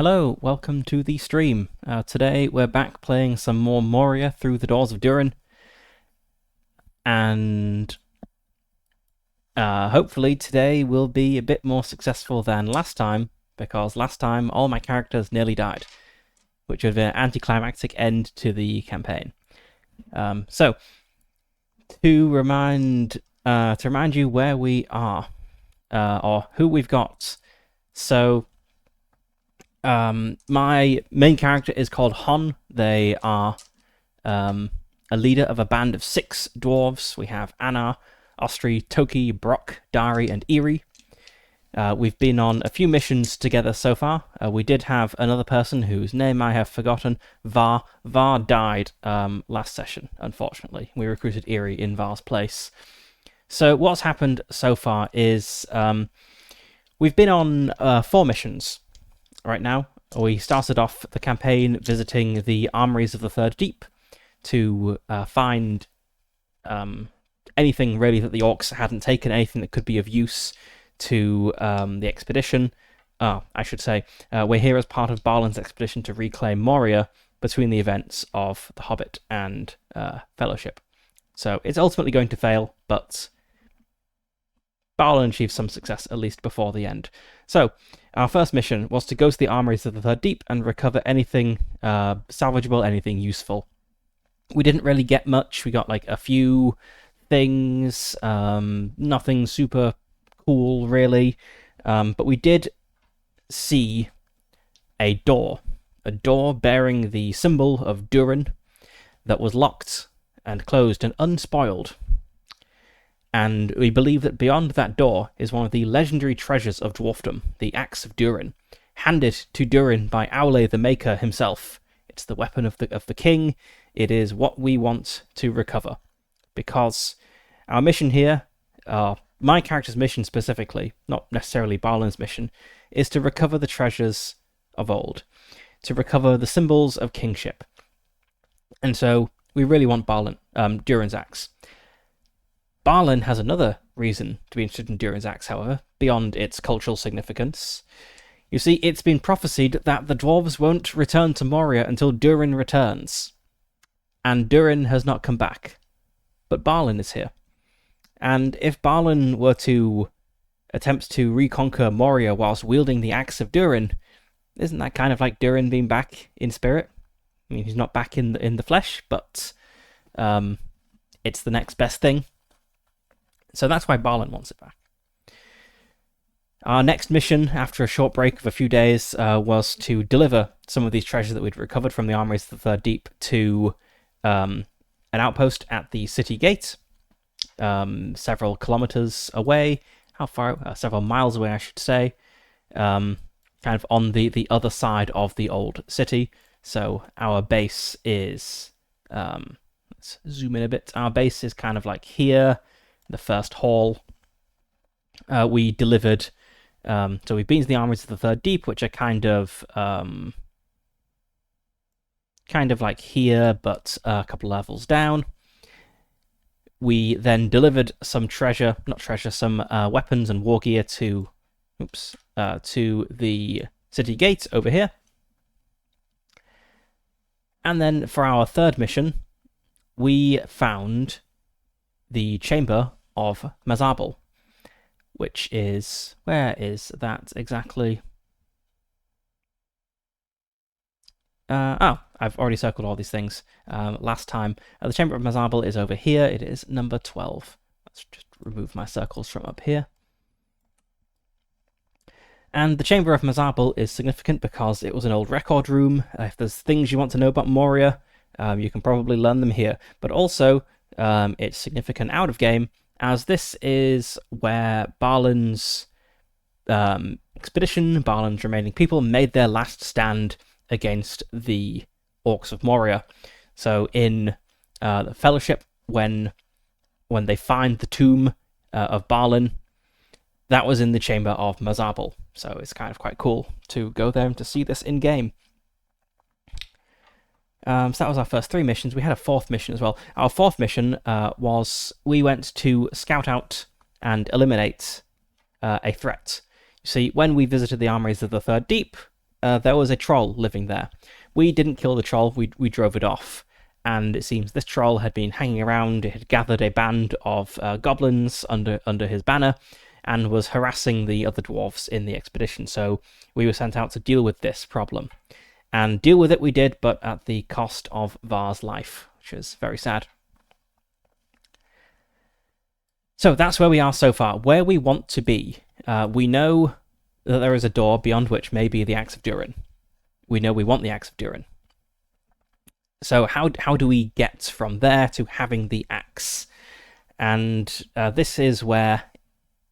Hello, welcome to the stream. Today we're back playing some more Moria through the doors of Durin. And hopefully today will be a bit more successful than last time, because last time all my characters nearly died, which would be an anticlimactic end to the campaign. So, to remind you where we are, or who we've got. So, my main character is called Hon. They are a leader of a band of 6 dwarves. We have Anna, Ostri, Toki, Brock, Dari, and Eri. We've been on a few missions together so far. We did have another person whose name I have forgotten, Var. Var died last session, unfortunately. We recruited Eri in Var's place. So what's happened so far is we've been on 4 missions right now. We started off the campaign visiting the armories of the Third Deep to find anything really that the orcs hadn't taken, anything that could be of use to the expedition. I should say, we're here as part of Barlin's expedition to reclaim Moria between the events of The Hobbit and Fellowship. So it's ultimately going to fail, but Barlin achieves some success, at least before the end. So, our first mission was to go to the armories of the Third Deep and recover anything salvageable, anything useful. We didn't really get much. We got like a few things, nothing super cool really, but we did see a door bearing the symbol of Durin that was locked and closed and unspoiled. And we believe that beyond that door is one of the legendary treasures of dwarfdom, the Axe of Durin, handed to Durin by Aule the Maker himself. It's the weapon of the king. It is what we want to recover. Because our mission here, my character's mission specifically, not necessarily Barlin's mission, is to recover the treasures of old, to recover the symbols of kingship. And so we really want Durin's axe. Barlin has another reason to be interested in Durin's axe, however, beyond its cultural significance. You see, it's been prophesied that the dwarves won't return to Moria until Durin returns. And Durin has not come back. But Barlin is here. And if Barlin were to attempt to reconquer Moria whilst wielding the axe of Durin, isn't that kind of like Durin being back in spirit? I mean, he's not back in the flesh, but it's the next best thing. So that's why Barlin wants it back. Our next mission, after a short break of a few days, was to deliver some of these treasures that we'd recovered from the armories of the Third Deep to an outpost at the city gate, several kilometers away. How far? Several miles away, I should say. Kind of on the other side of the old city. So our base is... let's zoom in a bit. Our base is kind of like here. The first hall. We delivered, so we've been to the armories of the Third Deep, which are kind of like here, but a couple levels down. We then delivered some some weapons and war gear to the city gate over here. And then for our third mission, we found the chamber of Mazabal, which is... where is that exactly? I've already circled all these things last time. The chamber of Mazabal is over here. It is number 12. Let's just remove my circles from up here. And the chamber of Mazabal is significant because it was an old record room. If there's things you want to know about Moria, you can probably learn them here. But also, it's significant out of game, as this is where Barlin's expedition, Barlin's remaining people, made their last stand against the orcs of Moria. So in the Fellowship, when they find the tomb of Barlin, that was in the chamber of Mazabal. So it's kind of quite cool to go there and to see this in game. So that was our first 3 missions. We had a 4th mission as well. Our 4th mission was we went to scout out and eliminate a threat. You see, when we visited the armories of the Third Deep, there was a troll living there. We didn't kill the troll, we drove it off. And it seems this troll had been hanging around, it had gathered a band of goblins under his banner, and was harassing the other dwarves in the expedition. So we were sent out to deal with this problem. And deal with it we did, but at the cost of Var's life, which is very sad. So that's where we are so far. Where we want to be. We know that there is a door beyond which may be the Axe of Durin. We know we want the Axe of Durin. So how do we get from there to having the axe? And this is where,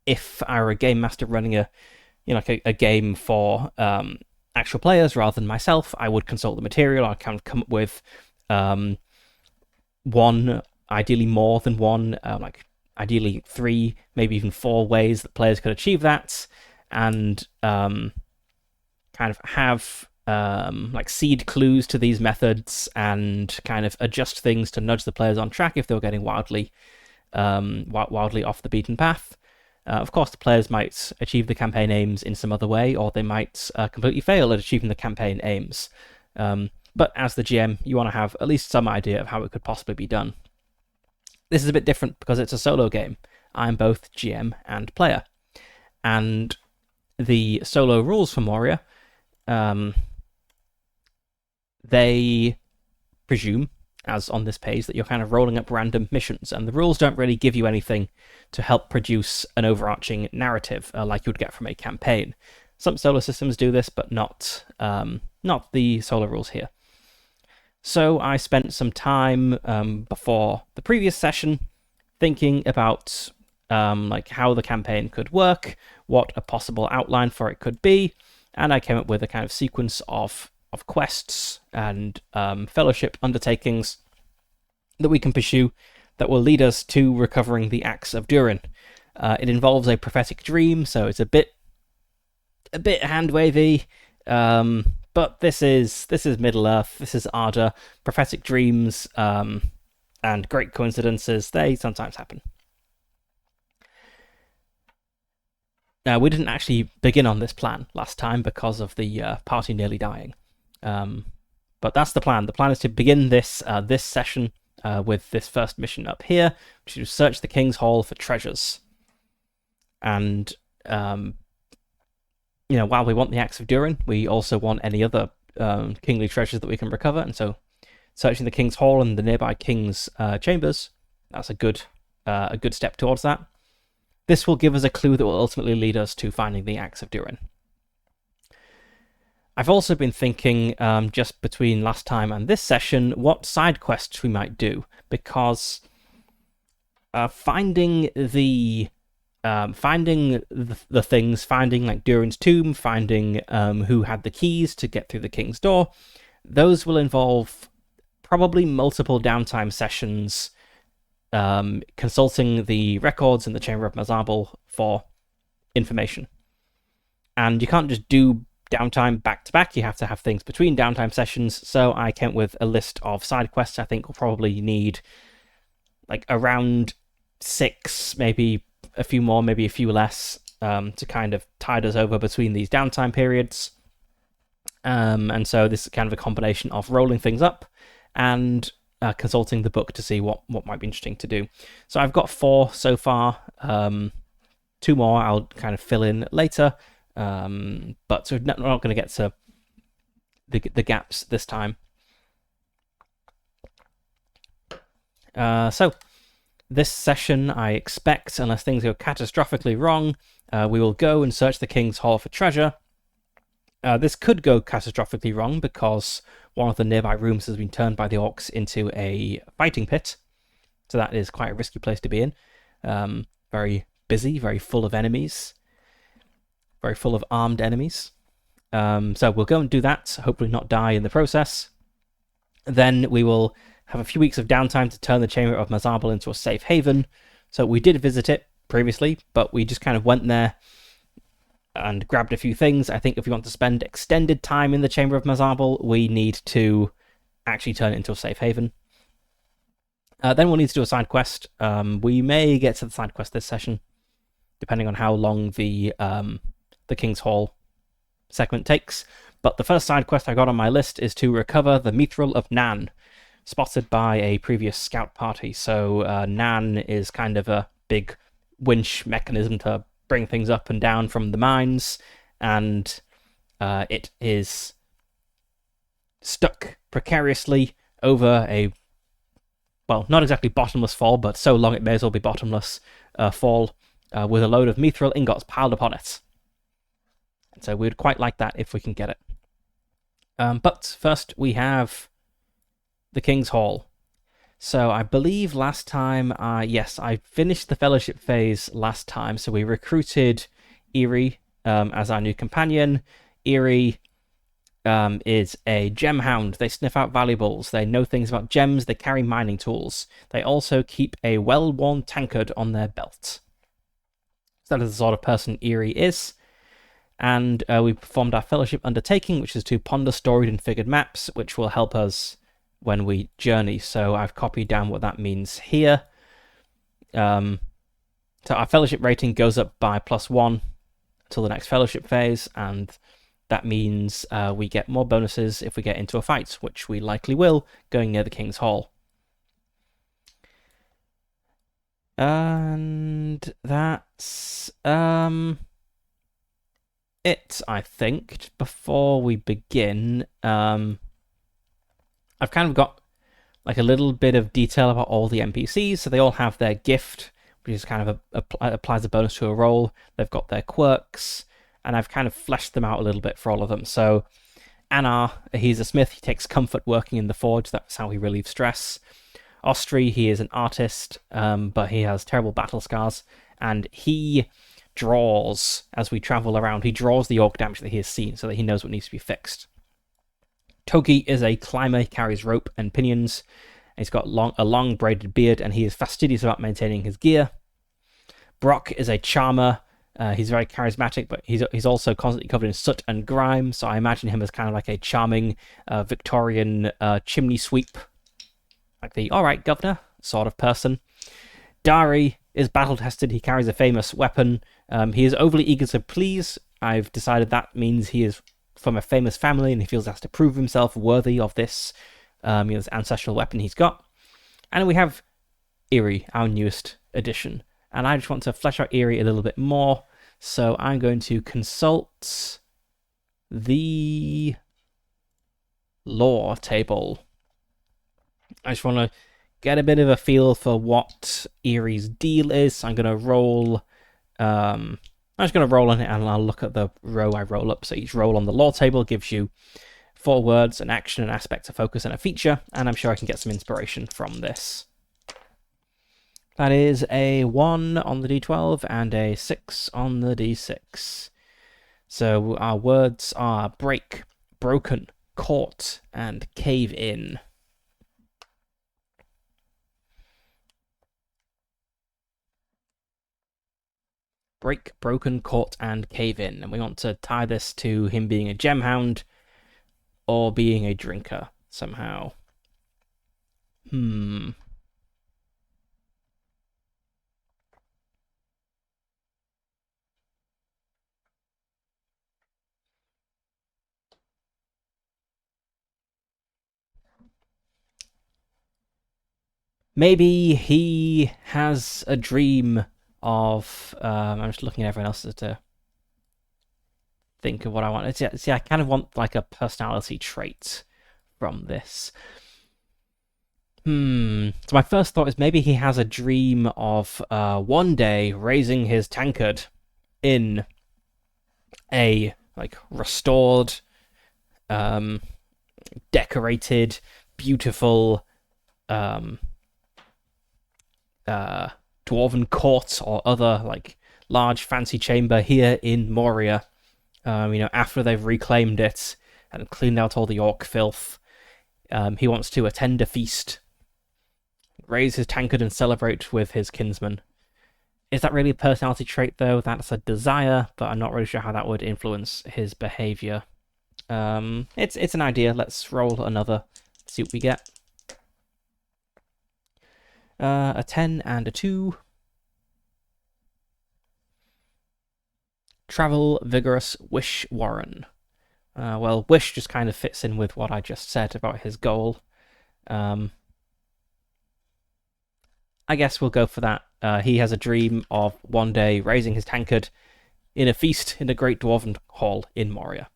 if I were a game master running a game for actual players rather than myself, I would consult the material. I'd kind of come up with one, ideally more than one, ideally 3, maybe even 4 ways that players could achieve that, and kind of have seed clues to these methods and kind of adjust things to nudge the players on track if they were getting wildly off the beaten path. Of course, the players might achieve the campaign aims in some other way, or they might completely fail at achieving the campaign aims. But as the GM, you want to have at least some idea of how it could possibly be done. This is a bit different because it's a solo game. I'm both GM and player. And the solo rules for Moria, they presume, as on this page, that you're kind of rolling up random missions, and the rules don't really give you anything to help produce an overarching narrative like you would get from a campaign. Some solo systems do this, but not the solo rules here. So I spent some time before the previous session thinking about how the campaign could work, what a possible outline for it could be, and I came up with a kind of sequence of quests and fellowship undertakings that we can pursue that will lead us to recovering the Axe of Durin. It involves a prophetic dream, so it's a bit hand-wavy, but this is Middle-earth, this is Arda. Prophetic dreams and great coincidences, they sometimes happen. We didn't actually begin on this plan last time because of the party nearly dying. But that's the plan. The plan is to begin this session with this first mission up here, which is to search the King's Hall for treasures. And while we want the Axe of Durin, we also want any other kingly treasures that we can recover. And so, searching the King's Hall and the nearby King's chambers, that's a good step towards that. This will give us a clue that will ultimately lead us to finding the Axe of Durin. I've also been thinking, just between last time and this session, what side quests we might do, because finding the things, finding like Durin's tomb, finding who had the keys to get through the King's door, those will involve probably multiple downtime sessions, consulting the records in the Chamber of Mazarbel for information. And you can't just do downtime back to back, you have to have things between downtime sessions, so I came up with a list of side quests I think we'll probably need around 6, maybe a few more, maybe a few less, to kind of tide us over between these downtime periods. And so this is kind of a combination of rolling things up and consulting the book to see what might be interesting to do. So I've got 4 so far, 2 more I'll kind of fill in later. But so we're not going to get to the gaps this time. So this session, I expect, unless things go catastrophically wrong, we will go and search the King's Hall for treasure. This could go catastrophically wrong because one of the nearby rooms has been turned by the orcs into a fighting pit. So that is quite a risky place to be in. Very busy, very full of enemies. Very full of armed enemies. So we'll go and do that, hopefully not die in the process. Then we will have a few weeks of downtime to turn the Chamber of Mazarbel into a safe haven. So we did visit it previously, but we just kind of went there and grabbed a few things. I think if we want to spend extended time in the Chamber of Mazarbel, we need to actually turn it into a safe haven. Then we'll need to do a side quest. We may get to the side quest this session, depending on how long the King's Hall segment takes. But the first side quest I got on my list is to recover the Mithril of Nan, spotted by a previous scout party. So Nan is kind of a big winch mechanism to bring things up and down from the mines, and it is stuck precariously over a, well, not exactly bottomless fall, but so long it may as well be bottomless fall, with a load of mithril ingots piled upon it. And so we'd quite like that if we can get it. But first we have the King's Hall. So I believe last time, yes, I finished the fellowship phase last time. So we recruited Eerie as our new companion. Eerie is a gem hound. They sniff out valuables. They know things about gems. They carry mining tools. They also keep a well-worn tankard on their belt. So that is the sort of person Eerie is. And we performed our fellowship undertaking, which is to ponder storied and figured maps, which will help us when we journey. So I've copied down what that means here. So our fellowship rating goes up by +1 until the next fellowship phase, and that means we get more bonuses if we get into a fight, which we likely will, going near the King's Hall. And that's it, I think. Before we begin, I've kind of got like a little bit of detail about all the NPCs. So they all have their gift, which is kind of applies a bonus to a roll. They've got their quirks, and I've kind of fleshed them out a little bit for all of them. So Anar, he's a smith. He takes comfort working in the forge. That's how he relieves stress. Ostri, he is an artist, but he has terrible battle scars, and he draws, as we travel around, he draws the orc damage that he has seen so that he knows what needs to be fixed. Togi is a climber. He carries rope and pinions. He's got a long braided beard, and he is fastidious about maintaining his gear. Brock is a charmer. He's very charismatic, but he's also constantly covered in soot and grime, so I imagine him as kind of like a charming Victorian chimney sweep, like the "alright, governor" sort of person. Dari is battle-tested. He carries a famous weapon. He is overly eager to please. I've decided that means he is from a famous family, and he feels he has to prove himself worthy of this, this ancestral weapon he's got. And we have Eerie, our newest addition. And I just want to flesh out Eerie a little bit more, so I'm going to consult the lore table. I just want to get a bit of a feel for what Eerie's deal is. So I'm going to roll. I'm just going to roll on it, and I'll look at the row I roll up. So each roll on the lore table gives you 4 words, an action, an aspect, a focus, and a feature. And I'm sure I can get some inspiration from this. That is a 1 on the D12 and a 6 on the D6. So our words are break, broken, caught, and cave in. Break, broken, caught, and cave in. And we want to tie this to him being a gemhound or being a drinker somehow. Maybe he has a dream of... I'm just looking at everyone else to think of what I want. See, I kind of want like a personality trait from this. So my first thought is maybe he has a dream of one day raising his tankard in a like restored, decorated, beautiful dwarven court or other like large fancy chamber here in Moria. After they've reclaimed it and cleaned out all the orc filth, he wants to attend a feast, raise his tankard, and celebrate with his kinsmen. Is that really a personality trait, though? That's a desire, but I'm not really sure how that would influence his behavior. It's an idea. Let's roll another, see what we get. A 10 and a 2. Travel, vigorous, wish, warren. Well, wish just kind of fits in with what I just said about his goal. I guess we'll go for that. He has a dream of one day raising his tankard in a feast in the Great Dwarven Hall in Moria.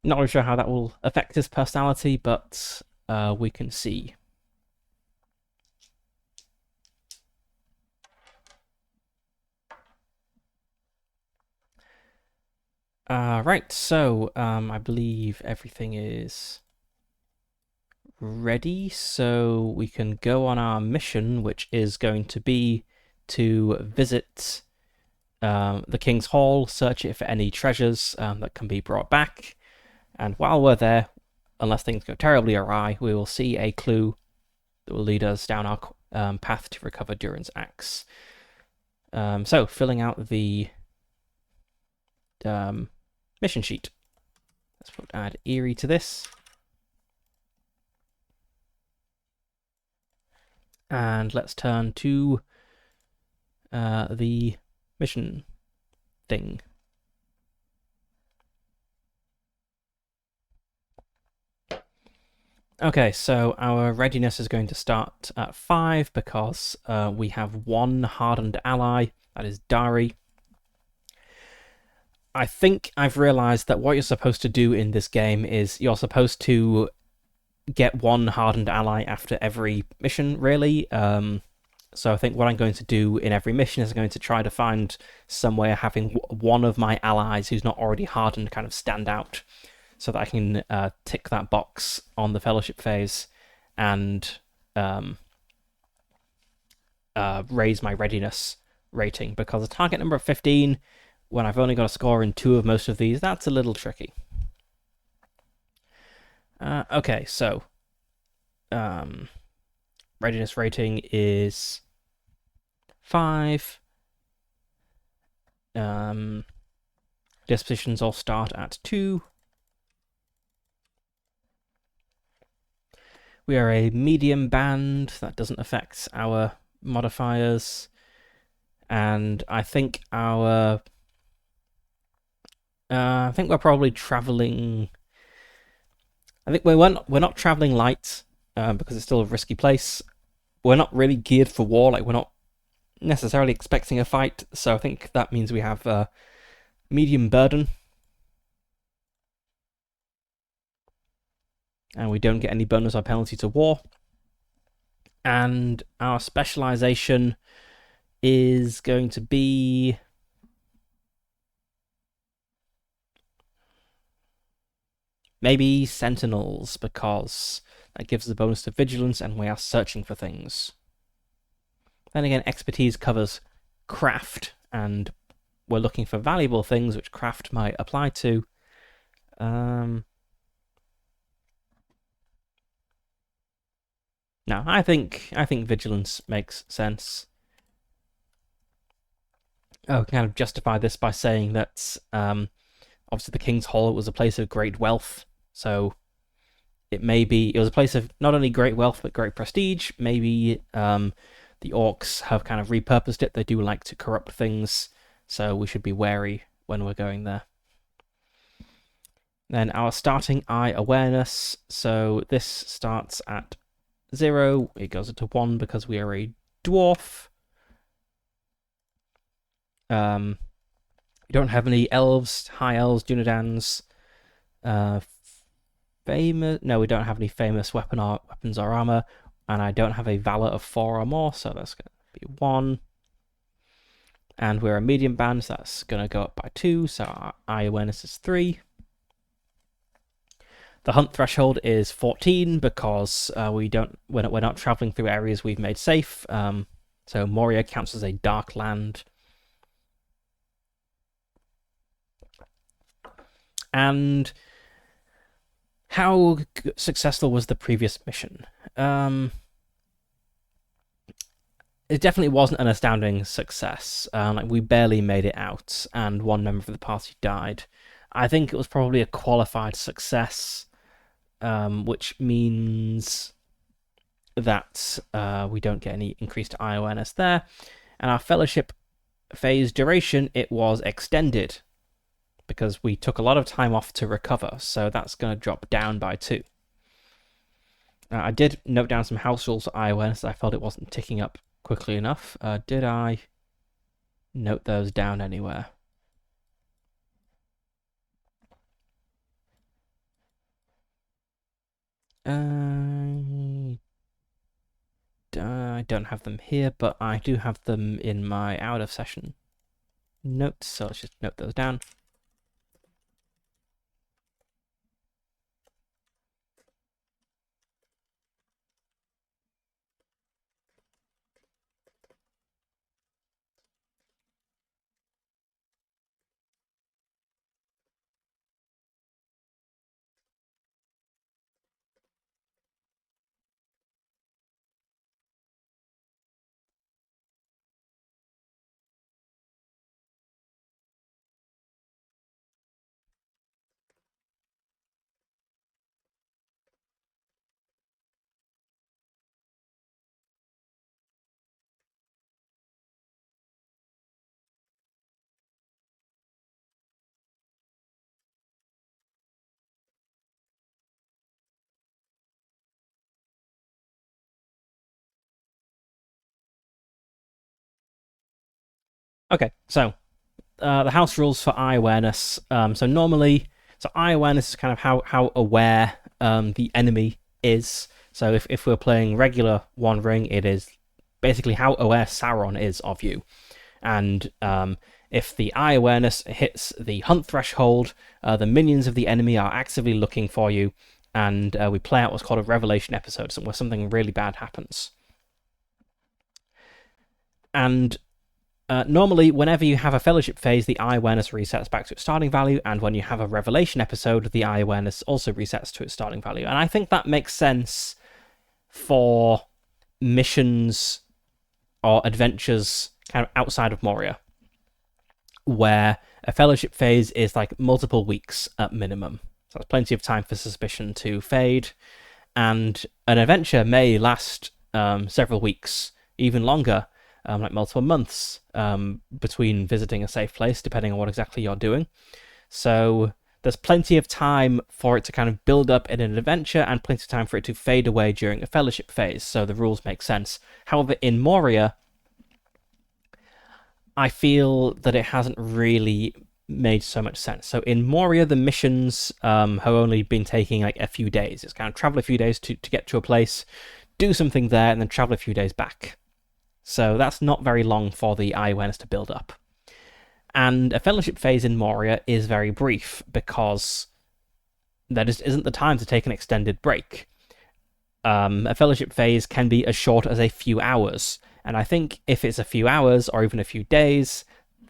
Not really sure how that will affect his personality, but we can see. Right, so I believe everything is ready, so we can go on our mission, which is going to be to visit the King's Hall, search it for any treasures that can be brought back, and while we're there, unless things go terribly awry, we will see a clue that will lead us down our path to recover Durin's axe. So, filling out the mission sheet. Let's add Eerie to this. And let's turn to the mission thing. Okay, so our readiness is going to start at 5 because we have one hardened ally, that is Dari. I think I've realised that what you're supposed to do in this game is you're supposed to get one hardened ally after every mission, really. So I think what I'm going to do in every mission is I'm going to try to find some way of having one of my allies who's not already hardened kind of stand out, so that I can tick that box on the fellowship phase and raise my readiness rating, because a target number of 15, when I've only got a score in 2 of most of these, that's a little tricky. Okay, so readiness rating is 5. Dispositions all start at 2. We are a medium band. That doesn't affect our modifiers. And I think we're probably traveling. I think we're not traveling light because it's still a risky place. We're not really geared for war. Like, we're not necessarily expecting a fight. So I think that means we have medium burden. And we don't get any bonus or penalty to war. And our specialization is going to be maybe sentinels, because that gives us a bonus to vigilance and we are searching for things. Then again, expertise covers craft, and we're looking for valuable things which craft might apply to. No, I think vigilance makes sense. I kind of justify this by saying that obviously the King's Hall was a place of great wealth, so it was a place of not only great wealth but great prestige. Maybe the orcs have kind of repurposed it. They do like to corrupt things, so we should be wary when we're going there. Then our starting eye awareness. So this starts at 0. It goes into 1 because we are a dwarf. We don't have any elves, high elves, Dunedans. No, we don't have any famous weapons or armor, and I don't have a valor of 4 or more, so that's going to be 1. And we're a medium band, so that's going to go up by 2, so our eye awareness is 3. The hunt threshold is 14 because we're not traveling through areas we've made safe. So Moria counts as a dark land. And how successful was the previous mission? It definitely wasn't an astounding success. Like, we barely made it out, and one member of the party died. I think it was probably a qualified success. which means that we don't get any increased eye awareness there. And our fellowship phase duration, it was extended because we took a lot of time off to recover, so that's going to drop down by 2. I did note down some house rules for eye awareness. I felt it wasn't ticking up quickly enough. Did I note those down anywhere? I don't have them here, but I do have them in my out of session notes, so let's just note those down. Okay, so the house rules for eye awareness. So eye awareness is kind of how aware the enemy is. So if we're playing regular One Ring, it is basically how aware Sauron is of you. And if the eye awareness hits the hunt threshold, the minions of the enemy are actively looking for you, and we play out what's called a revelation episode, where something really bad happens. And normally, whenever you have a fellowship phase, the eye awareness resets back to its starting value, and when you have a revelation episode, the eye awareness also resets to its starting value. And I think that makes sense for missions or adventures kind of outside of Moria, where a fellowship phase is like multiple weeks at minimum. So that's plenty of time for suspicion to fade, and an adventure may last several weeks, even longer, like multiple months between visiting a safe place, depending on what exactly you're doing. So there's plenty of time for it to kind of build up in an adventure and plenty of time for it to fade away during a fellowship phase, so the rules make sense. However, in Moria, I feel that it hasn't really made so much sense. So in Moria, the missions have only been taking like a few days. It's kind of travel a few days to get to a place, do something there, and then travel a few days back. So that's not very long for the eye awareness to build up. And a fellowship phase in Moria is very brief because there just isn't the time to take an extended break. A fellowship phase can be as short as a few hours, and I think if it's a few hours or even a few days,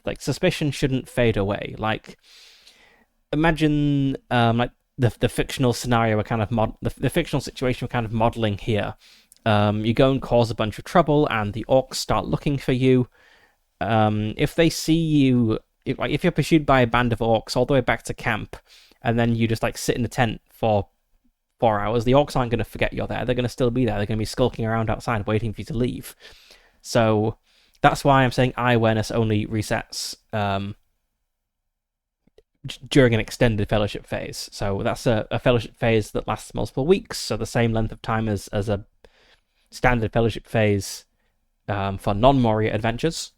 like suspicion shouldn't fade away. Like, imagine like the fictional scenario we're kind of the fictional situation we're kind of modeling here. You go and cause a bunch of trouble, and the orcs start looking for you. If they see you, if you're pursued by a band of orcs all the way back to camp, and then you just like sit in the tent for 4 hours, the orcs aren't going to forget you're there. They're going to still be there. They're going to be skulking around outside waiting for you to leave. So that's why I'm saying eye awareness only resets during an extended fellowship phase. So that's a fellowship phase that lasts multiple weeks, so the same length of time as a standard fellowship phase for non-Moria adventures.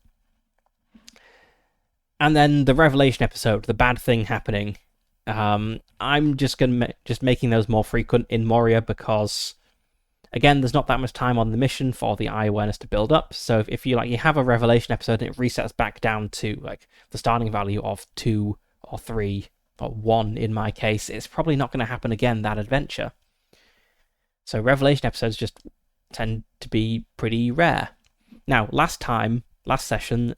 And then the revelation episode, the bad thing happening. I'm just making those more frequent in Moria because, again, there's not that much time on the mission for the eye awareness to build up. So if you have a revelation episode and it resets back down to like the starting value of 2 or 3 or 1 in my case, it's probably not going to happen again that adventure. So revelation episodes just tend to be pretty rare. Now, last session,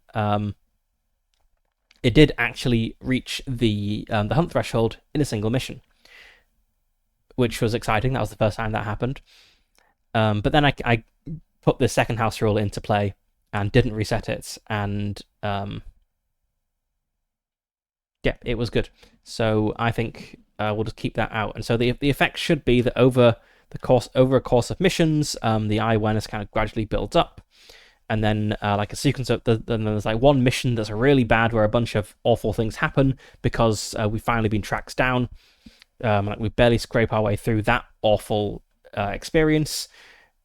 it did actually reach the hunt threshold in a single mission, which was exciting. That was the first time that happened. But then I put the second house rule into play and didn't reset it, and yeah, it was good. So I think we'll just keep that out. And so the effect should be that over a course of missions, the eye awareness kind of gradually builds up, and then like a sequence of then there's like one mission that's really bad where a bunch of awful things happen because we've finally been tracked down. Like we barely scrape our way through that awful experience,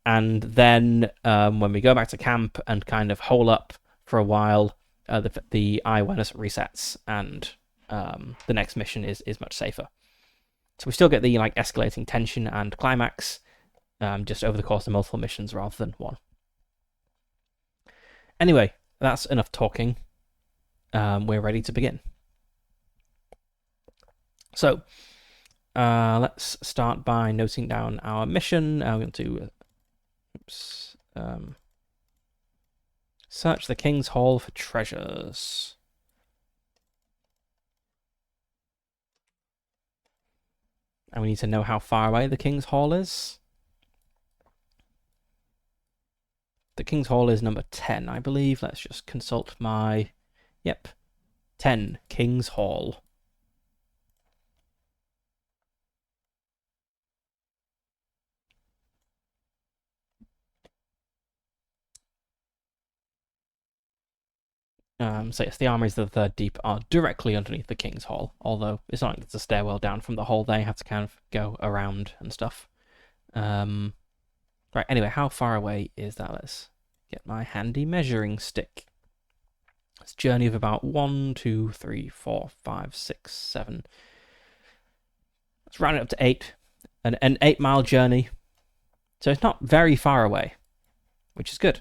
and then when we go back to camp and kind of hole up for a while, the eye awareness resets, and the next mission is much safer. So we still get the like escalating tension and climax, just over the course of multiple missions rather than one. Anyway, that's enough talking. We're ready to begin. So let's start by noting down our mission. We're going to search the King's Hall for treasures. And we need to know how far away the King's Hall is. The King's Hall is number 10, I believe. Let's just consult my... Yep. 10, King's Hall. So yes, the armories of the Third Deep are directly underneath the King's Hall, although it's not like there's a stairwell down from the hall. They have to kind of go around and stuff. Right, anyway, how far away is that? Let's get my handy measuring stick. It's a journey of about 1, 2, 3, 4, 5, 6, 7. Let's round it up to 8. An 8-mile journey. So it's not very far away, which is good.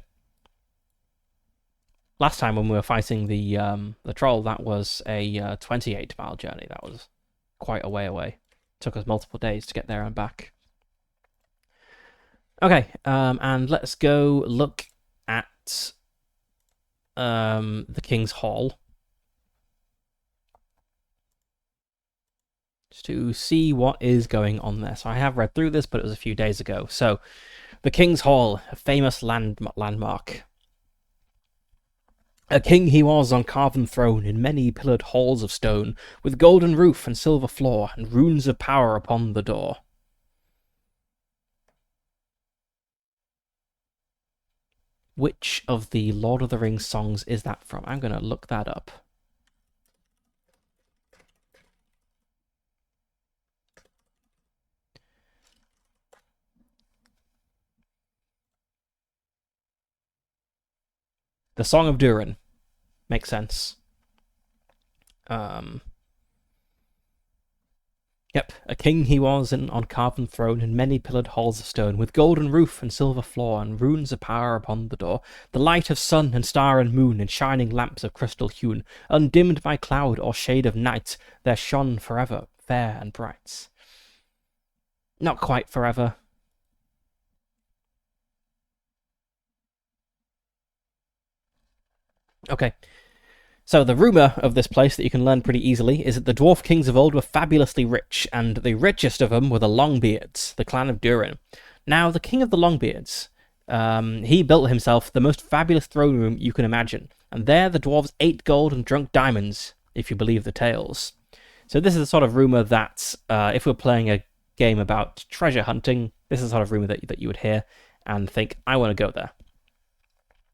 Last time when we were fighting the troll, that was a 28-mile journey. That was quite a way away. Took us multiple days to get there and back. Okay, and let's go look at the King's Hall. Just to see what is going on there. So I have read through this, but it was a few days ago. So, the King's Hall, a famous landmark. A king he was on carven throne in many pillared halls of stone, with golden roof and silver floor, and runes of power upon the door. Which of the Lord of the Rings songs is that from? I'm going to look that up. The Song of Durin. Makes sense. Yep, a king he was on carven throne in many pillared halls of stone, with golden roof and silver floor, and runes of power upon the door. The light of sun and star and moon, and shining lamps of crystal hewn, undimmed by cloud or shade of night, there shone forever, fair and bright. Not quite forever. Okay. So the rumour of this place that you can learn pretty easily is that the dwarf kings of old were fabulously rich, and the richest of them were the Longbeards, the clan of Durin. Now, the king of the Longbeards, he built himself the most fabulous throne room you can imagine, and there the dwarves ate gold and drunk diamonds, if you believe the tales. So this is the sort of rumour that, if we're playing a game about treasure hunting, this is the sort of rumour that you would hear and think, I want to go there.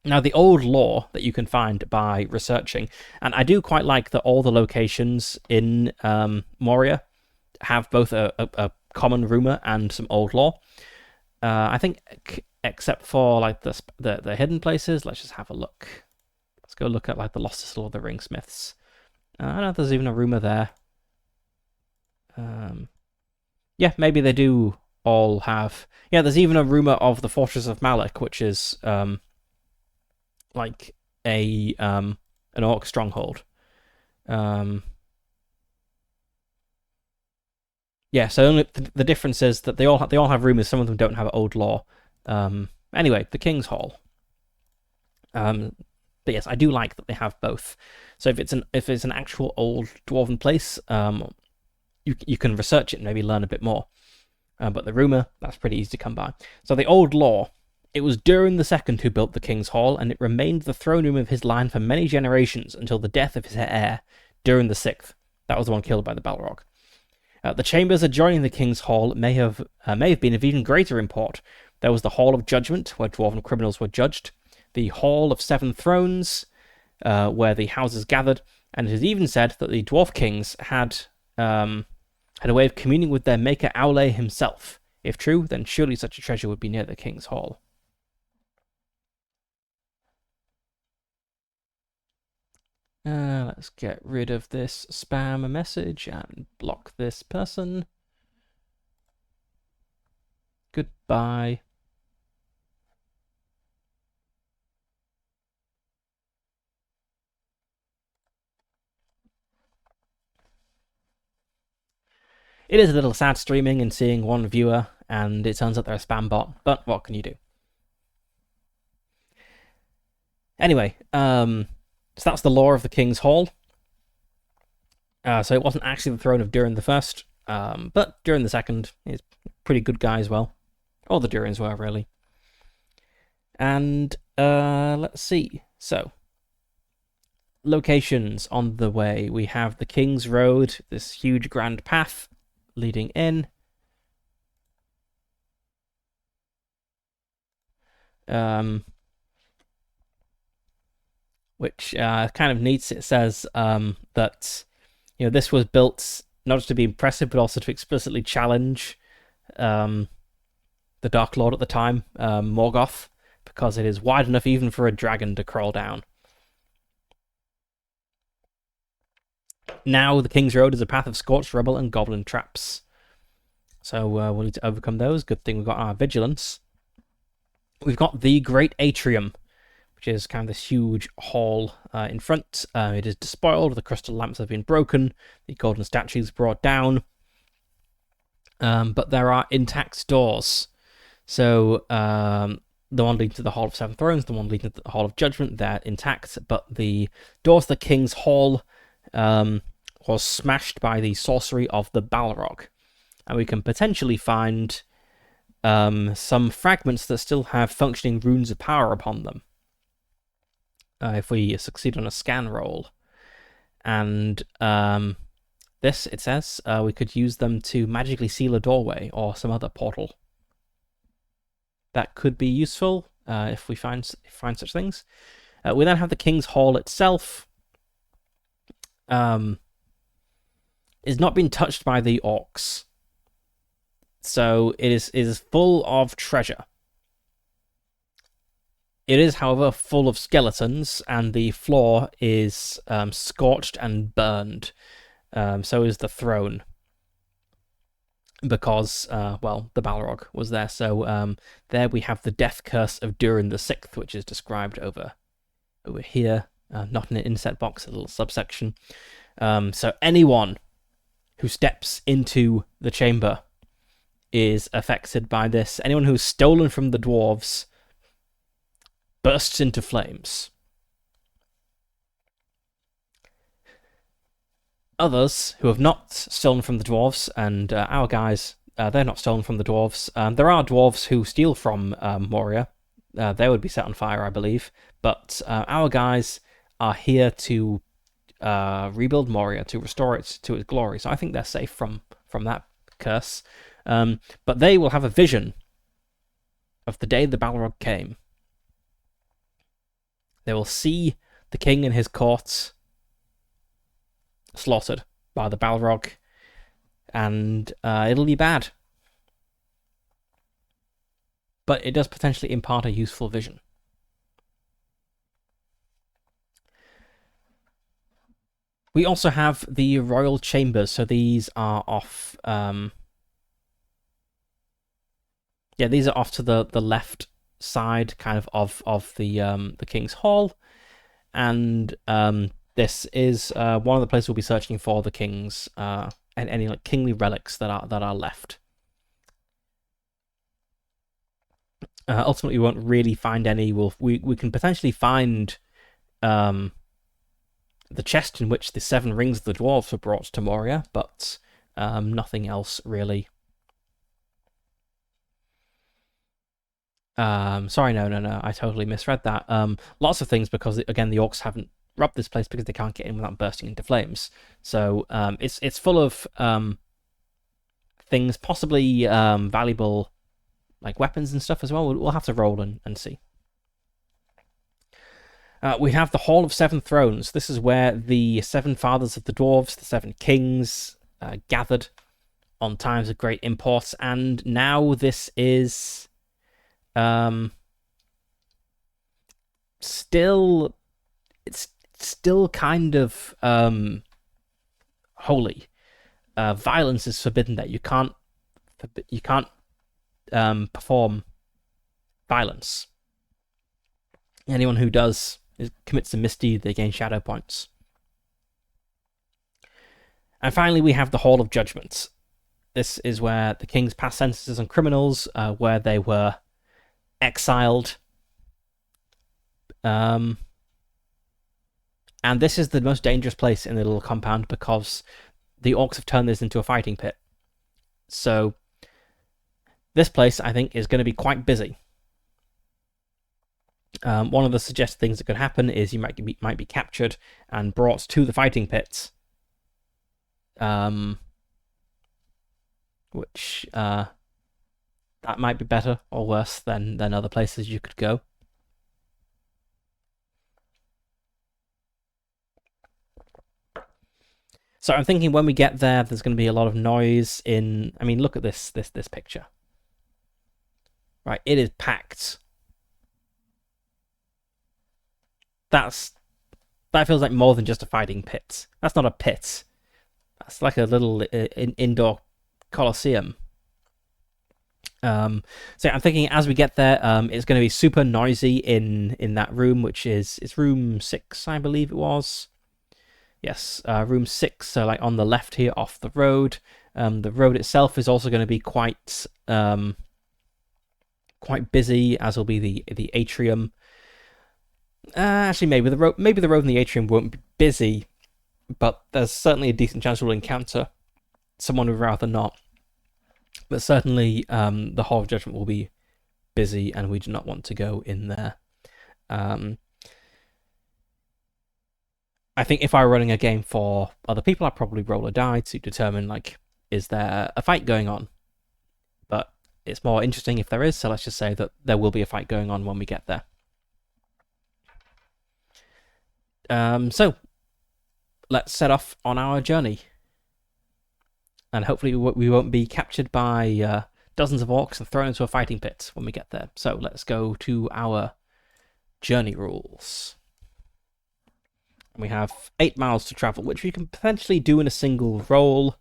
Now, the old lore that you can find by researching, and I do quite like that all the locations in Moria have both a common rumour and some old lore. I think, except for like the hidden places, let's just have a look. Let's go look at like the Lost Lord of the Ringsmiths. I don't know if there's even a rumour there. Yeah, maybe they do all have... Yeah, there's even a rumour of the Fortress of Malak, which is... like an orc stronghold. Yeah, so only the difference is that they all have rumors. Some of them don't have old lore. Anyway, the King's Hall. But yes, I do like that they have both. So if it's an actual old dwarven place, you can research it and maybe learn a bit more. But the rumor, that's pretty easy to come by. So the old lore. It was Durin II who built the King's Hall, and it remained the throne room of his line for many generations until the death of his heir, Durin VI. That was the one killed by the Balrog. The chambers adjoining the King's Hall may have been of even greater import. There was the Hall of Judgment, where dwarven criminals were judged, the Hall of Seven Thrones, where the houses gathered, and it is even said that the dwarf kings had a way of communing with their maker Aule himself. If true, then surely such a treasure would be near the King's Hall. Let's get rid of this spam message and block this person. Goodbye. It is a little sad streaming and seeing one viewer, and it turns out they're a spam bot, but what can you do? Anyway, so that's the lore of the King's Hall. So it wasn't actually the throne of Durin the First, but Durin the Second is a pretty good guy as well. All the Durins were, really. And let's see. So, locations on the way. We have the King's Road, this huge grand path leading in. Which kind of neat. It says that this was built not just to be impressive, but also to explicitly challenge the Dark Lord at the time, Morgoth, because it is wide enough even for a dragon to crawl down. Now the King's Road is a path of scorched rubble and goblin traps. So we'll need to overcome those. Good thing we've got our vigilance. We've got the Great Atrium, which is kind of this huge hall in front. It is despoiled, the crystal lamps have been broken, the golden statues brought down, but there are intact doors. So the one leading to the Hall of Seven Thrones, the one leading to the Hall of Judgment, they're intact, but the doors to the King's Hall was smashed by the sorcery of the Balrog. And we can potentially find some fragments that still have functioning runes of power upon them. If we succeed on a scan roll. And this, it says, we could use them to magically seal a doorway or some other portal. That could be useful if we find such things. We then have the King's Hall itself. It's not been touched by the orcs. So it is full of treasure. It is, however, full of skeletons, and the floor is scorched and burned. So is the throne. Because, well, the Balrog was there. So there we have the death curse of Durin the Sixth, which is described over here. Not in an inset box, a little subsection. So anyone who steps into the chamber is affected by this. Anyone who's stolen from the dwarves bursts into flames. Others who have not stolen from the dwarves, and our guys, they're not stolen from the dwarves. There are dwarves who steal from Moria. They would be set on fire, I believe. But our guys are here to rebuild Moria, to restore it to its glory. So I think they're safe from that curse. But they will have a vision of the day the Balrog came. They will see the king and his courts slaughtered by the Balrog, and it'll be bad. But it does potentially impart a useful vision. We also have the royal chambers, so these are off. These are off to the left side, kind of the King's Hall, and this is one of the places we'll be searching for the kings and any like kingly relics that are left. Ultimately, we won't really find any. We can potentially find the chest in which the 7 rings of the dwarves were brought to Moria, but nothing else really. Sorry, no, I totally misread that. Lots of things, because again the orcs haven't robbed this place because they can't get in without bursting into flames. So it's full of things, possibly valuable like weapons and stuff as well. We'll have to roll and see. We have the Hall of Seven Thrones. This is where the seven fathers of the dwarves, the seven kings, gathered on times of great import, and now this is still kind of holy. Violence is forbidden there. You can't perform violence. Anyone who does commits a misdeed, they gain shadow points. And finally, we have the Hall of Judgment. This is where the kings pass sentences on criminals, where they were exiled. And this is the most dangerous place in the little compound because the orcs have turned this into a fighting pit. So this place, I think, is going to be quite busy. One of the suggested things that could happen is you might be captured and brought to the fighting pits. Which that might be better or worse than other places you could go. So I'm thinking when we get there, there's going to be a lot of noise in... I mean, look at this picture. Right, it is packed. That feels like more than just a fighting pit. That's not a pit. That's like a little indoor coliseum. So I'm thinking as we get there, it's going to be super noisy in that room, which is room 6, I believe it was. Yes, room 6. So like on the left here, off the road. The road itself is also going to be quite busy, as will be the atrium. Actually, maybe the road in the atrium won't be busy, but there's certainly a decent chance we'll encounter someone we'd rather not. But certainly, the Hall of Judgment will be busy, and we do not want to go in there. I think if I were running a game for other people, I'd probably roll a die to determine, like, is there a fight going on? But it's more interesting if there is, so let's just say that there will be a fight going on when we get there. So let's set off on our journey. And hopefully we won't be captured by dozens of orcs and thrown into a fighting pit when we get there. So let's go to our journey rules. We have 8 miles to travel, which we can potentially do in a single roll.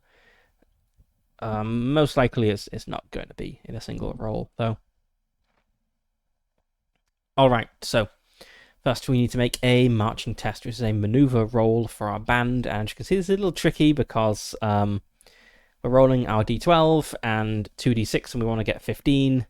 Most likely it's not going to be in a single roll, though. Alright, so first we need to make a marching test, which is a maneuver roll for our band. And you can see this is a little tricky because we're rolling our d12 and 2d6, and we want to get 15.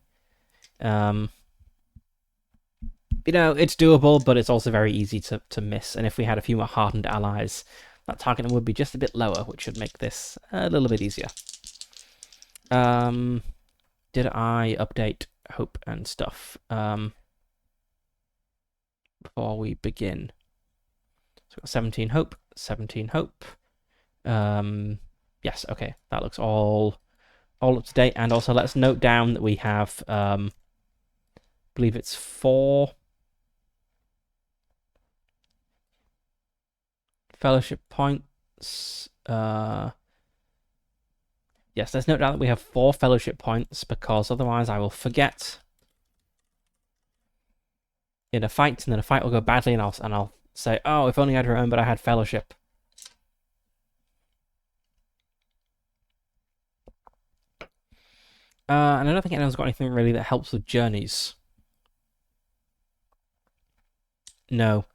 You know, it's doable, but it's also very easy to miss. And if we had a few more hardened allies, that targeting would be just a bit lower, which should make this a little bit easier. Did I update hope and stuff before we begin? So we've got 17 hope, 17 hope. Yes, okay, that looks all up to date. And also let's note down that we have, I believe it's 4 fellowship points. Yes, let's note down that we have 4 fellowship points, because otherwise I will forget in a fight, and then a fight will go badly, and I'll say, oh, if only I'd remembered I had fellowship. And I don't think anyone's got anything really that helps with journeys. No.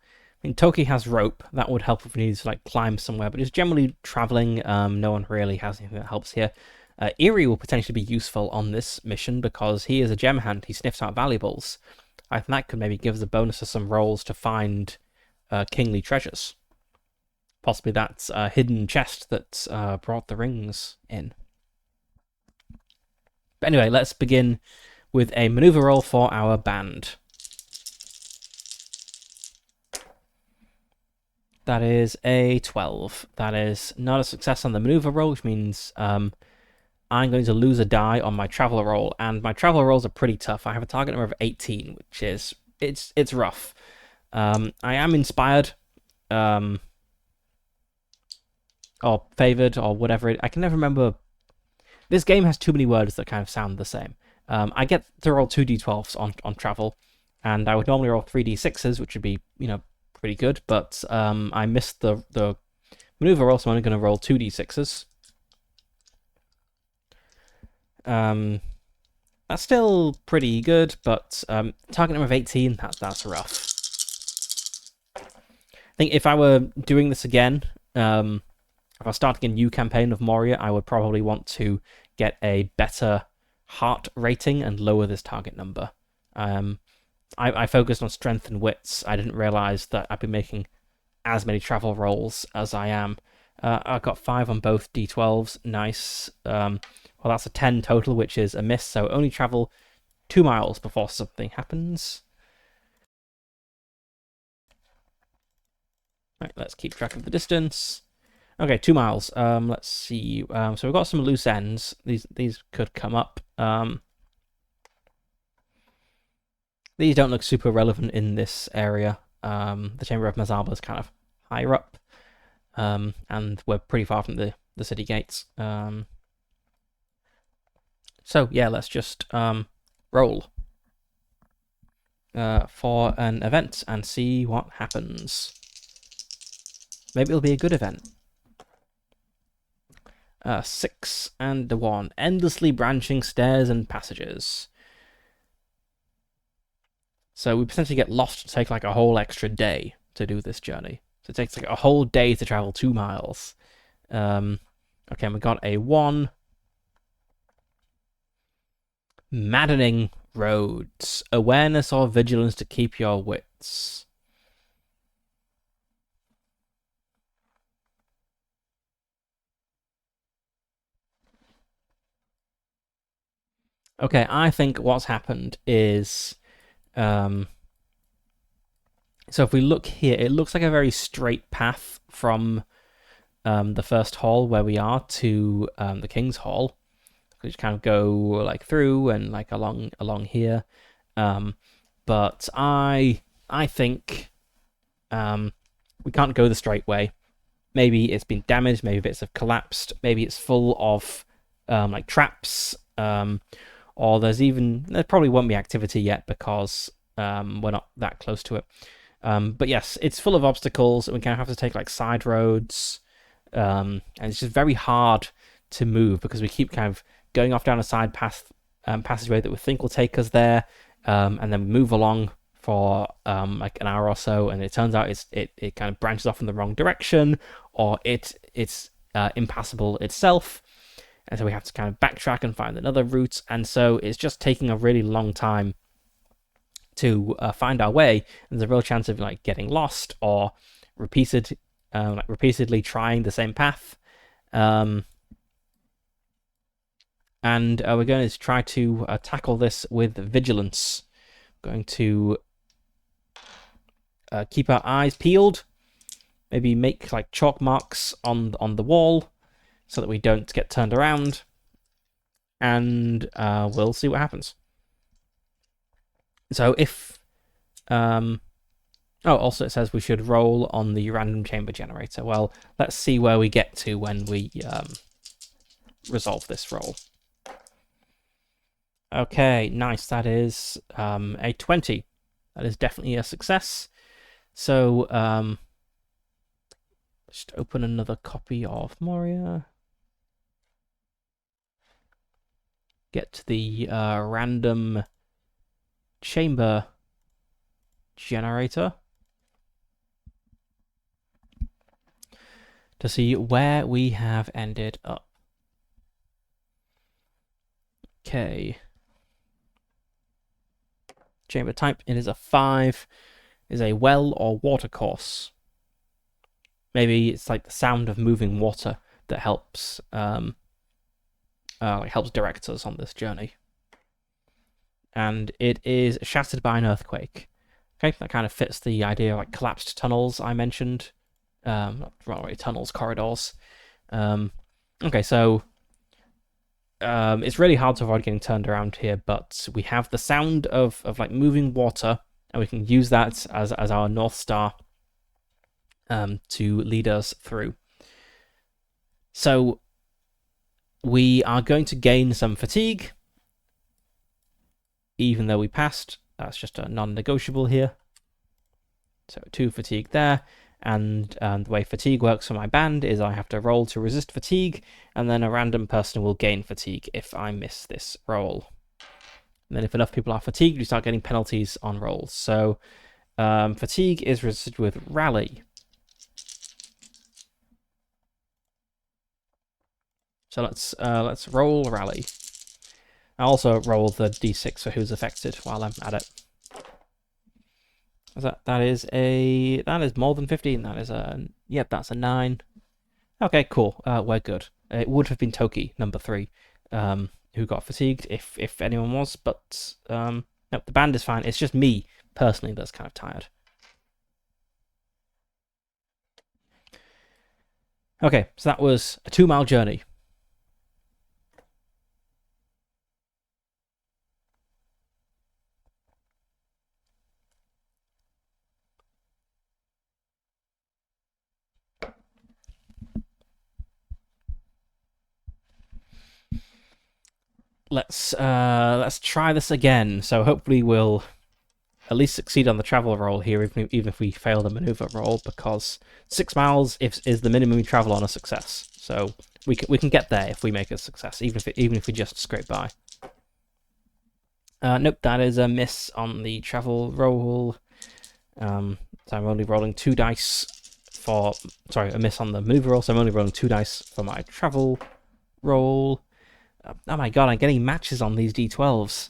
I mean, Toki has rope. That would help if we need to like climb somewhere, but it's generally traveling. No one really has anything that helps here. Eerie will potentially be useful on this mission because he is a gem hand. He sniffs out valuables. I think that could maybe give us a bonus to some rolls to find kingly treasures. Possibly that's a hidden chest that brought the rings in. But anyway, let's begin with a maneuver roll for our band. That is a 12. That is not a success on the maneuver roll, which means I'm going to lose a die on my travel roll, and my travel rolls are pretty tough. I have a target number of 18, which is it's rough. I am inspired, or favored, or whatever. I can never remember. This game has too many words that kind of sound the same. I get to roll 2d12s on travel, and I would normally roll 3d6s, which would be pretty good. But I missed the maneuver roll, so I'm only going to roll 2d6s. That's still pretty good, but target number of 18, that's rough. I think if I were doing this again, if I was starting a new campaign of Moria, I would probably want to get a better heart rating and lower this target number. I focused on strength and wits. I didn't realize that I'd be making as many travel rolls as I am. I got 5 on both d12s. Nice. Well, that's a 10 total, which is a miss, so only travel 2 miles before something happens. Right, let's keep track of the distance. Okay, 2 miles. Let's see. So we've got some loose ends. These could come up. These don't look super relevant in this area. The Chamber of Mazaba is kind of higher up, and we're pretty far from the city gates. So yeah, let's just roll for an event and see what happens. Maybe it'll be a good event. 6 and a 1. Endlessly branching stairs and passages. So we potentially get lost and take like a whole extra day to do this journey. So it takes like a whole day to travel 2 miles. Okay, and we got a 1. Maddening roads. Awareness or vigilance to keep your wits. Okay, I think what's happened is... so if we look here, it looks like a very straight path from the first hall where we are to the King's Hall. We just kind of go like through and like along here. But I think we can't go the straight way. Maybe it's been damaged, maybe bits have collapsed, maybe it's full of like traps, or there probably won't be activity yet because we're not that close to it. But yes, it's full of obstacles, and we kind of have to take like side roads, and it's just very hard to move because we keep kind of going off down a side passageway that we think will take us there, and then we move along for like an hour or so, and it turns out it kind of branches off in the wrong direction, or it's impassable itself, and so we have to kind of backtrack and find another route, and so it's just taking a really long time to find our way, and there's a real chance of like getting lost or repeatedly trying the same path. And we're going to try to tackle this with vigilance. Going to keep our eyes peeled. Maybe make like chalk marks on the wall so that we don't get turned around. And we'll see what happens. So if... also it says we should roll on the random chamber generator. Well, let's see where we get to when we resolve this roll. Okay, nice. That is a 20. That is definitely a success. So, just open another copy of Moria. Get to the random chamber generator to see where we have ended up. Okay. Chamber type, it is a 5. Is a well or water course. Maybe it's like the sound of moving water that helps helps direct us on this journey. And it is shattered by an earthquake. Okay, that kind of fits the idea of like collapsed tunnels I mentioned. Not really tunnels, corridors. Okay, so it's really hard to avoid getting turned around here, but we have the sound of like moving water, and we can use that as our North Star to lead us through. So we are going to gain some fatigue, even though we passed. That's just a non-negotiable here. So 2 fatigue there. And the way fatigue works for my band is I have to roll to resist fatigue, and then a random person will gain fatigue if I miss this roll. And then if enough people are fatigued, we start getting penalties on rolls. So fatigue is resisted with rally. So let's roll rally. I also roll the d6 for who's affected while I'm at it. That is more than 15. That is yep, that's a 9. Okay, cool. We're good. It would have been Toki, number 3, who got fatigued if anyone was, but no, the band is fine. It's just me personally that's kind of tired. Okay, so that was a 2-mile journey. Let's try this again. So hopefully we'll at least succeed on the travel roll here, even if we fail the maneuver roll, because 6 miles is the minimum we travel on a success. So we can get there if we make a success, even if we just scrape by. Nope, that is a miss on the travel roll. So I'm only rolling 2 dice for... Sorry, a miss on the maneuver roll, so I'm only rolling 2 dice for my travel roll. Oh my god, I'm getting matches on these d12s.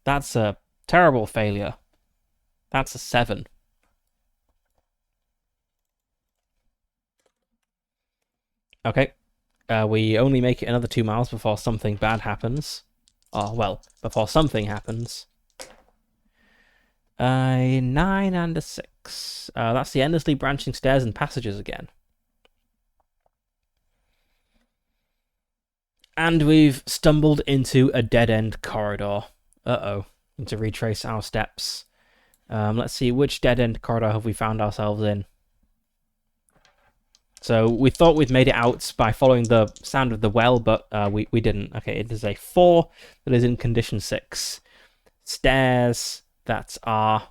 That's a terrible failure. That's a 7. Okay. We only make it another 2 miles before something bad happens. Oh, well, before something happens. A 9 and a 6. That's the endlessly branching stairs and passages again. And we've stumbled into a dead-end corridor. Uh-oh. Need to retrace our steps. Let's see, which dead-end corridor have we found ourselves in? So we thought we'd made it out by following the sound of the well, but we didn't. Okay, it is a 4 that is in condition 6. Stairs that are...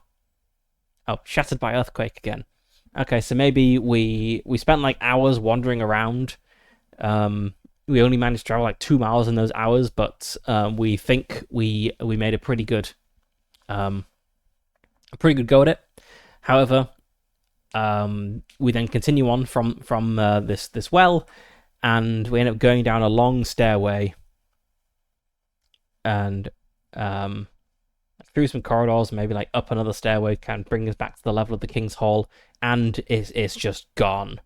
Oh, shattered by earthquake again. Okay, so maybe we spent like hours wandering around. We only managed to travel like 2 miles in those hours, but we think we made a pretty good go at it. However, we then continue on from this well, and we end up going down a long stairway and through some corridors, maybe like up another stairway, can bring us back to the level of the King's Hall, and it's just gone.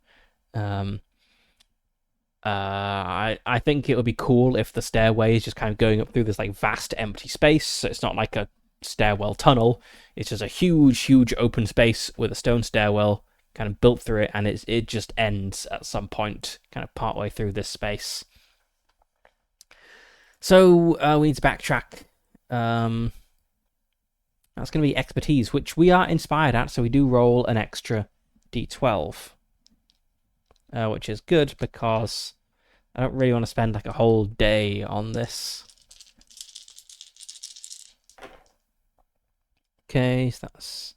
I think it would be cool if the stairway is just kind of going up through this like vast empty space. So it's not like a stairwell tunnel. It's just a huge open space with a stone stairwell kind of built through it, and it just ends at some point, kind of partway through this space. So we need to backtrack. That's going to be expertise, which we are inspired at, so we do roll an extra d12. Which is good because I don't really want to spend like a whole day on this. Okay, so that's...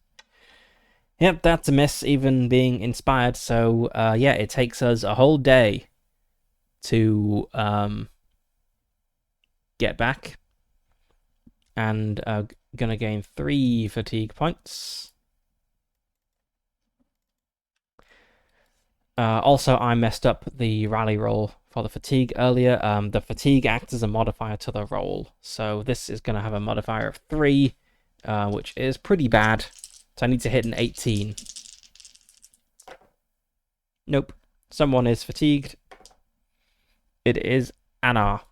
Yep, that's a miss, even being inspired. So, yeah, it takes us a whole day to get back. And gonna gain 3 fatigue points. Also, I messed up the rally roll for the fatigue earlier. The fatigue acts as a modifier to the roll. So this is going to have a modifier of 3, which is pretty bad. So I need to hit an 18. Nope. Someone is fatigued. It is Anna.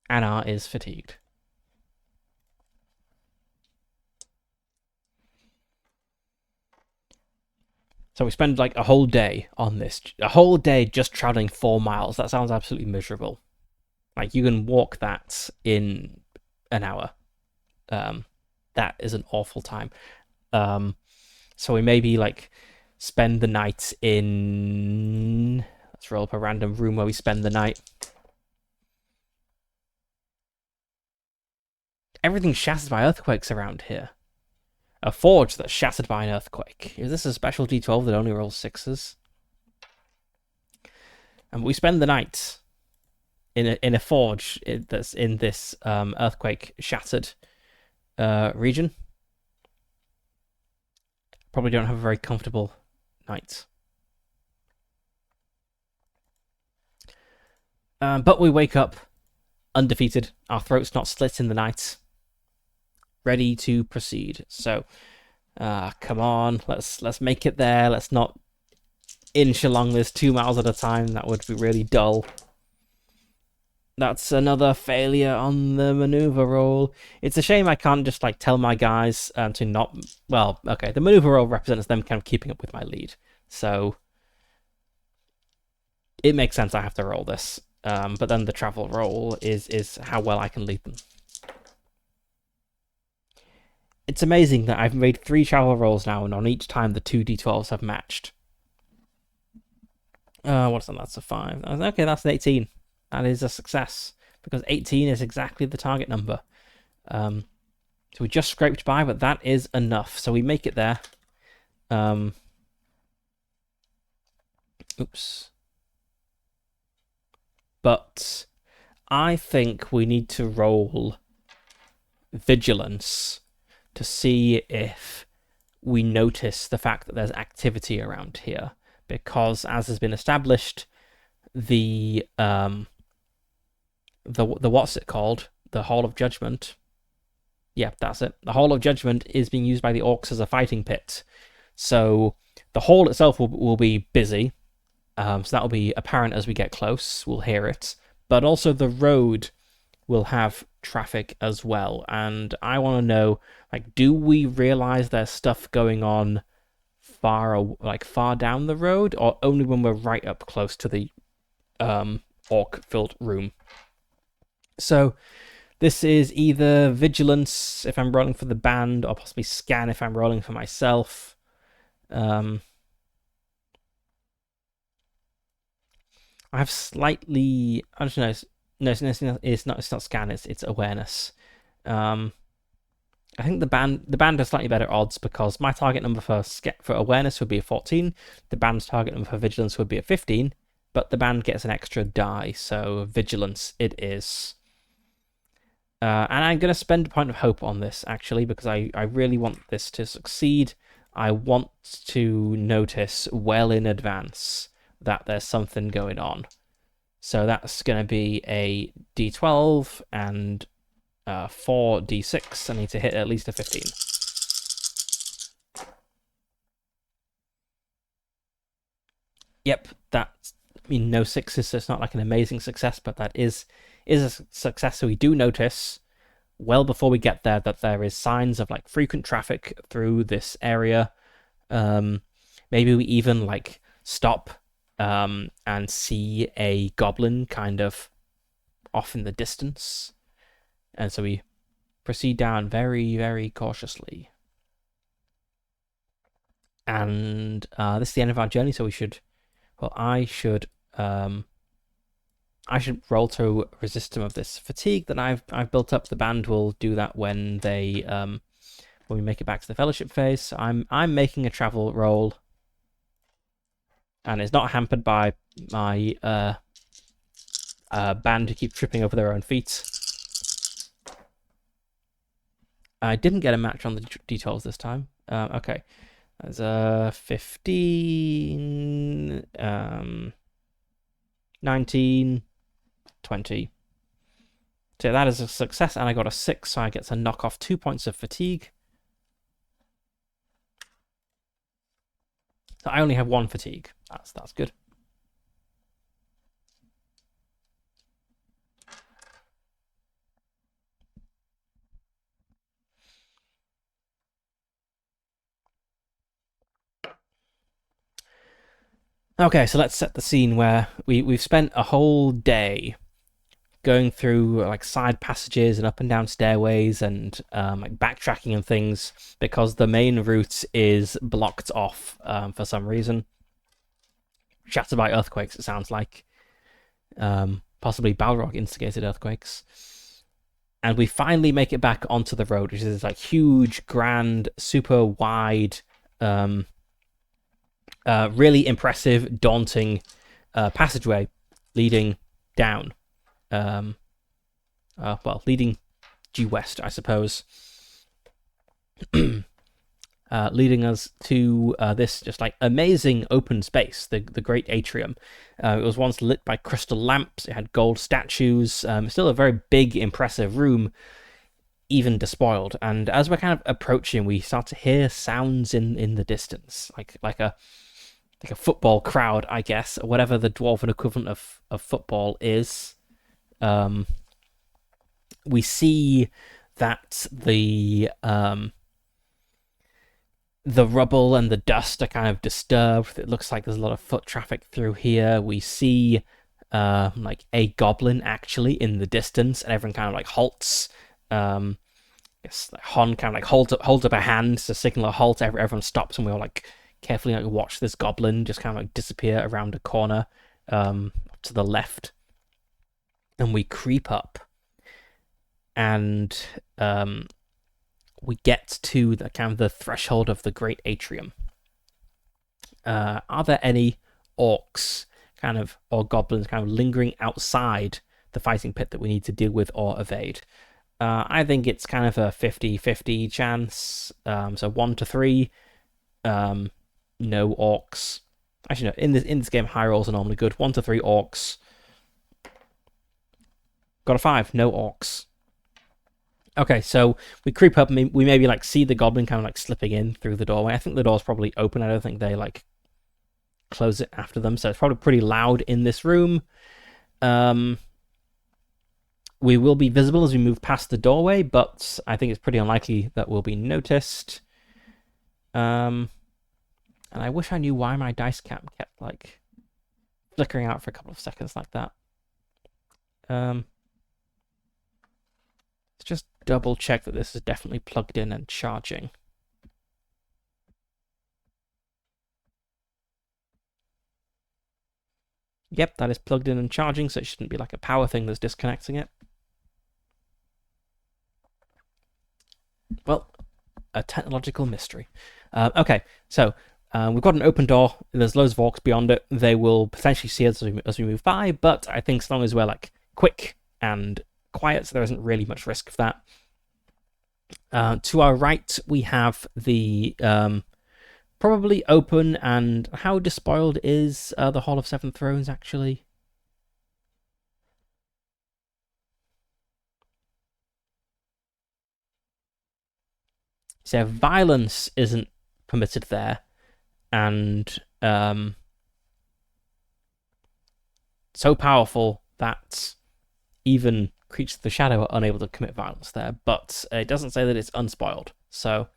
Anna is fatigued. So we spend like a whole day on this, a whole day just traveling 4 miles. That sounds absolutely miserable. Like you can walk that in an hour. Um, that is an awful time. Um, so we maybe like spend the night in. Let's roll up a random room where we spend the night. Everything's shattered by earthquakes around here. A forge that's shattered by an earthquake. Is this a special D12 that only rolls sixes? And we spend the night in a forge that's in this earthquake shattered region. Probably don't have a very comfortable night. But we wake up undefeated. Our throats not slit in the night. Ready to proceed. So, come on, let's make it there. Let's not inch along this 2 miles at a time. That would be really dull. That's another failure on the maneuver roll. It's a shame I can't just like tell my guys to not. Well, okay, the maneuver roll represents them kind of keeping up with my lead, so it makes sense I have to roll this. But then the travel roll is how well I can lead them. It's amazing that I've made 3 travel rolls now, and on each time the 2d12s have matched. What's that? That's a 5. Okay, that's an 18. That is a success, because 18 is exactly the target number. So we just scraped by, but that is enough. So we make it there. Oops. But I think we need to roll vigilance to see if we notice the fact that there's activity around here. Because as has been established, the what's it called? The Hall of Judgment. Yeah, that's it. The Hall of Judgment is being used by the orcs as a fighting pit. So the hall itself will be busy. So that will be apparent as we get close. We'll hear it. But also the road will have traffic as well. And I want to know, like, do we realize there's stuff going on far down the road, or only when we're right up close to the orc-filled room? So this is either vigilance if I'm rolling for the band, or possibly scan if I'm rolling for myself. I have slightly. I don't know. No, it's not. It's not scan. It's awareness. I think the band has slightly better odds because my target number for awareness would be a 14. The band's target number for vigilance would be a 15, but the band gets an extra die, so vigilance it is. And I'm going to spend a point of hope on this, actually, because I really want this to succeed. I want to notice well in advance that there's something going on. So that's going to be a d12 and 4d6. I need to hit at least a 15. Yep, that's, I mean, no sixes, so it's not like an amazing success, but that is a success. So we do notice well before we get there that there is signs of like frequent traffic through this area. Maybe we even like stop and see a goblin kind of off in the distance, and so we proceed down very, very cautiously. And this is the end of our journey, so we should. Well, I should roll to resist some of this fatigue that I've built up. The band will do that when they when we make it back to the fellowship phase. So I'm making a travel roll, and it's not hampered by my band who keep tripping over their own feet. I didn't get a match on the details this time. Okay, there's a 15, 19, 20. So that is a success, and I got a 6, so I get to knock off 2 points of fatigue. So I only have 1 fatigue. That's good. Okay, so let's set the scene where we've spent a whole day going through like side passages and up and down stairways and like backtracking and things because the main route is blocked off for some reason. Shattered by earthquakes, it sounds like. Possibly Balrog instigated earthquakes. And we finally make it back onto the road, which is like huge, grand, super wide, um, really impressive, daunting passageway leading down. Um, leading due west, I suppose. Leading us to this just like amazing open space, the great atrium. It was once lit by crystal lamps. It had gold statues. Still a very big, impressive room, even despoiled. And as we're kind of approaching, we start to hear sounds in the distance, like a football crowd, I guess, or whatever the dwarven equivalent of football is. We see that the rubble and the dust are kind of disturbed. It looks like there's a lot of foot traffic through here. We see like a goblin actually in the distance, and everyone kind of like halts. Yes, Hon kind of like holds up a hand to signal a halt. Everyone stops, and we all like carefully like watch this goblin just kind of like disappear around a corner to the left, and we creep up, and we get to the kind of the threshold of the great atrium. Are there any orcs kind of or goblins kind of lingering outside the fighting pit that we need to deal with or evade? I think it's kind of a 50-50 chance. So 1 to 3, no orcs. Actually, no. In this game, high rolls are normally good. 1 to 3 orcs. Got a 5. No orcs. Okay, so we creep up. And we maybe like see the goblin kind of like slipping in through the doorway. I think the door's probably open. I don't think they like close it after them. So it's probably pretty loud in this room. We will be visible as we move past the doorway, but I think it's pretty unlikely that we'll be noticed. And I wish I knew why my dice cam kept like flickering out for a couple of seconds like that. Let's just double check that this is definitely plugged in and charging. Yep, that is plugged in and charging, so it shouldn't be like a power thing that's disconnecting it. Well, a technological mystery. Okay, so we've got an open door. There's loads of orcs beyond it. They will potentially see us as we move by, but I think as long as we're like quick and quiet, so there isn't really much risk of that. To our right, we have the probably open and how despoiled is the Hall of Seven Thrones actually? So violence isn't permitted there, and so powerful that even creatures of the shadow are unable to commit violence there. But it doesn't say that it's unspoiled. So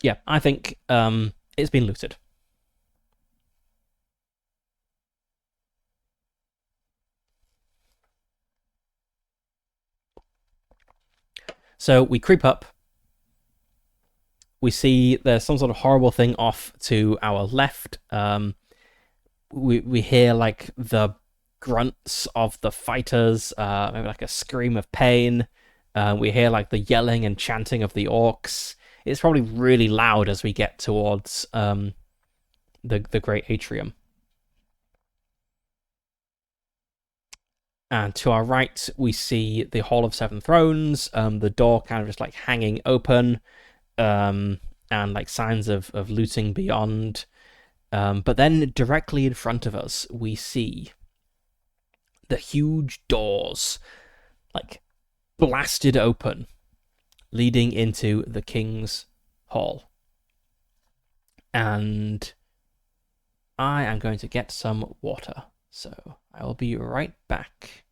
yeah, I think it's been looted. So we creep up. We see there's some sort of horrible thing off to our left. We hear like the grunts of the fighters, maybe like a scream of pain. We hear like the yelling and chanting of the orcs. It's probably really loud as we get towards the great atrium. And to our right, we see the Hall of Seven Thrones. The door kind of just like hanging open, and like signs of looting beyond. But then directly in front of us, we see the huge doors, like blasted open, leading into the king's hall. And I am going to get some water. So I will be right back.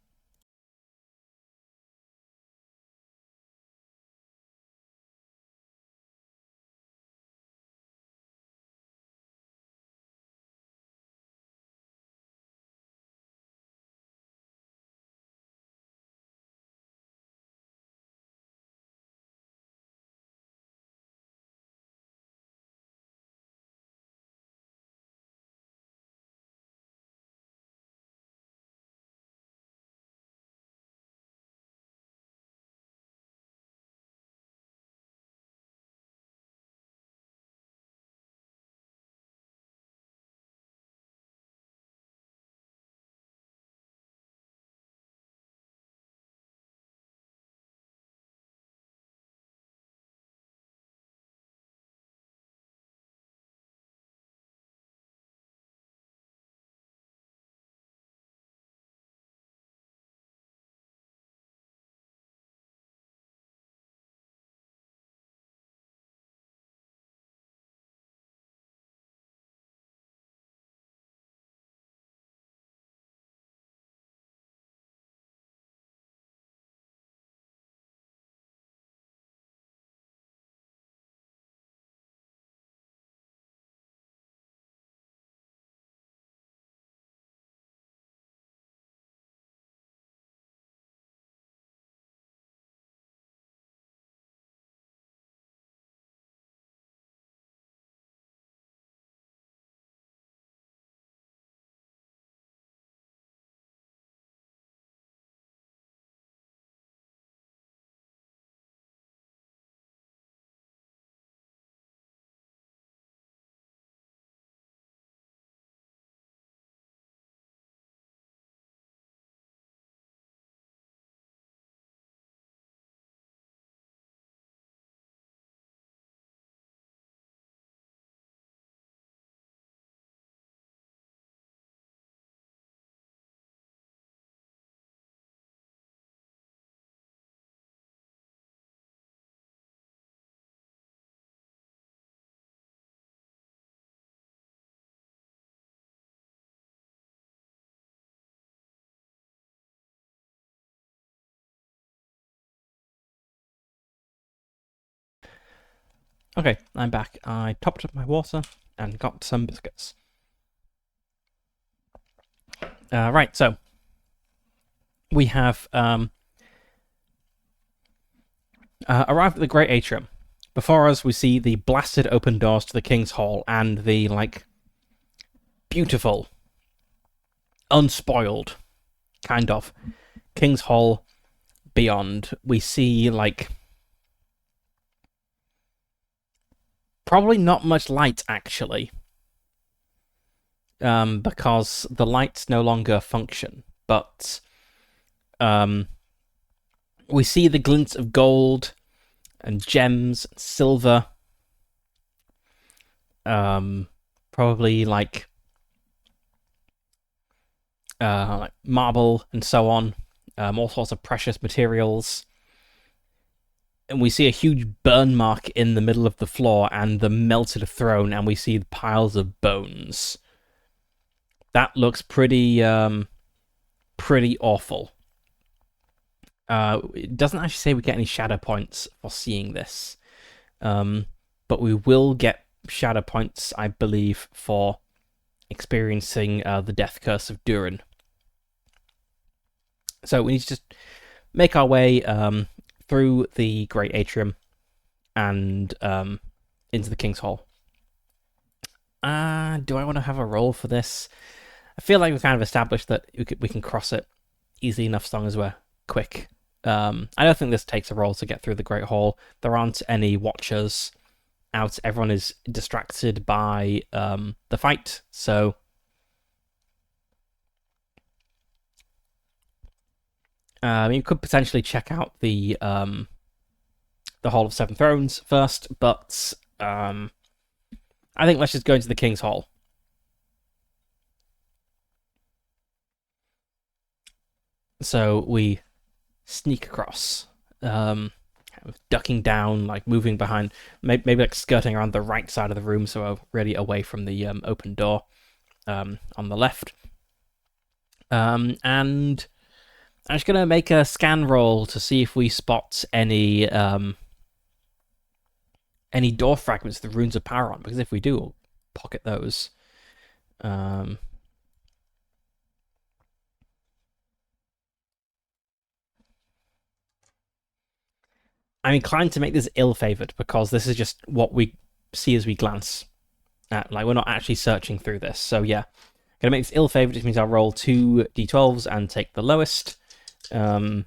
Okay, I'm back. I topped up my water and got some biscuits. Right, so we have arrived at the Great Atrium. Before us, we see the blasted open doors to the King's Hall and the, like, beautiful, unspoiled, kind of, King's Hall beyond. We see, like, probably not much light, actually, because the lights no longer function, but we see the glints of gold and gems and silver, probably like marble and so on, all sorts of precious materials. And we see a huge burn mark in the middle of the floor and the melted throne, and we see piles of bones. That looks pretty awful. It doesn't actually say we get any shadow points for seeing this, but we will get shadow points, I believe, for experiencing the death curse of Durin. So we need to just make our way through the Great Atrium and into the King's Hall. Do I want to have a roll for this? I feel like we've kind of established that we can cross it easy enough as long as we're quick. I don't think this takes a roll to get through the Great Hall. There aren't any watchers out. Everyone is distracted by the fight, so you could potentially check out the Hall of Seven Thrones first, but I think let's just go into the King's Hall. So we sneak across, ducking down, like moving behind, maybe like skirting around the right side of the room, so we're really away from the open door on the left. And I'm just gonna make a scan roll to see if we spot any door fragments the runes of power on, because if we do, we'll pocket those. I'm inclined to make this ill-favored because this is just what we see as we glance at. Like, we're not actually searching through this. So yeah, gonna make this ill-favored, which means I'll roll 2 d12s and take the lowest. We'll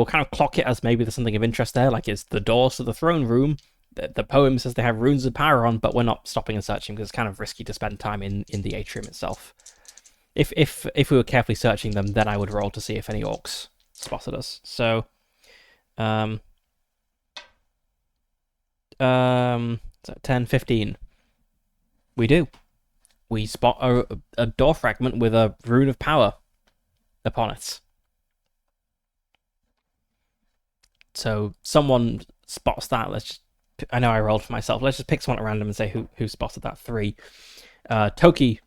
kind of clock it as maybe there's something of interest there, like it's the doors to the throne room. The poem says they have runes of power on, but we're not stopping and searching because it's kind of risky to spend time in the atrium itself. If we were carefully searching them, then I would roll to see if any orcs spotted us. So, 10, 15. We do. We spot a door fragment with a rune of power upon it. So someone spots that. I know I rolled for myself. Let's just pick someone at random and say who spotted that. 3. Toki,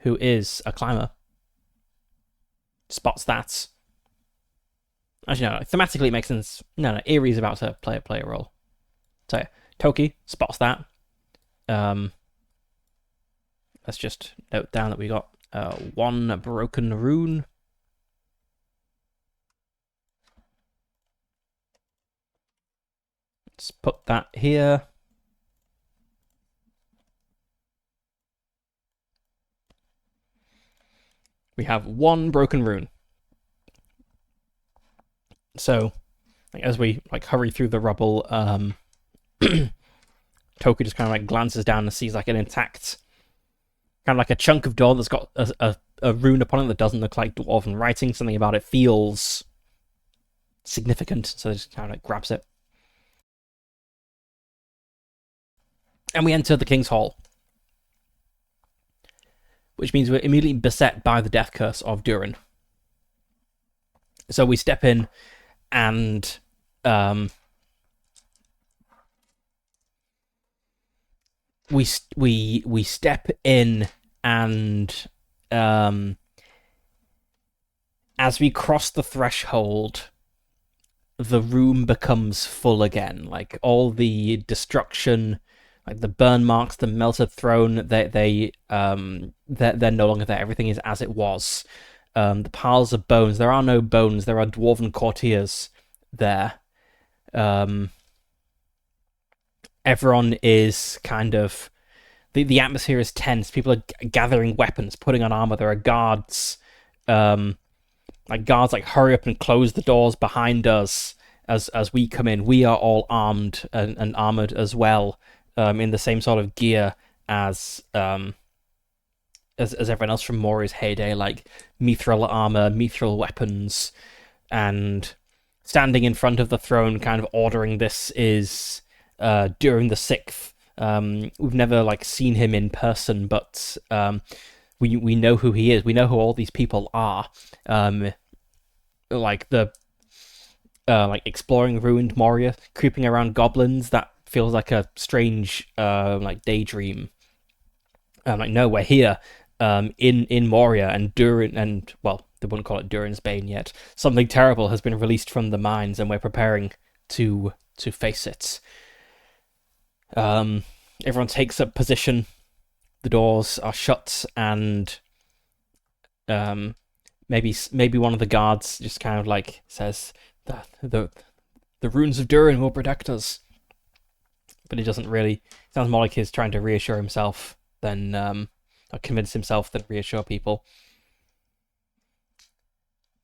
who is a climber, spots that. Actually, no, thematically it makes sense. No, Erie's about to play a role. So, Toki spots that. Let's just note down that we got 1 broken rune. Let's put that here. We have 1 broken rune. So, as we hurry through the rubble, Toki just kind of glances down and sees an intact, kind of like a chunk of door that's got a rune upon it that doesn't look like dwarven writing. Something about it feels significant, so they just kind of grabs it. And we enter the King's Hall, which means we're immediately beset by the death curse of Durin. So we step in, and we step in, and as we cross the threshold, the room becomes full again. Like all the destruction, like the burn marks, the melted throne, they're no longer there. Everything is as it was. The piles of bones. There are no bones. There are dwarven courtiers there. Everyone is kind of the atmosphere is tense. People are gathering weapons, putting on armor. There are guards, like hurry up and close the doors behind us as we come in. We are all armed and armored as well, in the same sort of gear as everyone else from Moria's heyday, like mithril armor, mithril weapons, and standing in front of the throne, kind of ordering this is Durin the Sixth. We've never like seen him in person, but we know who he is. We know who all these people are. Like the like exploring ruined Moria, creeping around goblins. That feels like a strange like daydream. Like no, we're here in Moria, and Durin, and well, they wouldn't call it Durin's Bane yet. Something terrible has been released from the mines, and we're preparing to face it. Everyone takes up position. The doors are shut, and maybe one of the guards just kind of like says that the runes of Durin will protect us, but it doesn't really. It sounds more like he's trying to reassure himself than or convince himself than reassure people.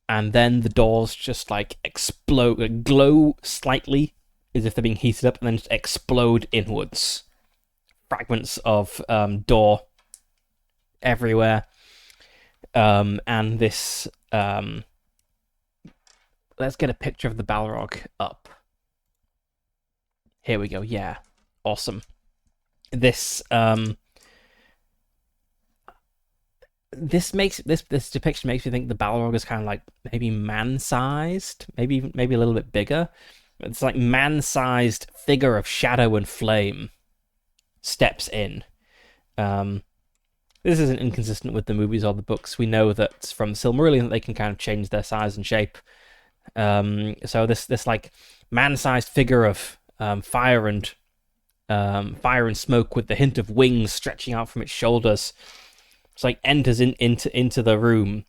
And then the doors just like explode, glow slightly as if they're being heated up, and then just explode inwards. Fragments of door everywhere. And this let's get a picture of the Balrog up. Here we go. Yeah, awesome. This this depiction makes me think the Balrog is kind of like maybe man-sized, maybe a little bit bigger. It's like man-sized figure of shadow and flame steps in. This isn't inconsistent with the movies or the books. We know that from Silmarillion that they can kind of change their size and shape. So this like man-sized figure of fire and smoke with the hint of wings stretching out from its shoulders. It's like enters into the room.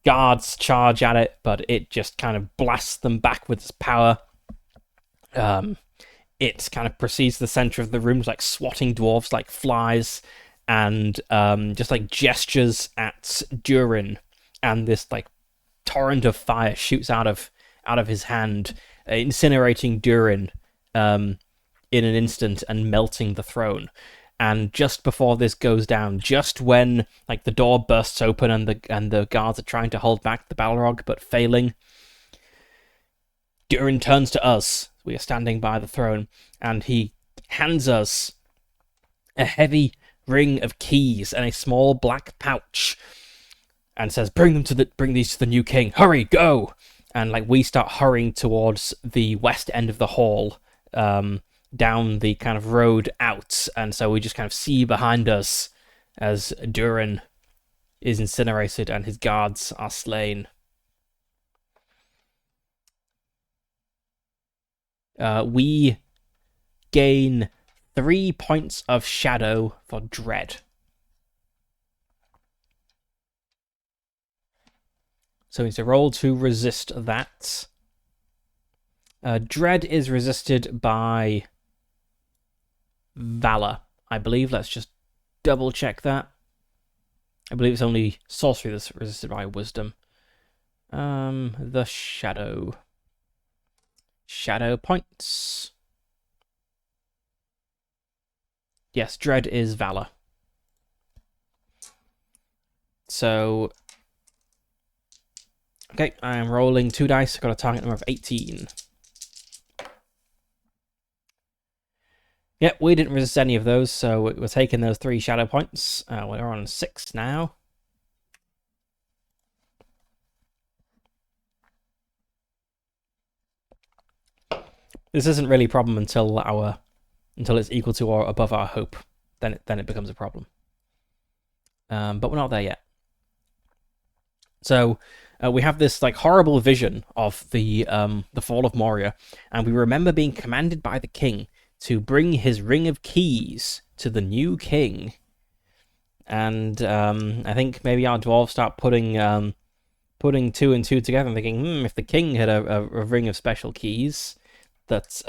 Guards charge at it, but it just kind of blasts them back with its power. It kind of proceeds to the center of the room, like swatting dwarves like flies, and just like gestures at Durin, and this like torrent of fire shoots out of his hand, incinerating Durin in an instant and melting the throne. And just before this goes down, just when like the door bursts open and the guards are trying to hold back the Balrog but failing, Durin turns to us. We are standing by the throne, and he hands us a heavy ring of keys and a small black pouch, and says, "Bring these to the new king. Hurry, go!" And like we start hurrying towards the west end of the hall, down the kind of road out, and so we just kind of see behind us as Durin is incinerated and his guards are slain. We gain 3 points of shadow for dread. So we need to roll to resist that. Dread is resisted by Valor, I believe. Let's just double check that. I believe it's only sorcery that's resisted by Wisdom. The shadow points. Yes, Dread is Valor. So, okay, I am rolling 2 dice. I've got a target number of 18. Yep, we didn't resist any of those, so we're taking those 3 shadow points. We're on 6 now. This isn't really a problem until it's equal to or above our hope. Then it becomes a problem. But we're not there yet. So We have this like horrible vision of the fall of Moria, and we remember being commanded by the king to bring his ring of keys to the new king. And I think maybe our dwarves start putting two and two together and thinking, if the king had a ring of special keys, that's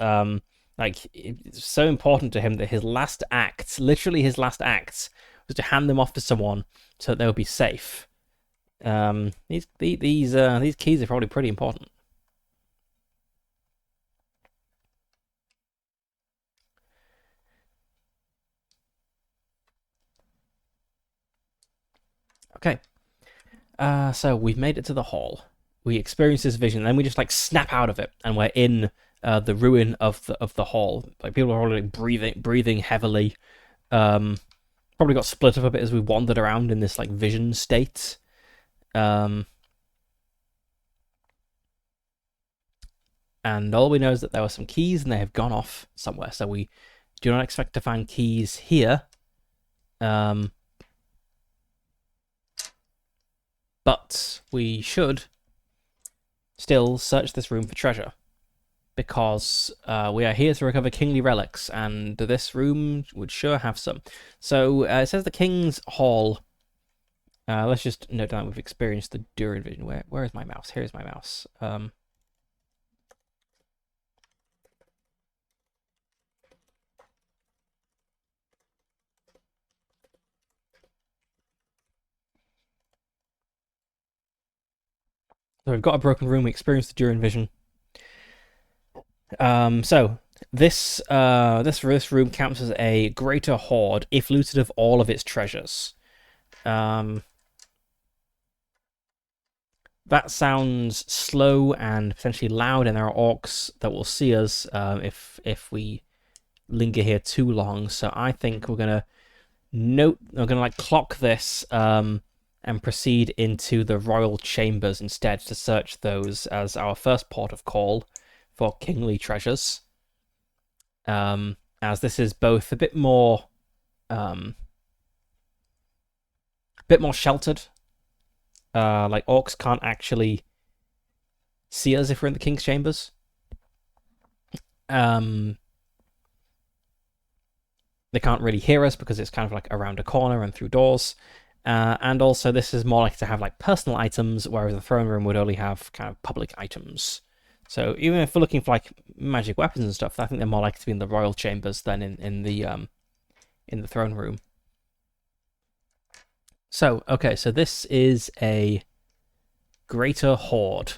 like it's so important to him that his last act, literally his last act, was to hand them off to someone so that they would be safe. These keys are probably pretty important. Okay, so we've made it to the hall. We experience this vision, and then we just like snap out of it, and we're in the ruin of the hall. Like people are already breathing heavily. Um, Probably got split up a bit as we wandered around in this like vision state. Um, and all we know is that there were some keys and they have gone off somewhere. So we do not expect to find keys here. But we should still search this room for treasure because we are here to recover kingly relics, and this room would sure have some. So it says the King's Hall. Let's just note down we've experienced the Durin vision. Where is my mouse? Here's my mouse. So we've got a broken room. We experienced the Durin vision. So this room counts as a greater hoard if looted of all of its treasures. That sounds slow and potentially loud, and there are orcs that will see us if we linger here too long. So I think we're gonna like clock this and proceed into the royal chambers instead to search those as our first port of call for kingly treasures. As this is both a bit more sheltered. Like orcs can't actually see us if we're in the king's chambers. They can't really hear us because it's kind of like around a corner and through doors. And also, this is more likely to have like personal items, whereas the throne room would only have kind of public items. So even if we're looking for like magic weapons and stuff, I think they're more likely to be in the royal chambers than in the throne room. So okay, so this is a greater hoard,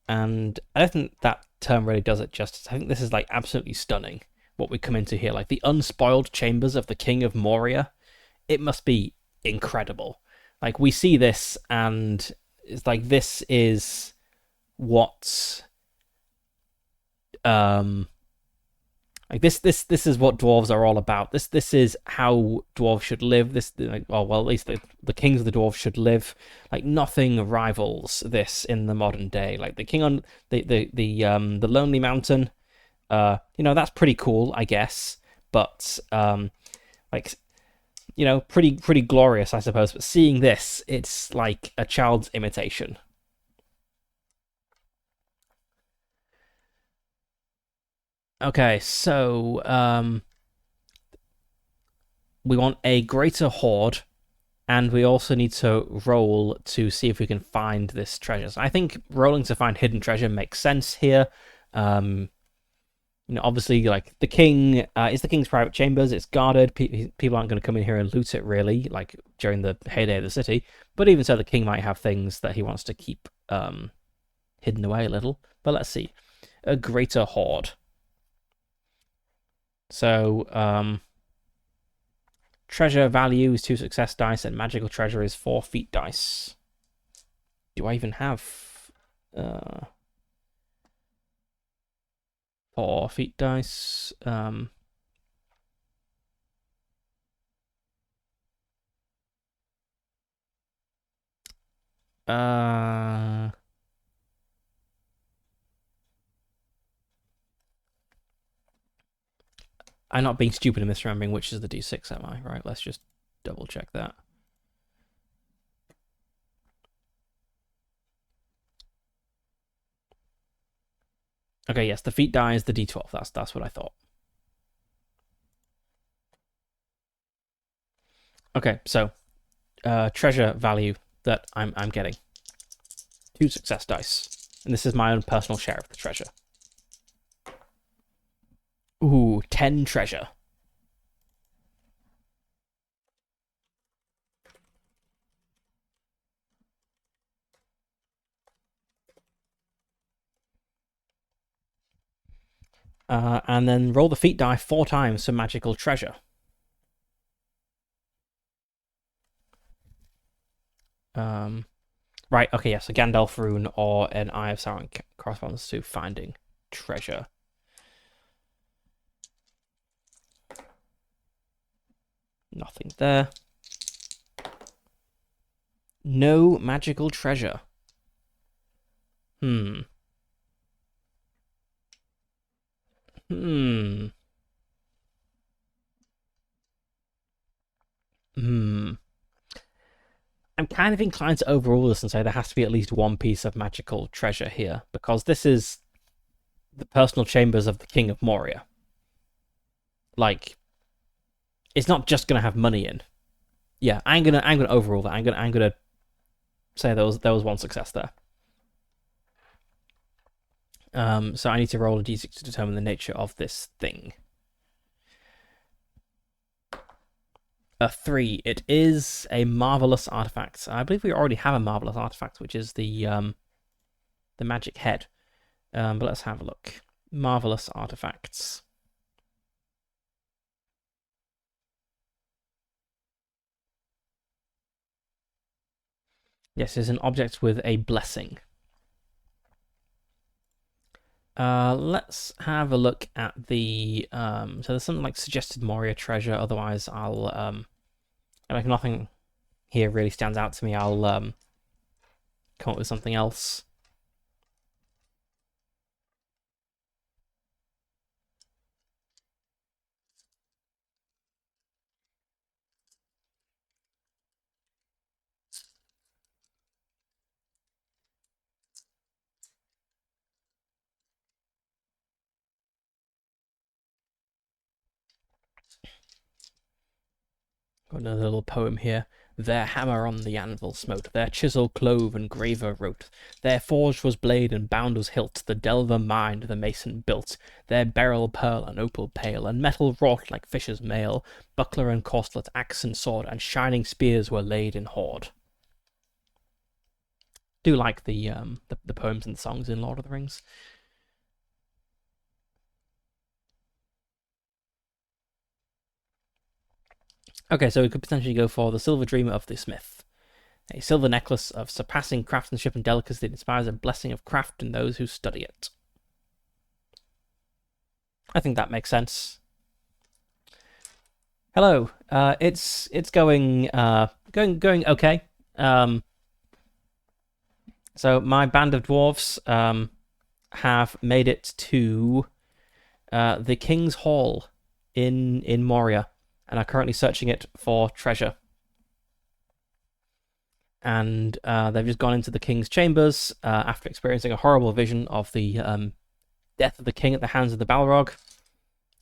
and I don't think that term really does it justice. I think this is like absolutely stunning what we come into here, like the unspoiled chambers of the King of Moria. It must be incredible. Like we see this, and it's like this is what like this is what dwarves are all about. This is how dwarves should live. This like, well, at least the kings of the dwarves should live. Like nothing rivals this in the modern day. Like the king on the Lonely Mountain. That's pretty cool, I guess. But like pretty glorious, I suppose. But seeing this, it's like a child's imitation. Okay, so we want a greater hoard, and we also need to roll to see if we can find this treasure. So I think rolling to find hidden treasure makes sense here. Obviously, like the king is the king's private chambers. It's guarded. People aren't going to come in here and loot it really, like during the heyday of the city. But even so, the king might have things that he wants to keep hidden away a little. But let's see, a greater hoard. So treasure value is 2 success dice, and magical treasure is 4 feat dice. Do I even have 4 feat dice? I'm not being stupid and misremembering which is the D6, am I? Right, let's just double check that. Okay, yes, the feat die is the D12. That's what I thought. Okay, so treasure value that I'm getting 2 success dice, and this is my own personal share of the treasure. Ooh, 10 treasure. And then roll the feat die 4 times for magical treasure. Right, okay, yes, a Gandalf rune or an Eye of Sauron corresponds to finding treasure. Nothing there. No magical treasure. Hmm. Hmm. Hmm. I'm kind of inclined to overrule this and say there has to be at least one piece of magical treasure here, because this is the personal chambers of the King of Moria. Like, it's not just gonna have money in. Yeah, I'm gonna overrule that. I'm gonna say there was one success there. So I need to roll a d6 to determine the nature of this thing. A 3. It is a marvelous artifact. I believe we already have a marvelous artifact, which is the magic head. But let's have a look. Marvelous artifacts. Yes, it's an object with a blessing. Let's have a look at the so there's something like suggested Moria treasure. Otherwise, I'll like nothing here really stands out to me. I'll come up with something else. Got another little poem here. Their hammer on the anvil smote, their chisel clove and graver wrote. Their forged was blade and bound was hilt, the delver mined, the mason built. Their beryl pearl and opal pale, and metal wrought like fisher's mail. Buckler and corselet, axe and sword, and shining spears were laid in hoard. Do like the poems and songs in Lord of the Rings. Okay, so we could potentially go for the Silver Dreamer of the Smith. A silver necklace of surpassing craftsmanship and delicacy that inspires a blessing of craft in those who study it. I think that makes sense. Hello. It's going going okay. So my band of dwarves have made it to the King's Hall in Moria and are currently searching it for treasure. And they've just gone into the king's chambers after experiencing a horrible vision of the death of the king at the hands of the Balrog,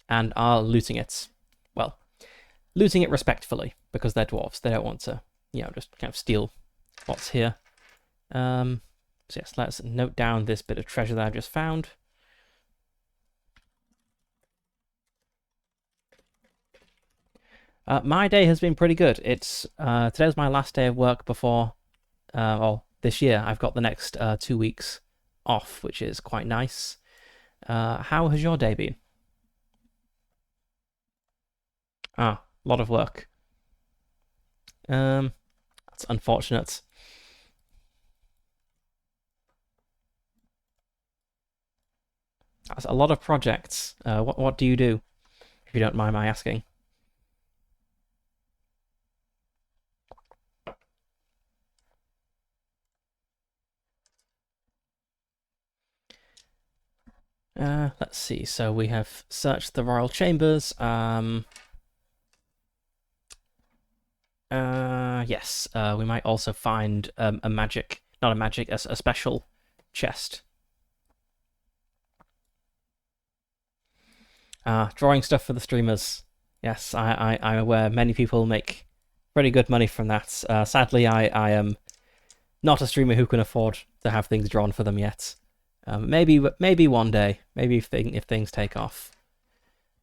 and are looting it. Well, looting it respectfully, because they're dwarves. They don't want to, just kind of steal what's here. So yes, let's note down this bit of treasure that I've just found. My day has been pretty good. It's today's my last day of work before, this year. I've got the next 2 weeks off, which is quite nice. How has your day been? A lot of work. That's unfortunate. That's a lot of projects. What do you do, if you don't mind my asking? Let's see. So we have searched the royal chambers. Yes. We might also find not a magic, a special chest. Drawing stuff for the streamers. Yes, I'm aware many people make pretty good money from that. Sadly, I am not a streamer who can afford to have things drawn for them yet. Maybe one day. Maybe if things take off.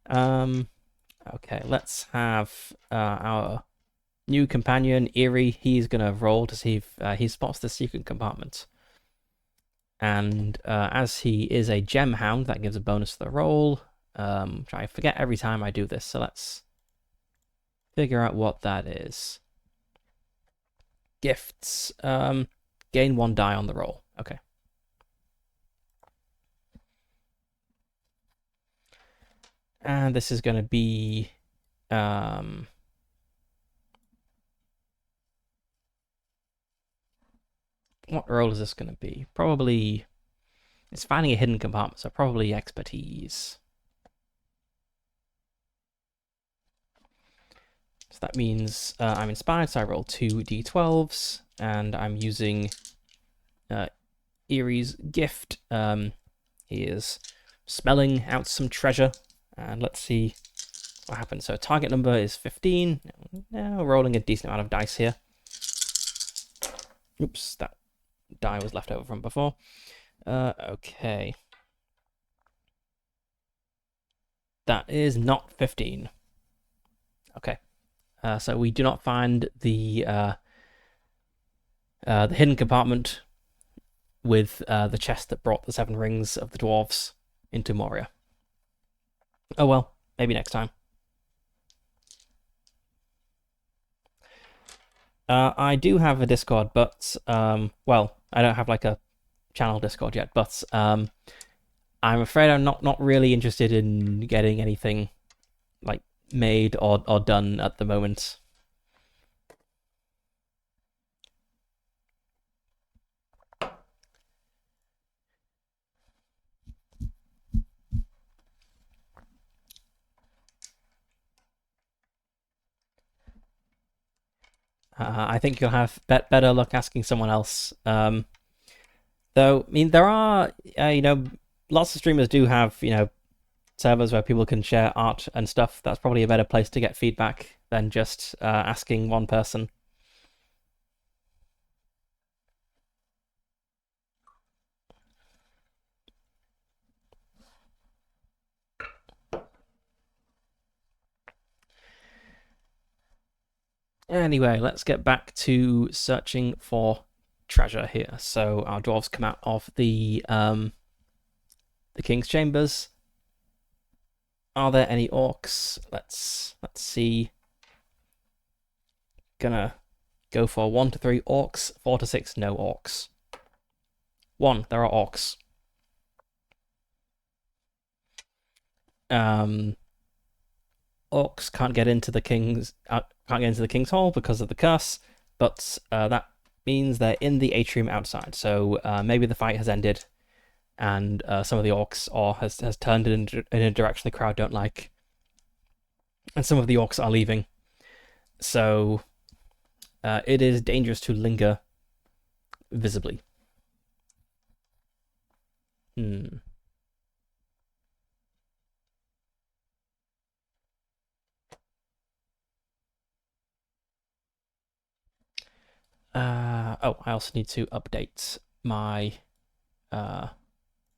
Okay, let's have our new companion, Eerie. He's gonna roll to see if he spots the secret compartment. And as he is a gem hound, that gives a bonus to the roll. Which I forget every time I do this, so let's figure out what that is. Gifts. Gain 1 die on the roll. Okay. And this is going to be what role is this going to be? Probably it's finding a hidden compartment, so probably expertise. So that means I'm inspired, so I roll 2 d12s, and I'm using Eerie's gift. He is smelling out some treasure, and let's see what happens. So target number is 15. Now rolling a decent amount of dice here. Oops, that die was left over from before. Okay. That is not 15. Okay. So we do not find the hidden compartment with the chest that brought the 7 rings of the dwarves into Moria. Oh well, maybe next time. I do have a Discord, but well, I don't have like a channel Discord yet, but I'm afraid I'm not really interested in getting anything like made or done at the moment. I think you'll have better luck asking someone else. Though, I mean, there are, lots of streamers do have, servers where people can share art and stuff. That's probably a better place to get feedback than just asking one person. Anyway, let's get back to searching for treasure here. So our dwarves come out of the king's chambers. Are there any orcs? Let's see. Gonna go for 1 to 3 orcs, 4 to 6 no orcs. 1, there are orcs. Orcs can't get into the king's hall because of the curse, but that means they're in the atrium outside. So maybe the fight has ended, and some of the orcs has turned in a direction the crowd don't like, and some of the orcs are leaving. So it is dangerous to linger visibly. Oh, I also need to update my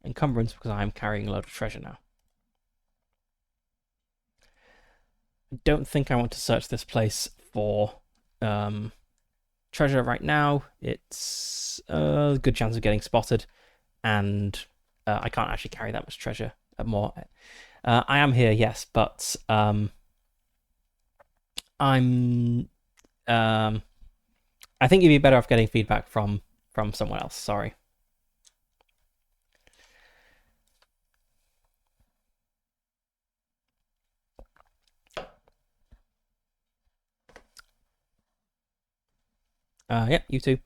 encumbrance because I'm carrying a load of treasure now. I don't think I want to search this place for treasure right now. It's a good chance of getting spotted, and I can't actually carry that much treasure more. I am here, yes, but I'm I think you'd be better off getting feedback from someone else. Sorry. Yeah, you too.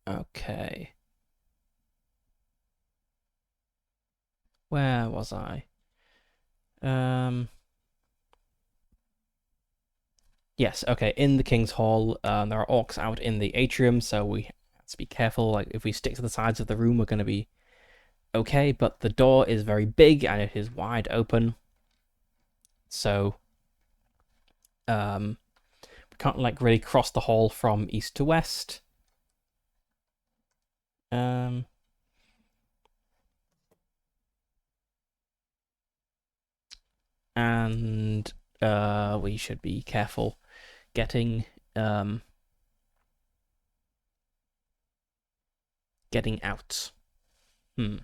Okay. Where was I? Yes, okay, in the King's Hall, there are orcs out in the atrium, so we have to be careful. Like, if we stick to the sides of the room, we're going to be okay, but the door is very big and it is wide open, so we can't, like, really cross the hall from east to west. Um, and we should be careful getting um, getting out. Hmm.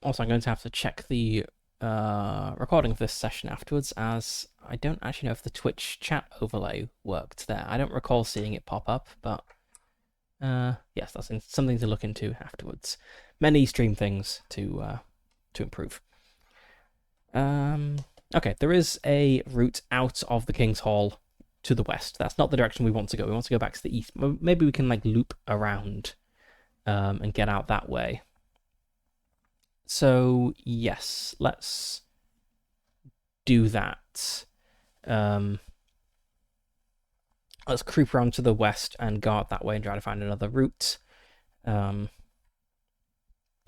Also, I'm going to have to check the recording of this session afterwards, as I don't actually know if the Twitch chat overlay worked there. I don't recall seeing it pop up, but yes, that's something to look into afterwards. Many stream things to improve. Okay, there is a route out of the King's Hall to the west. That's not the direction we want to go. We want to go back to the east. Maybe we can, like, loop around and get out that way. So yes, let's do that. Let's creep around to the west and go out that way and try to find another route.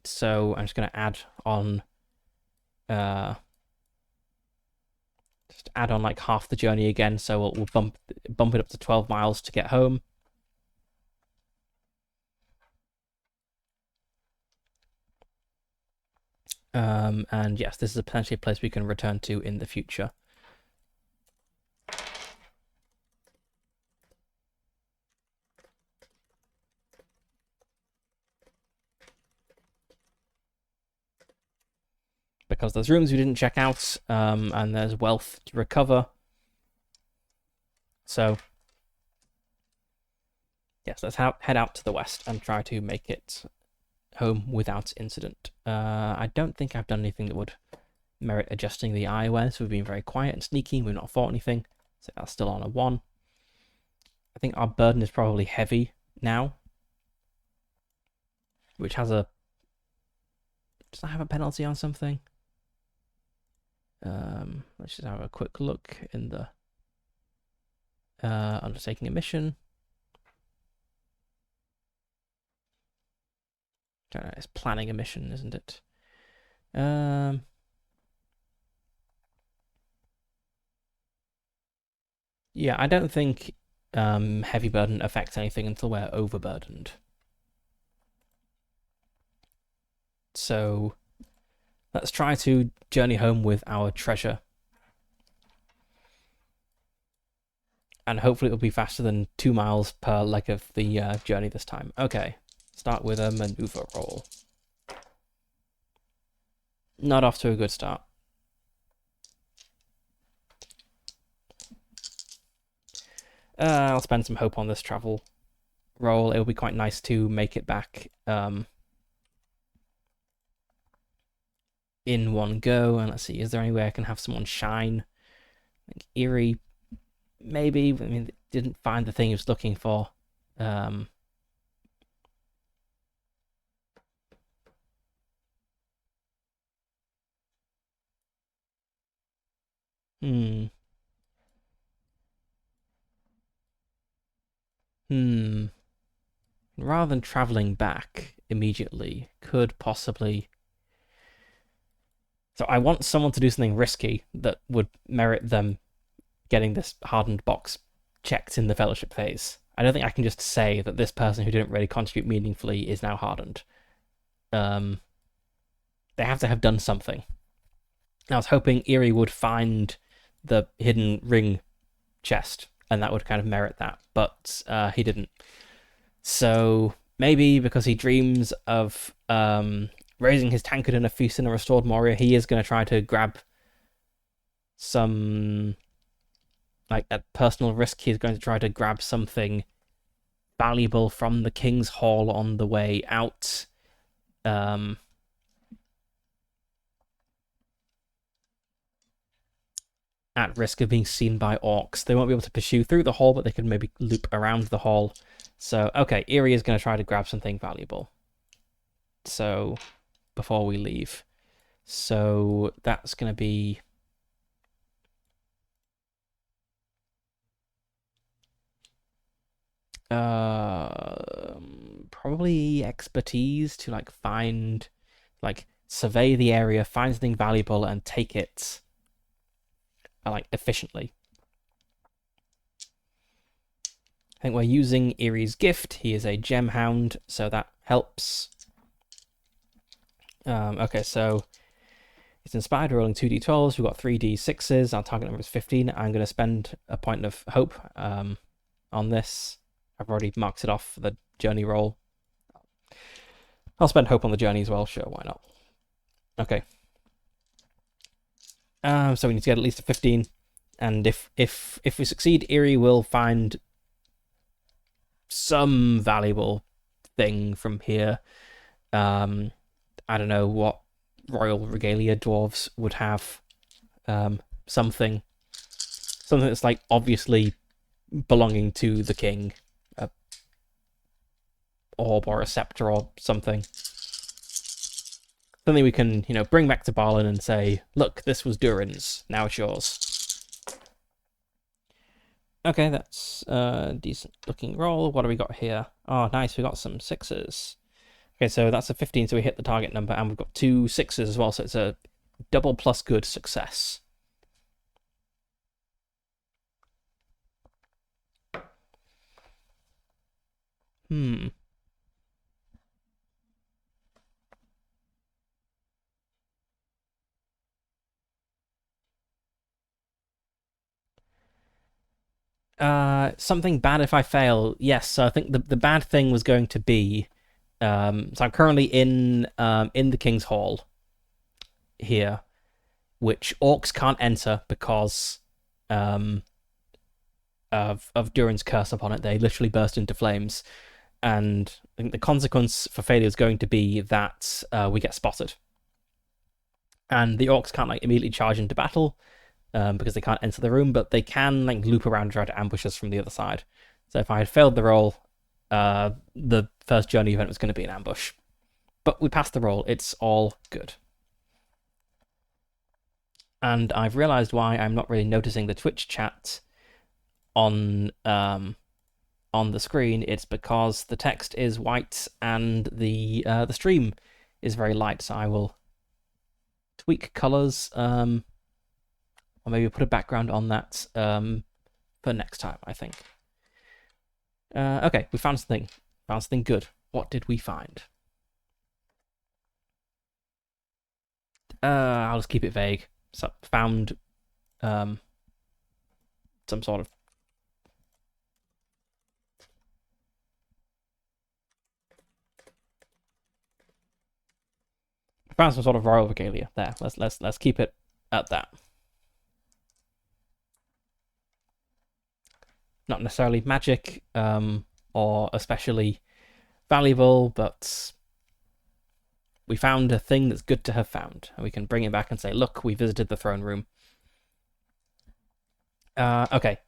So I'm just going to add on just add on like half the journey again, so we'll bump it up to 12 miles to get home. And yes, this is potentially a place we can return to in the future. Because there's rooms we didn't check out, and there's wealth to recover. So yes, let's head out to the west and try to make it home without incident. I don't think I've done anything that would merit adjusting the eye awareness. We've been very quiet and sneaky. We've not fought anything, so that's still on a 1. I think our burden is probably heavy now, which has a... Does that have a penalty on something? Let's just have a quick look in the undertaking a mission. Don't know, it's planning a mission, isn't it? Yeah, I don't think heavy burden affects anything until we're overburdened. So let's try to journey home with our treasure. And hopefully it'll be faster than 2 miles per leg of the journey this time. Okay, start with a maneuver roll. Not off to a good start. I'll spend some hope on this travel roll. It'll be quite nice to make it back in one go. And let's see, is there any way I can have someone shine? I think Eerie, maybe. I mean, didn't find the thing he was looking for. Hmm. Rather than traveling back immediately, could possibly... So I want someone to do something risky that would merit them getting this hardened box checked in the fellowship phase. I don't think I can just say that this person who didn't really contribute meaningfully is now hardened. They have to have done something. I was hoping Eerie would find the hidden ring chest, and that would kind of merit that, but he didn't. So maybe because he dreams of raising his tankard in a feast in a restored Moria, he is going to try to grab some, like, at personal risk. He's going to try to grab something valuable from the King's Hall on the way out. At risk of being seen by orcs. They won't be able to pursue through the hall, but they can maybe loop around the hall. So, okay, Eerie is going to try to grab something valuable. So, before we leave. So that's going to be probably expertise to like find, like survey the area, find something valuable, and take it like efficiently. I think we're using Erie's gift. He is a gem hound, so that helps. Okay, so it's inspired, rolling 2d12s. We've got 3d6s. Our target number is 15. I'm going to spend a point of hope on this. I've already marked it off for the journey roll. I'll spend hope on the journey as well. Sure, why not? Okay. So we need to get at least a 15. And if we succeed, Erie will find some valuable thing from here. I don't know what royal regalia dwarves would have. Something that's like obviously belonging to the king, a orb or a scepter or something. Something we can, bring back to Barlin and say, look, this was Durin's, now it's yours. Okay, that's a decent looking roll. What do we got here? Oh, nice, we got some 6s. Okay, so that's a 15, so we hit the target number, and we've got 2 6s as well, so it's a double plus good success. Something bad if I fail. Yes, so I think the bad thing was going to be, so I'm currently in the King's Hall here, which orcs can't enter because of Durin's curse upon it. They literally burst into flames, and I think the consequence for failure is going to be that we get spotted, and the orcs can't like immediately charge into battle. Because they can't enter the room, but they can like loop around and try to ambush us from the other side. So if I had failed the roll, the first journey event was going to be an ambush. But we passed the roll. It's all good. And I've realized why I'm not really noticing the Twitch chat on the screen. It's because the text is white and the stream is very light. So I will tweak colors. Or maybe put a background on that for next time, I think. Okay, we found something. Found something good. What did we find? I'll just keep it vague. So, found some sort of... Found some sort of royal regalia. There, let's keep it at that. Not necessarily magic or especially valuable, but we found a thing that's good to have found, and we can bring it back and say, look, we visited the throne room. Okay,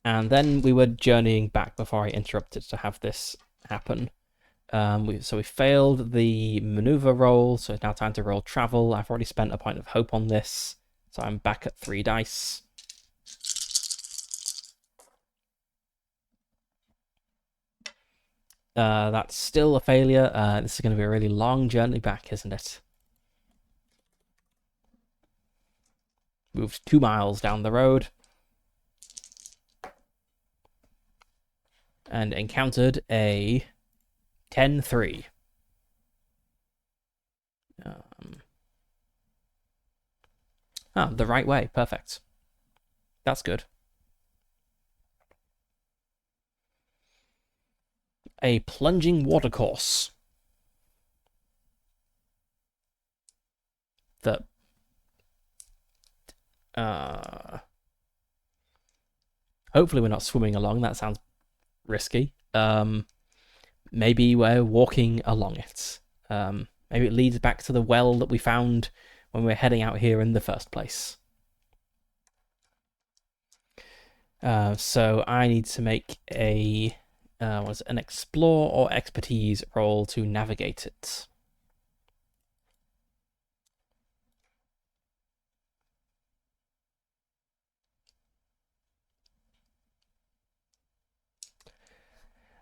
and then we were journeying back before I interrupted to have this happen. So we failed the maneuver roll, so it's now time to roll travel. I've already spent a point of hope on this, so I'm back at 3 dice. That's still a failure. This is going to be a really long journey back, isn't it? Moved 2 miles down the road. And encountered a 10-3. The right way. Perfect. That's good. A plunging watercourse. That hopefully we're not swimming along. That sounds risky. Maybe we're walking along it. Maybe it leads back to the well that we found when we were heading out here in the first place. So I need to make a an explore or expertise roll to navigate it.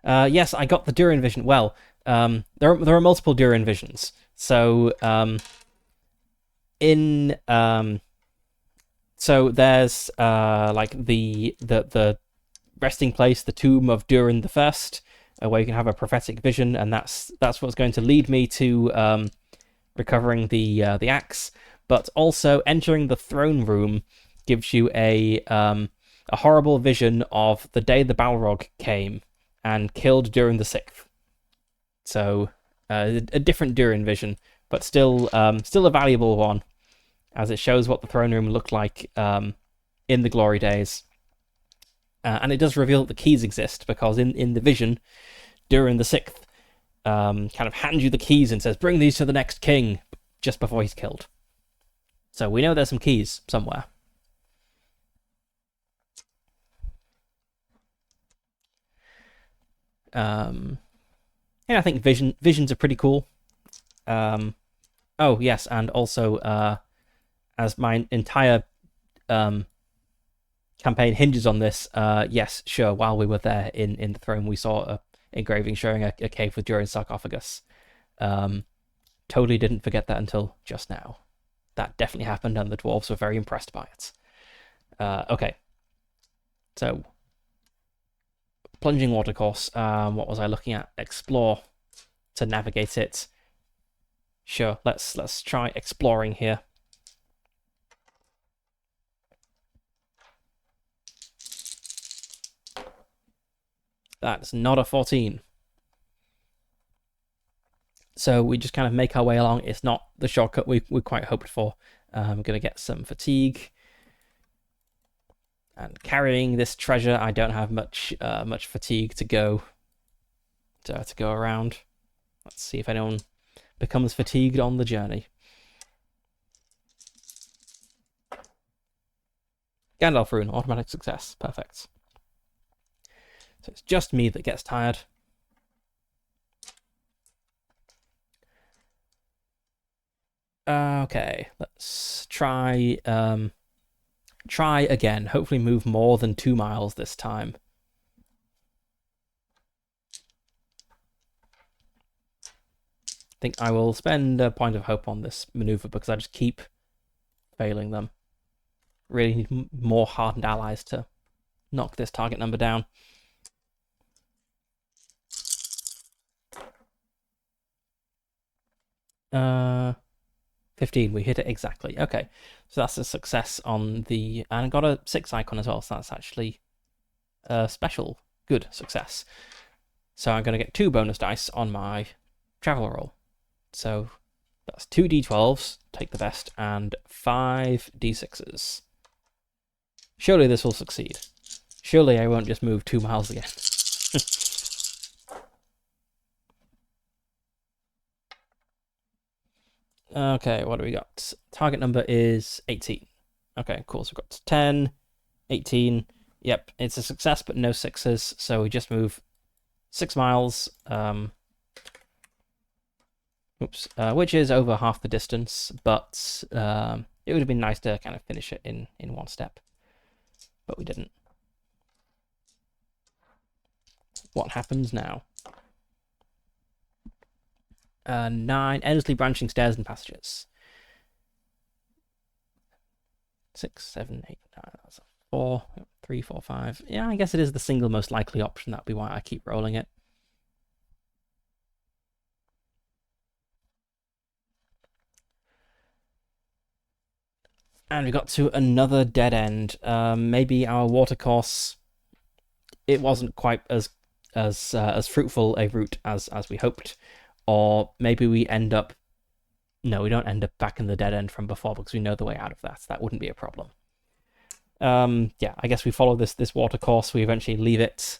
Yes, I got the Durin vision. Well, there are multiple Durin visions. So in so there's like the resting place, the tomb of Durin the First, where you can have a prophetic vision, and that's what's going to lead me to recovering the axe. But also entering the throne room gives you a horrible vision of the day the Balrog came and killed Durin the Sixth. So a different Durin vision, but still a valuable one, as it shows what the throne room looked like in the glory days. And it does reveal that the keys exist, because in the vision, Durin the Sixth kind of hands you the keys and says, "Bring these to the next king," just before he's killed. So we know there's some keys somewhere. Yeah, I think visions are pretty cool. Oh yes, and also as my entire um, campaign hinges on this, yes, sure. While we were there in the throne, we saw a engraving showing a cave with Durin's sarcophagus. Totally didn't forget that until just now. That definitely happened, and the dwarves were very impressed by it. Okay, so plunging watercourse. What was I looking at? Explore to navigate it. Sure, let's try exploring here. That's not a 14. So we just kind of make our way along. It's not the shortcut we quite hoped for. I'm going to get some fatigue. And carrying this treasure, I don't have much fatigue to go around. Let's see if anyone becomes fatigued on the journey. Gandalf rune, automatic success. Perfect. So it's just me that gets tired. Okay, let's try again. Hopefully move more than 2 miles this time. I think I will spend a point of hope on this maneuver, because I just keep failing them. Really need more hardened allies to knock this target number down. 15, we hit it exactly. Okay, so that's a success on the... And I got a 6 icon as well, so that's actually a special good success. So I'm going to get 2 bonus dice on my travel roll. So that's 2 d12s, take the best, and 5 d6s. Surely this will succeed. Surely I won't just move 2 miles again. Okay, what do we got? Target number is 18. Okay, cool. So we've got 10, 18. Yep, it's a success, but no 6s. So we just move 6 miles. Which is over half the distance, but it would have been nice to kind of finish it in one step, but we didn't. What happens now? 9 endlessly branching stairs and passages. 6, 7, 8, 9. That's a 4, 3, 4, 5. Yeah, I guess it is the single most likely option. That'd be why I keep rolling it. And we got to another dead end. Maybe our watercourse, it wasn't quite as fruitful a route as we hoped, or maybe we end up... No, we don't end up back in the dead end from before, because we know the way out of that. That wouldn't be a problem. Yeah, I guess we follow this watercourse. We eventually leave it.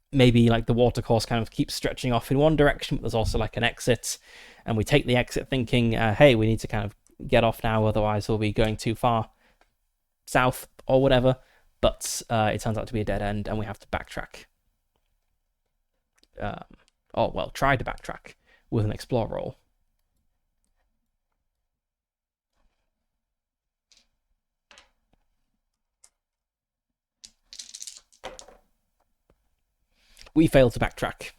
Maybe like the watercourse kind of keeps stretching off in one direction, but there's also like an exit, and we take the exit thinking, hey, we need to kind of get off now, otherwise we'll be going too far south or whatever. But it turns out to be a dead end, and we have to backtrack. Try to backtrack with an explore roll. we failed to backtrack,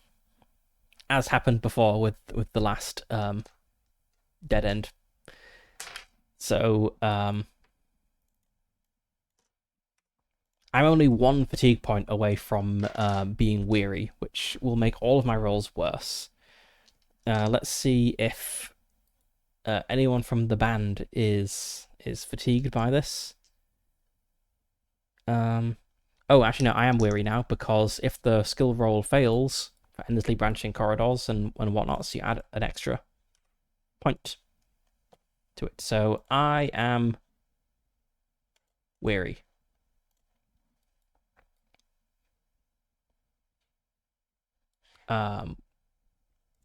as happened before with the last dead end. So I'm only one fatigue point away from being weary, which will make all of my rolls worse. Let's see if anyone from the band is fatigued by this. Oh, actually, no, I am weary now, because if the skill roll fails for endlessly branching corridors and whatnot, so you add an extra point to it. So I am weary.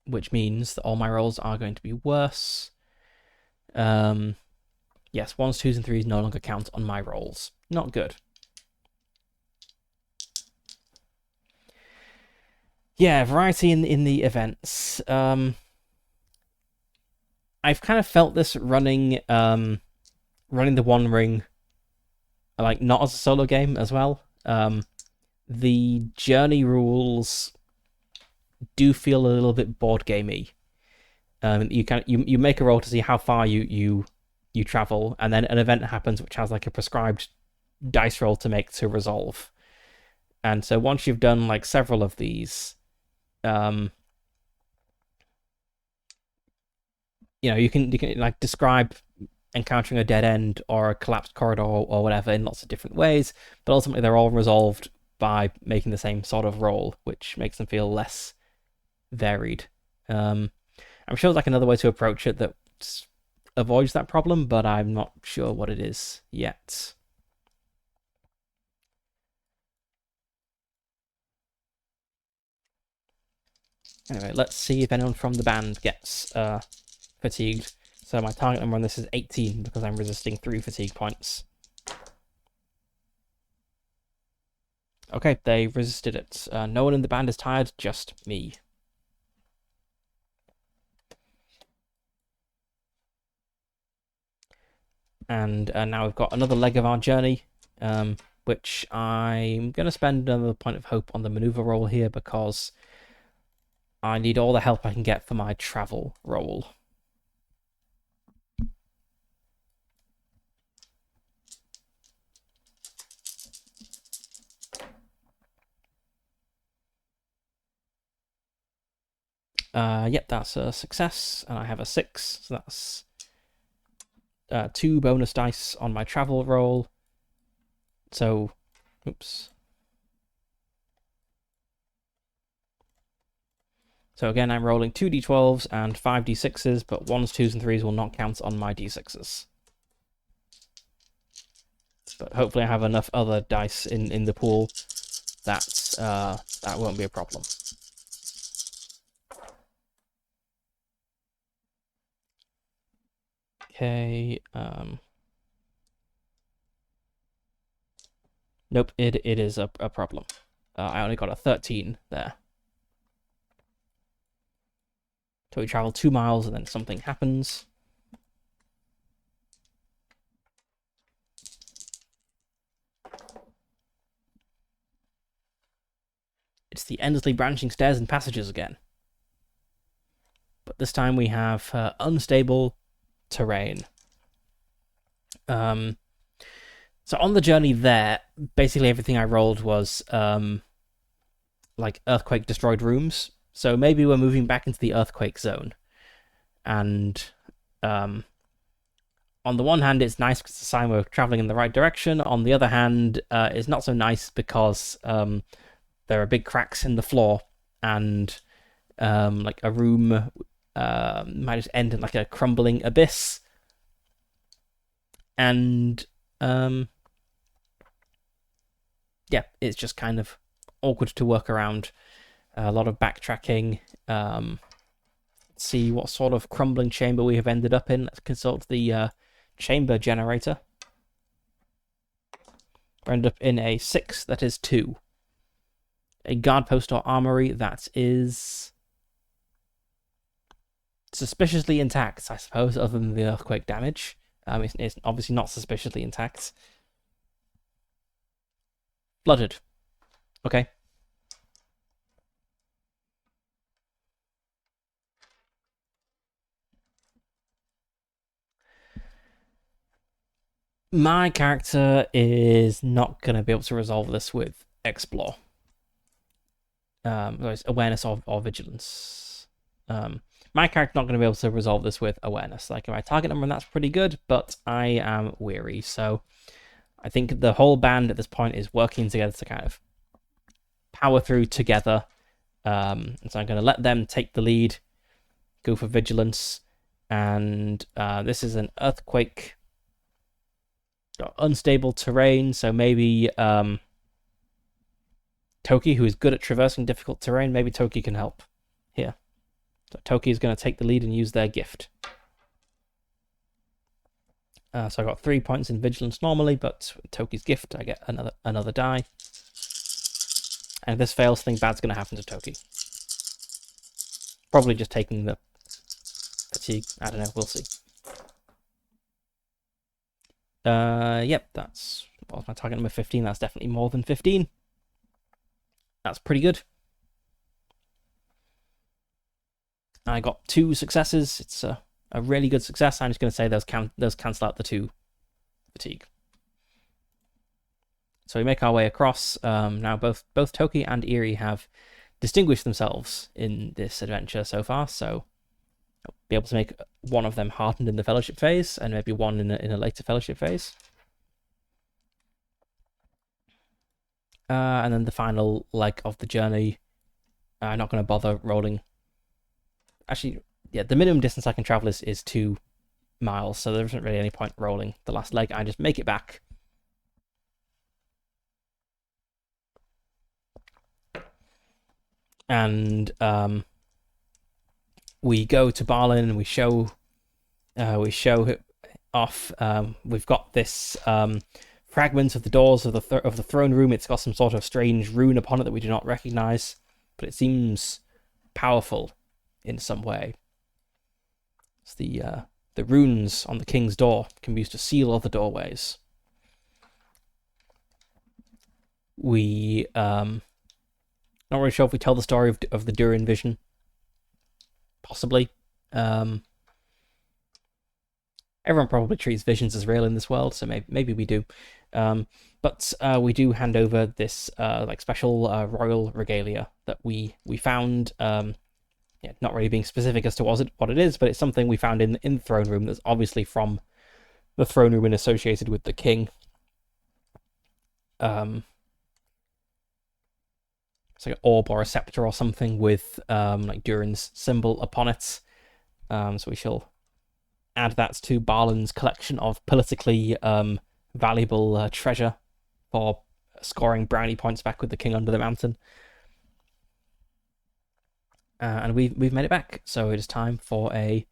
Which means that all my rolls are going to be worse. Yes, ones, twos, and threes no longer count on my rolls. Not good. Yeah, variety in the events. I've kind of felt this running the One Ring, like, not as a solo game as well. The journey rules do feel a little bit board gamey. You make a roll to see how far you travel, and then an event happens which has like a prescribed dice roll to make to resolve. And so once you've done like several of these, you can like describe encountering a dead end or a collapsed corridor or whatever in lots of different ways, but ultimately they're all resolved by making the same sort of roll, which makes them feel less varied. I'm sure there's like another way to approach it that avoids that problem, but I'm not sure what it is yet. Anyway, let's see if anyone from the band gets fatigued. So my target number on this is 18 because I'm resisting 3 fatigue points. Okay, they resisted it. No one in the band is tired, just me. And now we've got another leg of our journey, which I'm going to spend another point of hope on the maneuver roll here because I need all the help I can get for my travel roll. Yep, that's a success, and I have a 6, so that's 2 bonus dice on my travel roll. So, oops. So again, I'm rolling 2 d12s and 5 d6s, but 1s, 2s, and 3s will not count on my d6s. But hopefully I have enough other dice in the pool that won't be a problem. Okay, nope, it is a problem. I only got a 13 there. So we travel 2 miles and then something happens. It's the endlessly branching stairs and passages again. But this time we have unstable terrain. So on the journey there, basically everything I rolled was like earthquake destroyed rooms. So maybe we're moving back into the earthquake zone. And on the one hand, it's nice because it's a sign we're traveling in the right direction. On the other hand, it's not so nice because there are big cracks in the floor, and like a room might just end in like a crumbling abyss. And yeah, it's just kind of awkward to work around. A lot of backtracking. See what sort of crumbling chamber we have ended up in. Let's consult the chamber generator. We ended up in a 6, that is 2. A guard post or armory, that is suspiciously intact, I suppose, other than the earthquake damage. It's obviously not suspiciously intact. Flooded. Okay. My character is not going to be able to resolve this with explore. Awareness or vigilance. My character's not going to be able to resolve this with awareness. Like, my target number, and that's pretty good, but I am weary. So I think the whole band at this point is working together to kind of power through together. And so I'm going to let them take the lead, go for vigilance. And this is an earthquake, unstable terrain. So maybe Toki, who is good at traversing difficult terrain, maybe Toki can help here. So Toki is going to take the lead and use their gift. So I got 3 points in vigilance normally, but with Toki's gift, I get another die. And if this fails, something bad's going to happen to Toki. Probably just taking the fatigue. I don't know. We'll see. Yep, that's my target number 15. That's definitely more than 15. That's pretty good. I got 2 successes. It's a really good success. I'm just going to say those cancel out the 2 fatigue. So we make our way across. Now both Toki and Eerie have distinguished themselves in this adventure so far, so I'll be able to make one of them hardened in the fellowship phase and maybe one in a later fellowship phase. And then the final leg of the journey, I'm not going to bother rolling. Actually, yeah, the minimum distance I can travel is 2 miles, so there isn't really any point rolling the last leg. I just make it back. And we go to Barlin and we show it off. We've got this fragment of the doors of the throne room. It's got some sort of strange rune upon it that we do not recognize, but it seems powerful in some way. It's the runes on the king's door can be used to seal other doorways. We not really sure if we tell the story of the Durin vision. Possibly. Everyone probably treats visions as real in this world, so maybe we do. But we do hand over this like special royal regalia that we found. Yeah, not really being specific as to what it is, but it's something we found in the throne room that's obviously from the throne room and associated with the king. It's like an orb or a scepter or something with like Durin's symbol upon it. So we shall add that to Barlin's collection of politically valuable treasure for scoring brownie points back with the king under the mountain. And we've made it back, so it is time for a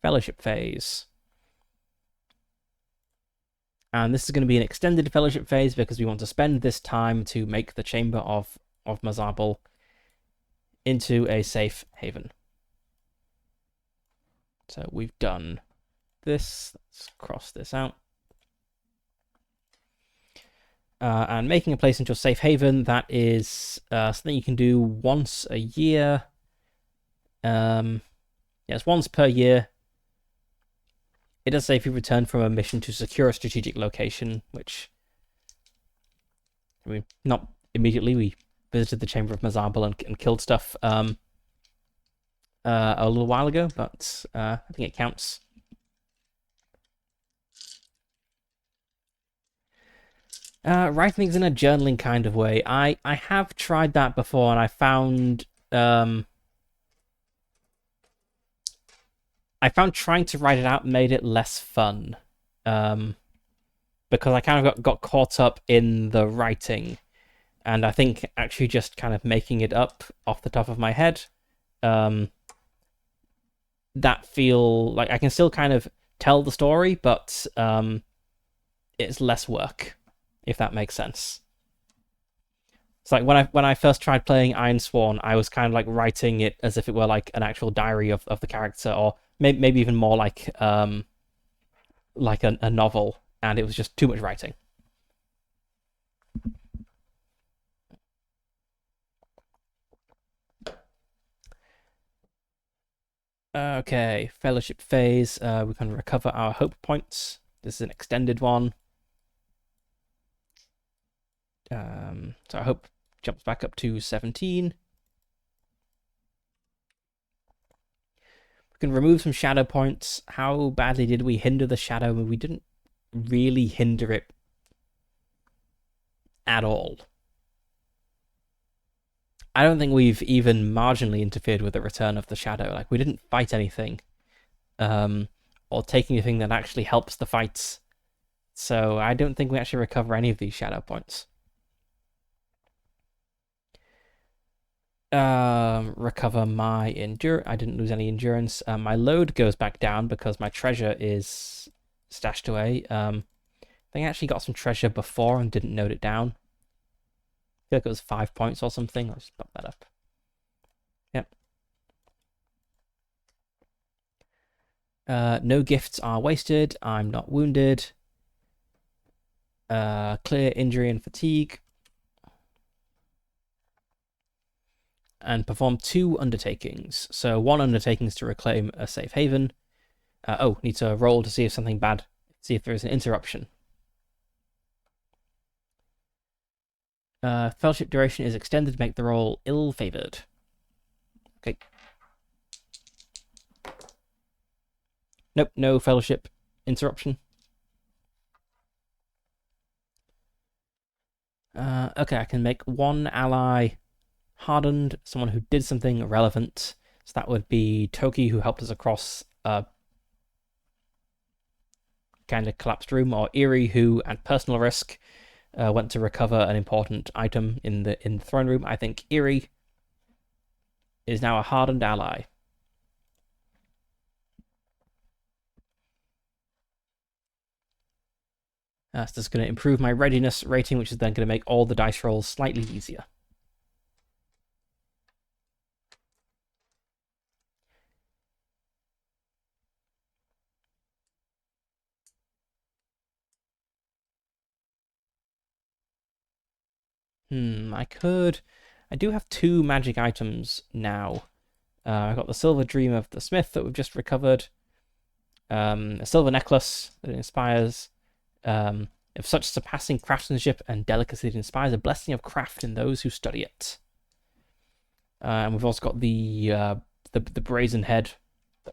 fellowship phase. And this is going to be an extended fellowship phase because we want to spend this time to make the chamber of Mazarbul into a safe haven. So we've done this. Let's cross this out. And making a place into a safe haven, that is something you can do once a year. Yes, once per year. It does say if you return from a mission to secure a strategic location, which, I mean, not immediately. We visited the Chamber of Mazarbul and killed stuff a little while ago, but I think it counts. Writing things in a journaling kind of way. I have tried that before, and I found trying to write it out made it less fun, because I kind of got caught up in the writing, and I think actually just kind of making it up off the top of my head, that feel like I can still kind of tell the story, but it's less work, if that makes sense. It's like when I first tried playing Ironsworn, I was kind of like writing it as if it were like an actual diary of the character, or maybe even more like a novel, and it was just too much writing. Okay, fellowship phase. We can recover our hope points. This is an extended one. So I hope jumps back up to 17. We can remove some shadow points. How badly did we hinder the shadow? We didn't really hinder it at all. I don't think we've even marginally interfered with the return of the shadow. Like, we didn't fight anything, or take anything that actually helps the fights. So I don't think we actually recover any of these shadow points. Recover my endurance. I didn't lose any endurance. My load goes back down because my treasure is stashed away. I think I actually got some treasure before and didn't note it down. I feel like it was 5 points or something. Let's just bump that up. Yep. No gifts are wasted. I'm not wounded. Clear injury and fatigue. And perform 2 undertakings. So 1 undertaking is to reclaim a safe haven. Need to roll to see if something bad, see if there is an interruption. Fellowship duration is extended to make the roll ill-favored. Okay. Nope, no fellowship interruption. Okay, I can make 1 ally hardened, someone who did something relevant. So that would be Toki, who helped us across a kind of collapsed room, or Eerie, who, at personal risk, went to recover an important item in the throne room. I think Eerie is now a hardened ally. So this is going to improve my readiness rating, which is then going to make all the dice rolls slightly easier. I do have 2 magic items now. I've got the Silver Dream of the Smith that we've just recovered. A silver necklace that inspires of such surpassing craftsmanship and delicacy, it inspires a blessing of craft in those who study it. And we've also got the brazen head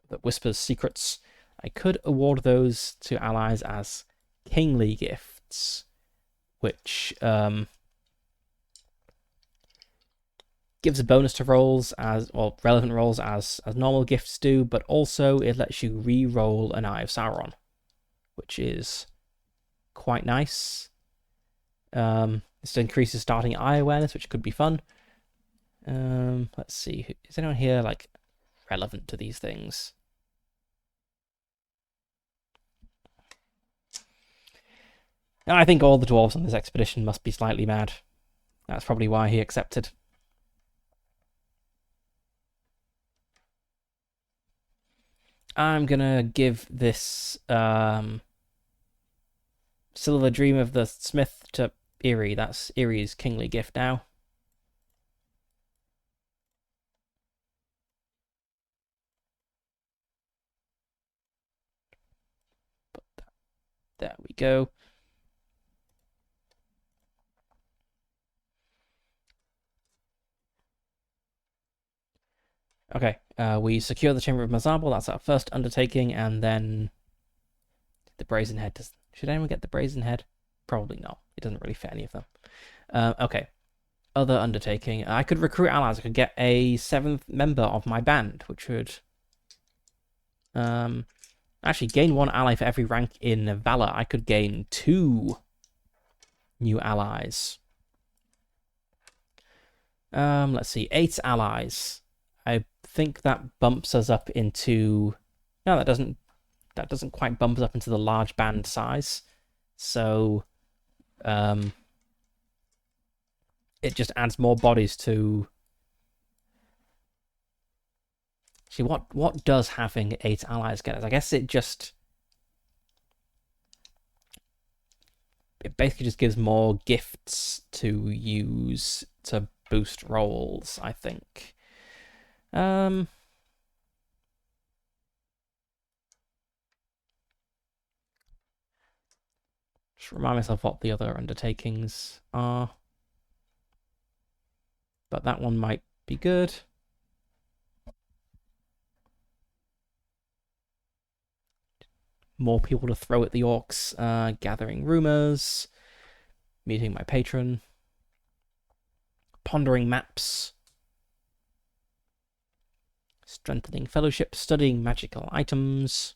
that whispers secrets. I could award those to allies as kingly gifts, which gives a bonus to rolls relevant rolls as normal gifts do, but also it lets you re-roll an Eye of Sauron, which is quite nice. This increases starting eye awareness, which could be fun. Let's see, is anyone here like relevant to these things? I think all the dwarves on this expedition must be slightly mad. That's probably why he accepted. I'm gonna give this Silver Dream of the Smith to Eerie. That's Eerie's kingly gift now. There we go. Okay, we secure the Chamber of Mazabal. That's our first undertaking, and then the Brazen Head. Should anyone get the Brazen Head? Probably not. It doesn't really fit any of them. Okay, other undertaking. I could recruit allies. I could get a 7th member of my band, which would actually gain 1 ally for every rank in Valor. I could gain 2 new allies. Let's see, 8 allies. I think that bumps us up into... No, that doesn't quite bump us up into the large band size. So, it just adds more bodies to... See, what does having 8 allies get us? I guess it basically just gives more gifts to use to boost rolls, I think. Just remind myself what the other undertakings are. but that one might be good. More people to throw at the orcs. Gathering rumors. Meeting my patron. Pondering maps. Strengthening fellowship. Studying magical items.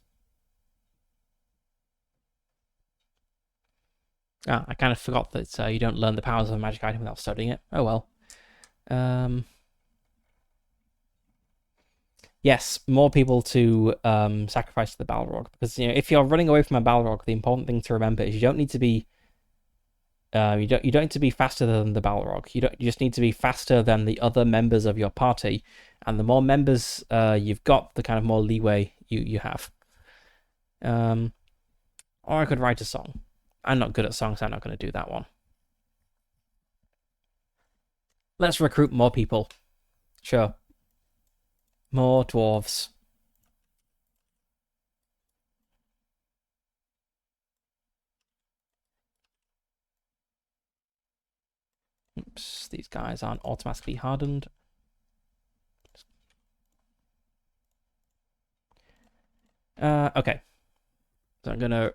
I kind of forgot that you don't learn the powers of a magic item without studying it. Oh well. Yes, more people to sacrifice to the Balrog, because if you're running away from a Balrog, the important thing to remember is you don't need to be you don't need to be faster than the Balrog. You just need to be faster than the other members of your party, and the more members you've got, the kind of more leeway you have. Or I could write a song. I'm not good at songs, so I'm not going to do that one. Let's recruit more people. Sure. More dwarves. Oops, these guys aren't automatically hardened. Okay. So I'm going to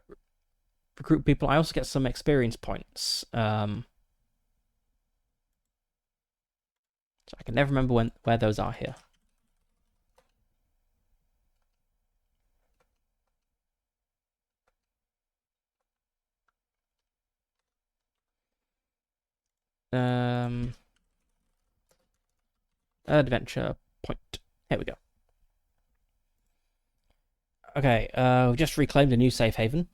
recruit people. I also get some experience points. So I can never remember where those are here. Adventure point. Here we go. Okay, we've just reclaimed a new safe haven.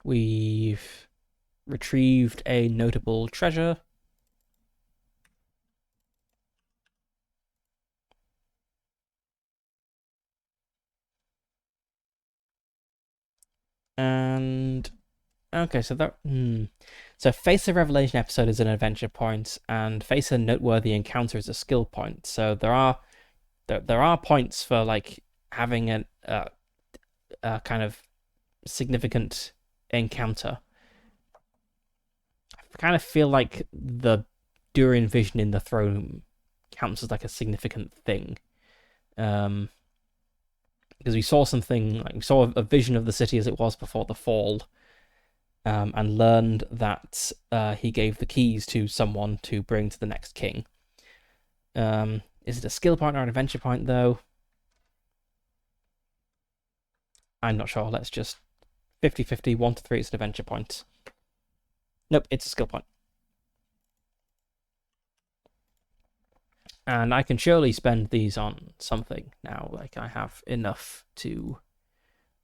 We've retrieved a notable treasure. And okay, so that so face a revelation episode is an adventure point, and face a noteworthy encounter is a skill point. So there are points for like having a kind of significant encounter. I kind of feel like the Durin vision in the throne room counts as like a significant thing. Because we saw something, like we saw a vision of the city as it was before the fall, and learned that he gave the keys to someone to bring to the next king. Is it a skill point or an adventure point, though? I'm not sure. Let's just 50-50, 1 to 3, it's an adventure point. Nope, it's a skill point. And I can surely spend these on something now. Like, I have enough to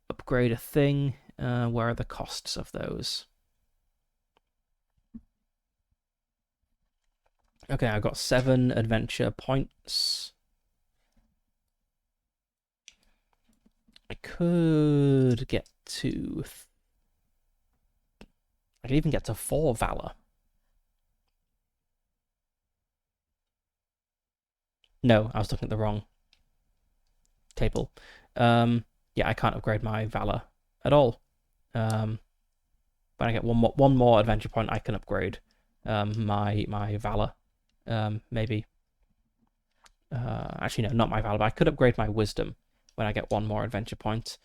upgrade a thing. Where are the costs of those? Okay, I've got 7 adventure points. I could get to... I could even get to 4 valor. No, I was looking at the wrong table. Yeah, I can't upgrade my valor at all. When I get one more adventure point, I can upgrade my valor. Maybe. Actually, no, not my valor, but I could upgrade my wisdom when I get one more adventure point.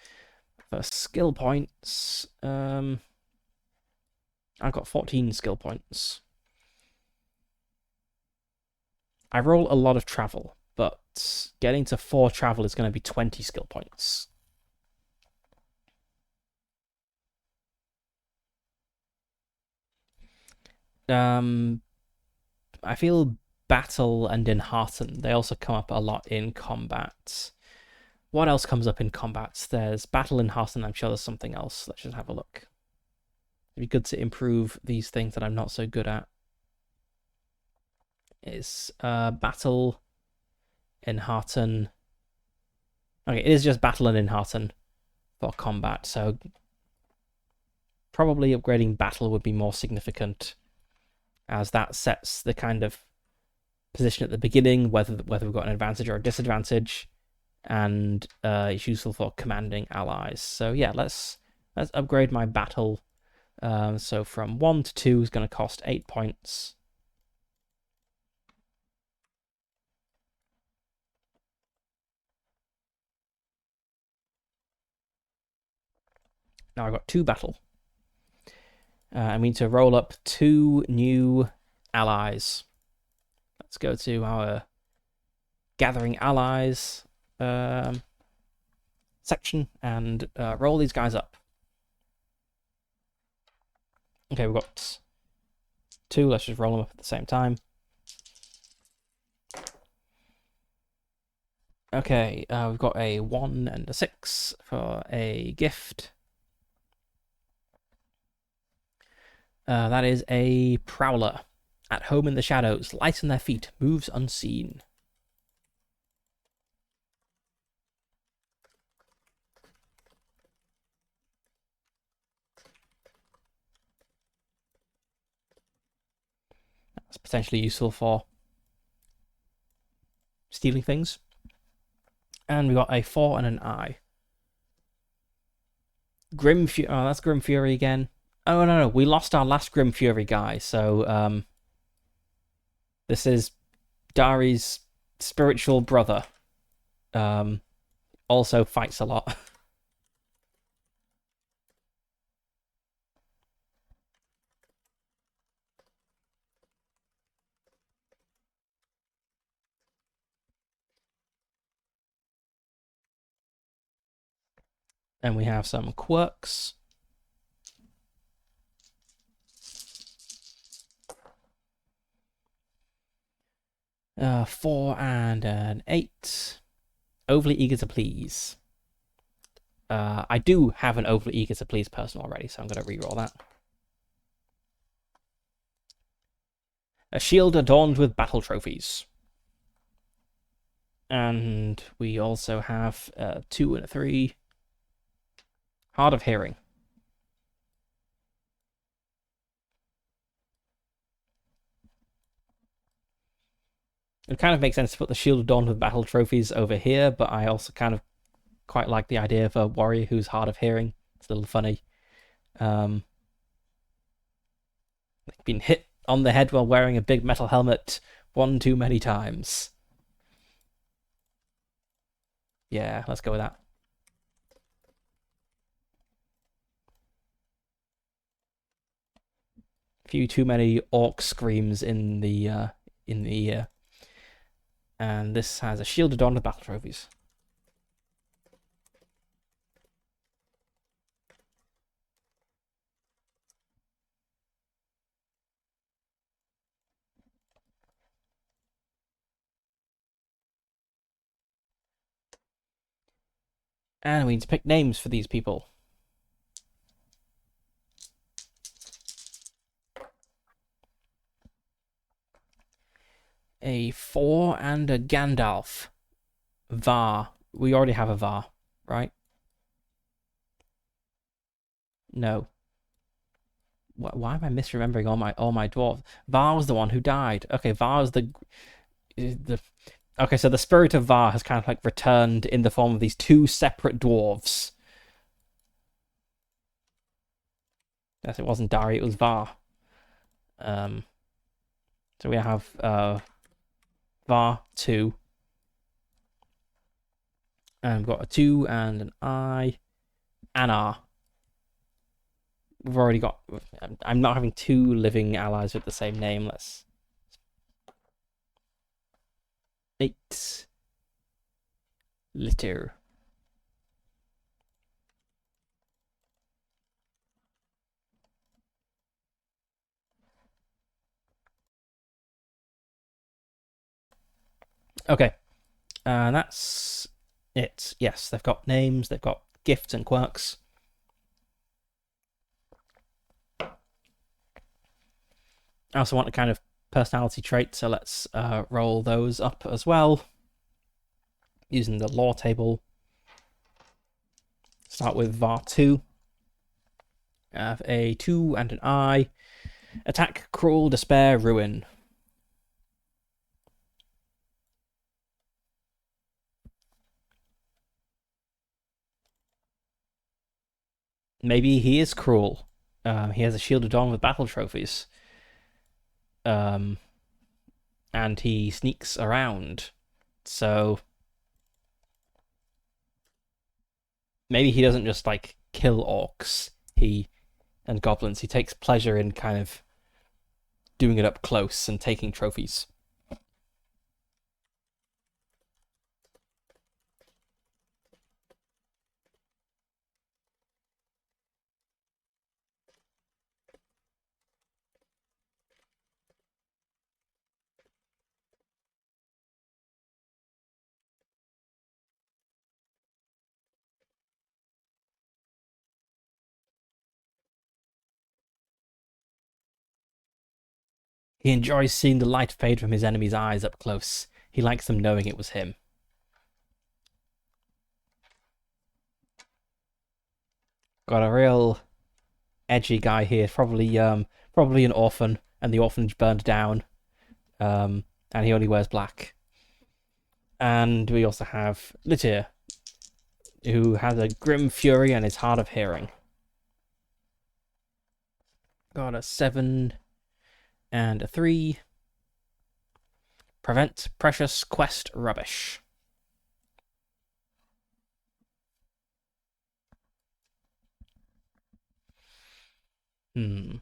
For skill points, I've got 14 skill points. I roll a lot of travel, but getting to 4 travel is going to be 20 skill points. I feel battle and enhearten, they also come up a lot in combat. What else comes up in combat? There's battle and enhearten. I'm sure there's something else. Let's just have a look. It'd be good to improve these things that I'm not so good at. It's battle, enhearten. Okay, it is just battle and enhearten for combat, so probably upgrading battle would be more significant, as that sets the kind of position at the beginning, whether we've got an advantage or a disadvantage, and it's useful for commanding allies. So yeah, let's upgrade my battle. So from 1 to 2 is going to cost 8 points. Now I've got 2 battle. I mean to roll up 2 new allies. Let's go to our gathering allies section and roll these guys up. Okay, we've got 2. Let's just roll them up at the same time. Okay, we've got a 1 and a 6 for a gift. That is a Prowler. At home in the shadows, light on their feet, moves unseen. That's potentially useful for stealing things. And we got a 4 and an I. Grim Fury. Oh, that's Grim Fury again. Oh, no. We lost our last Grim Fury guy. So, this is Dari's spiritual brother. Also fights a lot. And we have some quirks. Uh, 4 and an 8. Overly eager to please. I do have an overly eager to please person already, so I'm going to reroll that. A shield adorned with battle trophies. And we also have a 2 and a 3. Hard of Hearing. It kind of makes sense to put the shield adorned with battle trophies over here, but I also kind of quite like the idea of a warrior who's hard of hearing. It's a little funny. Been hit on the head while wearing a big metal helmet 1 too many times. Yeah, let's go with that. Few too many orc screams in the ear. And this has a shield adorned with battle trophies. And we need to pick names for these people. A 4 and a Gandalf. Var. We already have a Var, right? No. Why am I misremembering all my dwarves? Var was the one who died. Okay, Var is the okay, so the spirit of Var has kind of like returned in the form of these 2 separate dwarves. Yes, it wasn't Dari, it was Var. So we have Var 2. And we've got a 2 and an I. Anar. We've already got... I'm not having 2 living allies with the same name. Let's... 8. Litter. Okay. That's it. Yes, they've got names, they've got gifts and quirks. I also want a kind of personality trait, so let's roll those up as well. Using the lore table. Start with Var 2. I have a 2 and an I. Attack, Cruel, Despair, Ruin. Maybe he is cruel. He has a shield of dawn with battle trophies. Um, and he sneaks around. So maybe he doesn't just like kill orcs. He and goblins. He takes pleasure in kind of doing it up close and taking trophies. He enjoys seeing the light fade from his enemy's eyes up close. He likes them knowing it was him. Got a real edgy guy here. Probably an orphan, and the orphanage burned down. And he only wears black. And we also have Litir, who has a grim fury and is hard of hearing. Got a 7 and a 3. Prevent precious quest rubbish. Hmm.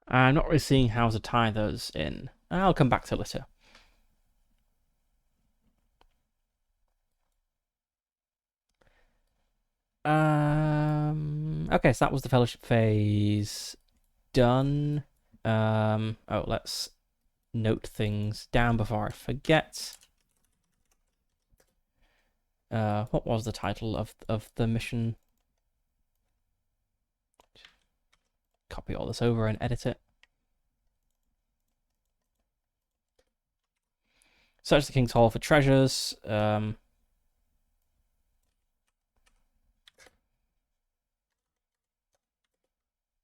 I'm not really seeing how to tie those in. I'll come back to it later. Okay, so that was the fellowship phase done. Oh, let's note things down before I forget. What was the title of the mission? Copy all this over and edit it. Search the King's Hall for treasures.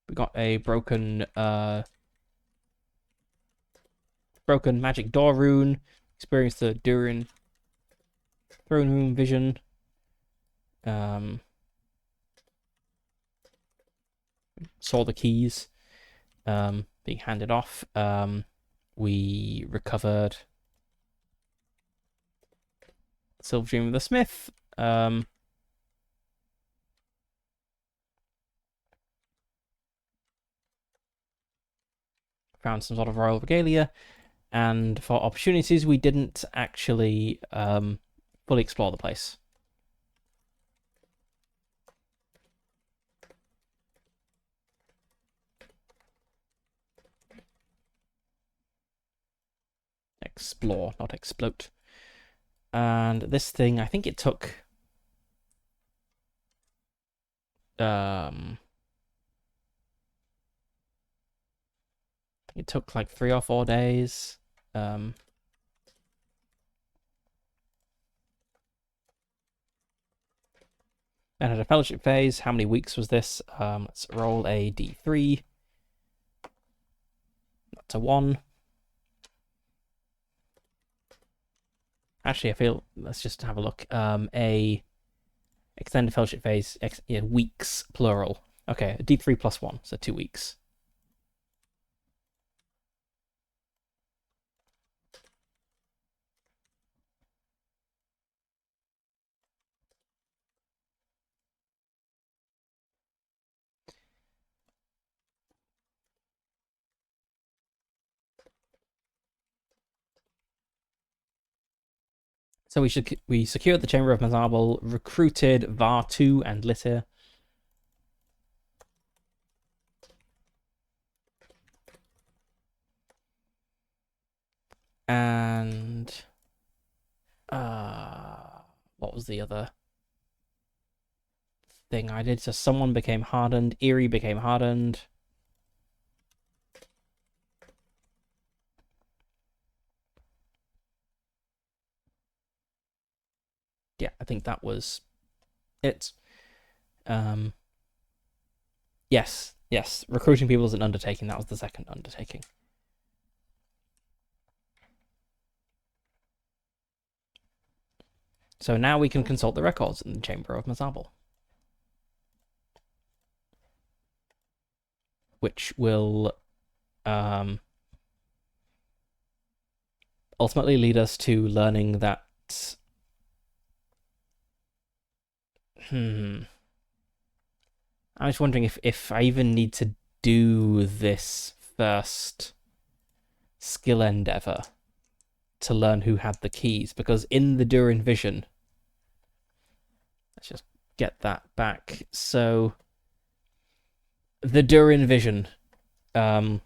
We got a broken magic door rune. Experience the Durin throne room vision. Saw the keys being handed off. We recovered Silver Dream of the Smith. Found some sort of royal regalia. And for opportunities, we didn't actually fully explore the place. Explore, not explode. And this thing, I think it took like 3 or 4 days. And at a fellowship phase, how many weeks was this? Let's roll a d3. That's a 1. Actually, I feel let's just have a look. A extended fellowship phase, weeks plural. Okay, a d3 plus 1, so 2 weeks. So we secured the Chamber of Mazarbel, recruited Var2 and Litter. And what was the other thing I did? So someone became hardened, Eerie became hardened. Yeah, I think that was it. Yes. Recruiting people is an undertaking. That was the second undertaking. So now we can consult the records in the Chamber of Mazabal, which will ultimately lead us to learning that. I'm just wondering if I even need to do this first skill endeavor to learn who had the keys, because in the Durin vision, let's just get that back. So the Durin vision, you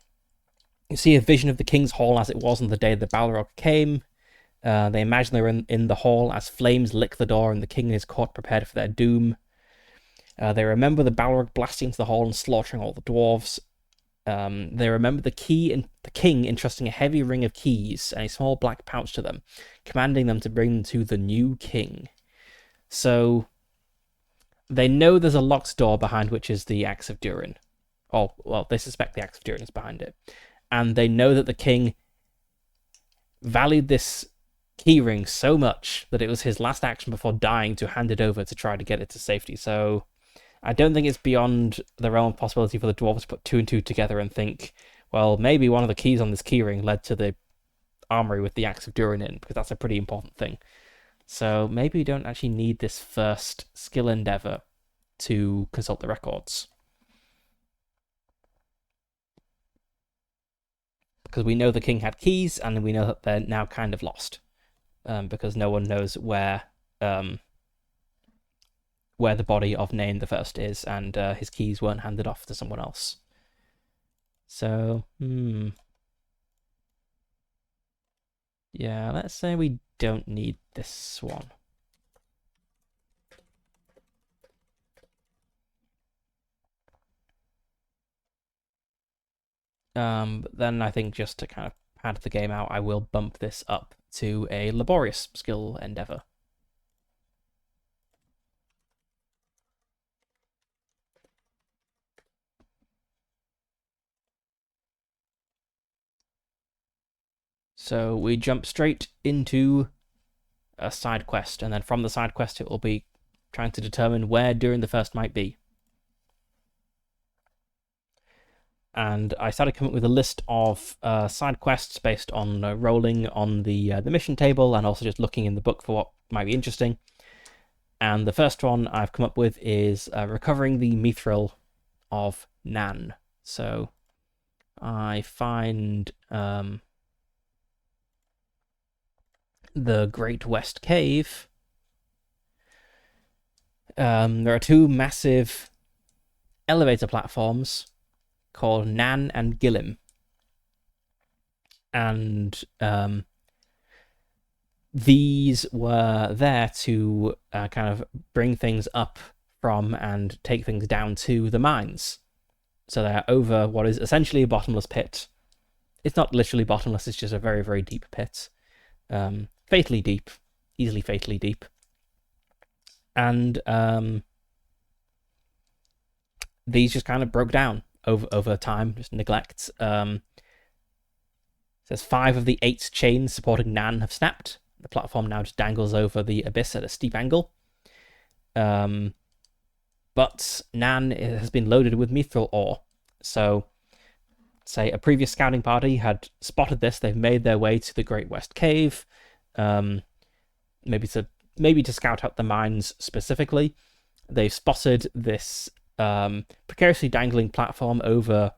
see a vision of the King's Hall as it was on the day the Balrog came. They imagine they're in the hall as flames lick the door and the king and his court prepared for their doom. They remember the Balrog blasting into the hall and slaughtering all the dwarves. They remember the king entrusting a heavy ring of keys and a small black pouch to them, commanding them to bring them to the new king. So they know there's a locked door behind which is the axe of Durin. Oh, well, they suspect the axe of Durin is behind it. And they know that the king valued this keyring so much that it was his last action before dying to hand it over to try to get it to safety. So I don't think it's beyond the realm of possibility for the dwarves to put two and two together and think, well, maybe one of the keys on this keyring led to the armory with the axe of Durin in, because that's a pretty important thing. So maybe we don't actually need this first skill endeavor to consult the records, because we know the king had keys and we know that they're now kind of lost, because no one knows where the body of Nain the First is, and his keys weren't handed off to someone else. So, yeah, let's say we don't need this one. But then I think just to kind of pad the game out, I will bump this up to a laborious skill endeavor. So we jump straight into a side quest, and then from the side quest it will be trying to determine where Durin the First might be. And I started coming up with a list of side quests based on rolling on the mission table and also just looking in the book for what might be interesting. And the first one I've come up with is recovering the mithril of Nan. So I find the Great West Cave. There are two massive elevator platforms called Nan and Gillim. And these were there to kind of bring things up from and take things down to the mines. So they're over what is essentially a bottomless pit. It's not literally bottomless, it's just a very, very deep pit. Fatally deep, easily fatally deep. And these just kind of broke down over time, just neglect. Says 5 of the 8 chains supporting Nan have snapped. The platform now just dangles over the abyss at a steep angle. But Nan has been loaded with mithril ore. So, say a previous scouting party had spotted this. They've made their way to the Great West Cave, maybe to scout out the mines specifically. They've spotted this precariously dangling platform over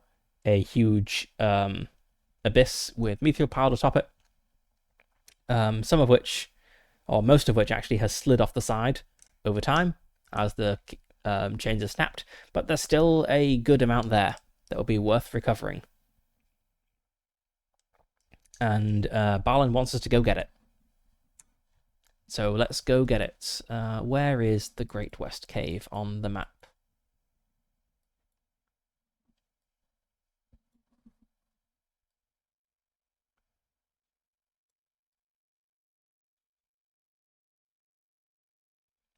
a huge abyss with mithril piled atop it. Some of which, or most of which, actually has slid off the side over time as the chains have snapped, but there's still a good amount there that will be worth recovering. And Balin wants us to go get it. So let's go get it. Where is the Great West Cave on the map?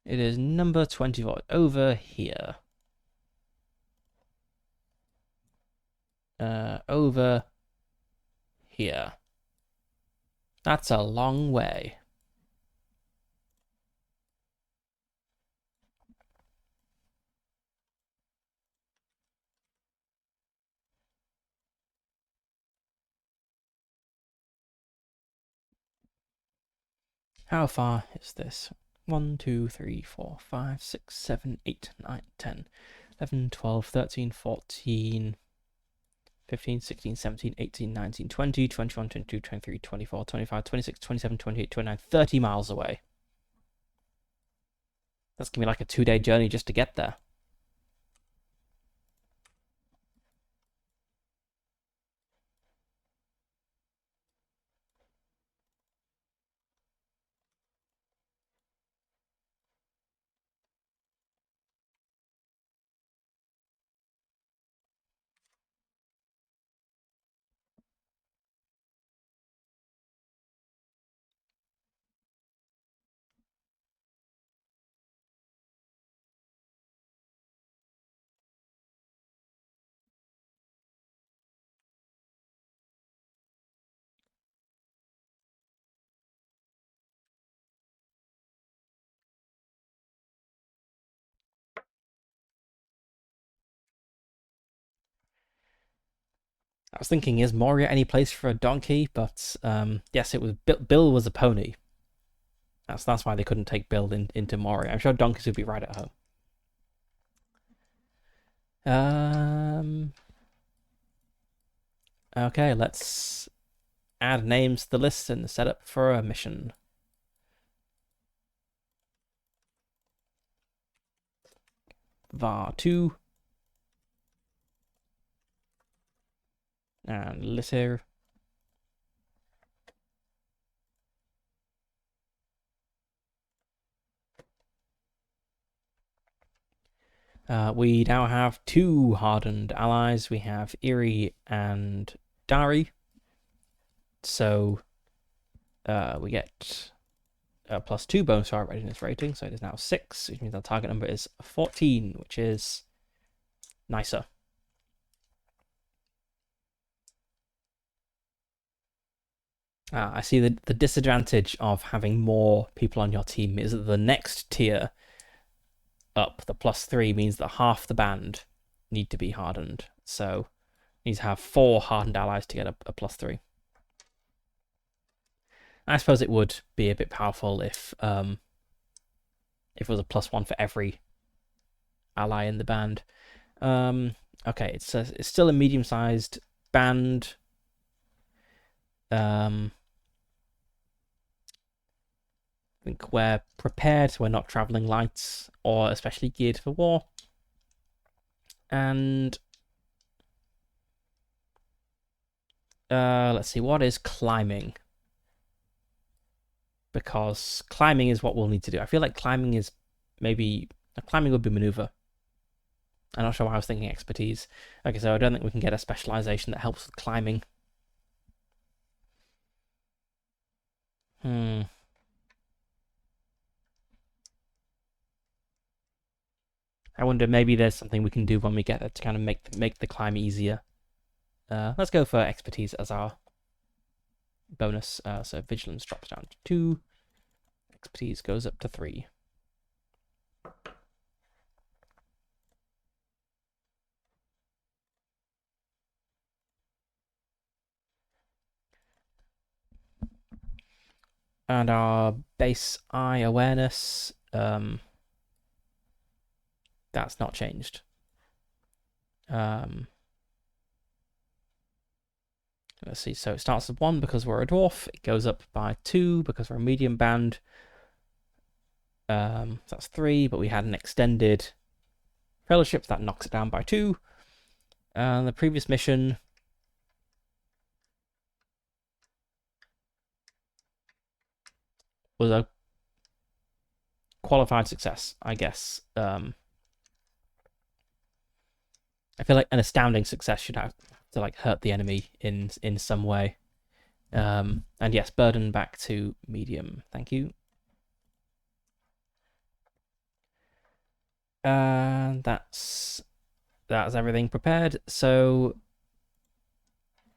It is number 24, over here. Over here. That's a long way. How far is this? 1, 2, 3, 4, 5, 6, 7, 8, 9, 10, 11, 12, 13, 14, 15, 16, 17, 18, 19, 20, 21, 22, 23, 24, 25, 26, 27, 28, 29, 30 miles away. That's going to be like a 2-day journey just to get there. I was thinking, is Moria any place for a donkey? But yes, it was. Bill was a pony. That's why they couldn't take Bill into Moria. I'm sure donkeys would be right at home. Okay, let's add names to the list and set up for a mission. var2 and litter. We now have 2 hardened allies. We have Erie and Dari. So we get +2 bonus to our readiness rating. So it is now 6, which means our target number is 14, which is nicer. I see the disadvantage of having more people on your team is that the next tier up, the +3, means that half the band need to be hardened. So you need to have 4 hardened allies to get a +3. I suppose it would be a bit powerful if it was a +1 for every ally in the band. Okay, it's still a medium-sized band. I think we're prepared. We're not traveling lights or especially geared for war. And let's see, what is climbing? Because climbing is what we'll need to do. I feel like climbing is maybe climbing would be maneuver. I'm not sure why I was thinking expertise. Okay, so I don't think we can get a specialization that helps with climbing. I wonder maybe there's something we can do when we get there to kind of make the climb easier. Let's go for expertise as our bonus. So vigilance drops down to 2. Expertise goes up to 3. And our base eye awareness, that's not changed. Let's see, so it starts at 1 because we're a dwarf. It goes up by 2 because we're a medium band. That's 3, but we had an extended fellowship that knocks it down by 2. The previous mission was a qualified success, I guess. I feel like an astounding success should have to like hurt the enemy in some way. And yes, burden back to medium. Thank you. And that's everything prepared. So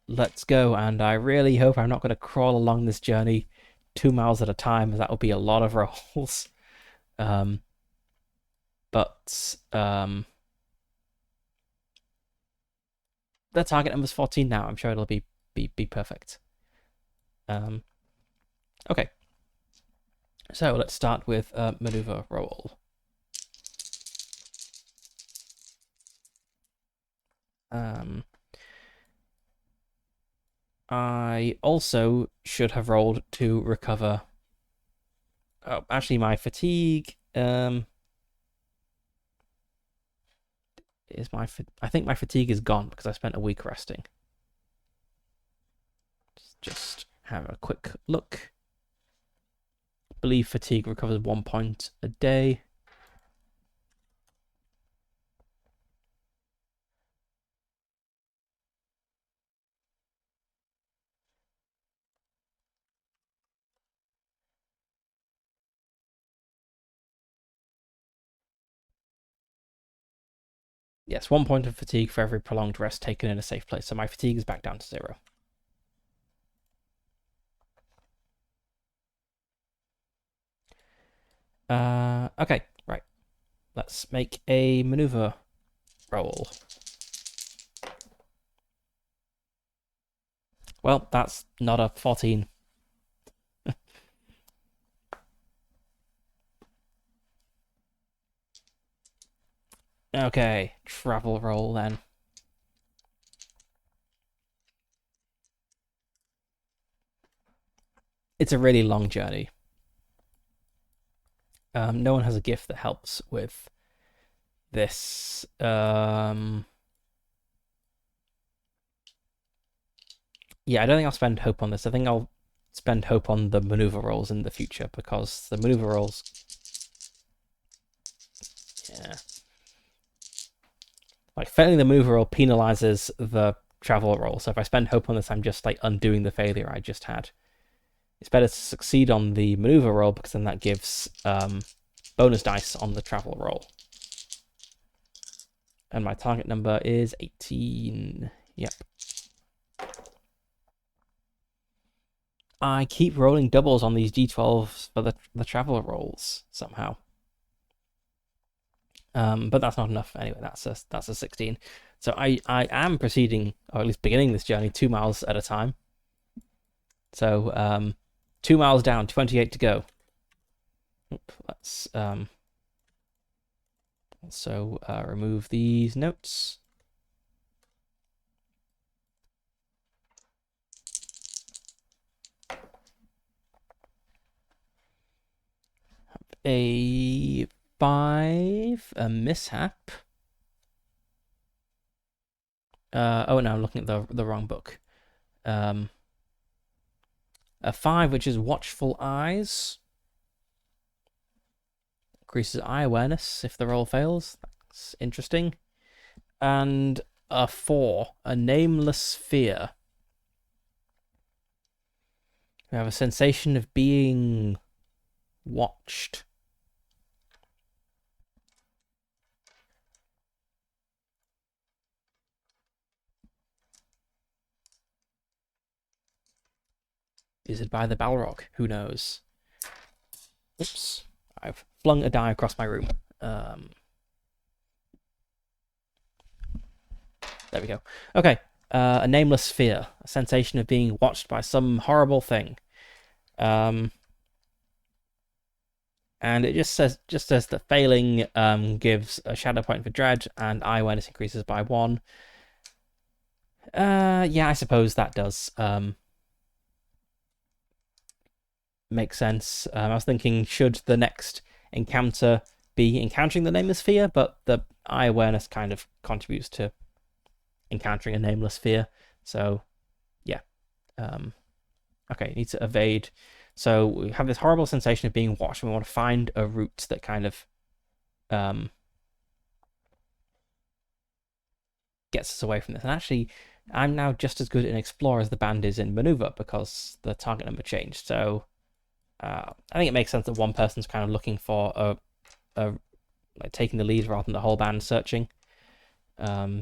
let's go. And I really hope I'm not going to crawl along this journey 2 miles at a time, as that would be a lot of rolls. But the target number's 14 now. I'm sure it'll be perfect. Okay. So let's start with a maneuver roll. I also should have rolled to recover. Oh, actually, my fatigue is I think my fatigue is gone because I spent a week resting. Just have a quick look. I believe fatigue recovers 1 point a day. Yes, 1 point of fatigue for every prolonged rest taken in a safe place. So my fatigue is back down to 0. Okay, right. Let's make a maneuver roll. Well, that's not a 14. Okay, travel roll then. It's a really long journey. No one has a gift that helps with this. Yeah, I don't think I'll spend hope on this. I think I'll spend hope on the maneuver rolls in the future because the maneuver rolls. Yeah. Like failing the maneuver roll penalizes the travel roll. So if I spend hope on this, I'm just like undoing the failure I just had. It's better to succeed on the maneuver roll because then that gives bonus dice on the travel roll. And my target number is 18. Yep. I keep rolling doubles on these d12s for the travel rolls somehow. But that's not enough anyway. That's a 16. So I am proceeding, or at least beginning this journey 2 miles at a time. So 2 miles down, 28 to go. Let's also remove these notes. A 5, a mishap. Oh no, I'm looking at the wrong book. A 5, which is watchful eyes. Increases eye awareness if the roll fails. That's interesting. And a 4, a nameless fear. We have a sensation of being watched. Is it by the Balrog? Who knows? Oops. I've flung a die across my room. There we go. Okay. A nameless fear. A sensation of being watched by some horrible thing. And it just says that failing gives a shadow point for dread and eye awareness increases by 1. Yeah, I suppose that does make sense. I was thinking, should the next encounter be encountering the nameless fear, but the eye awareness kind of contributes to encountering a nameless fear. So, yeah. Okay, need to evade. So we have this horrible sensation of being watched, and we want to find a route that kind of gets us away from this. And actually, I'm now just as good in Explore as the band is in Maneuver because the target number changed. So I think it makes sense that one person's kind of looking for a like taking the lead rather than the whole band searching.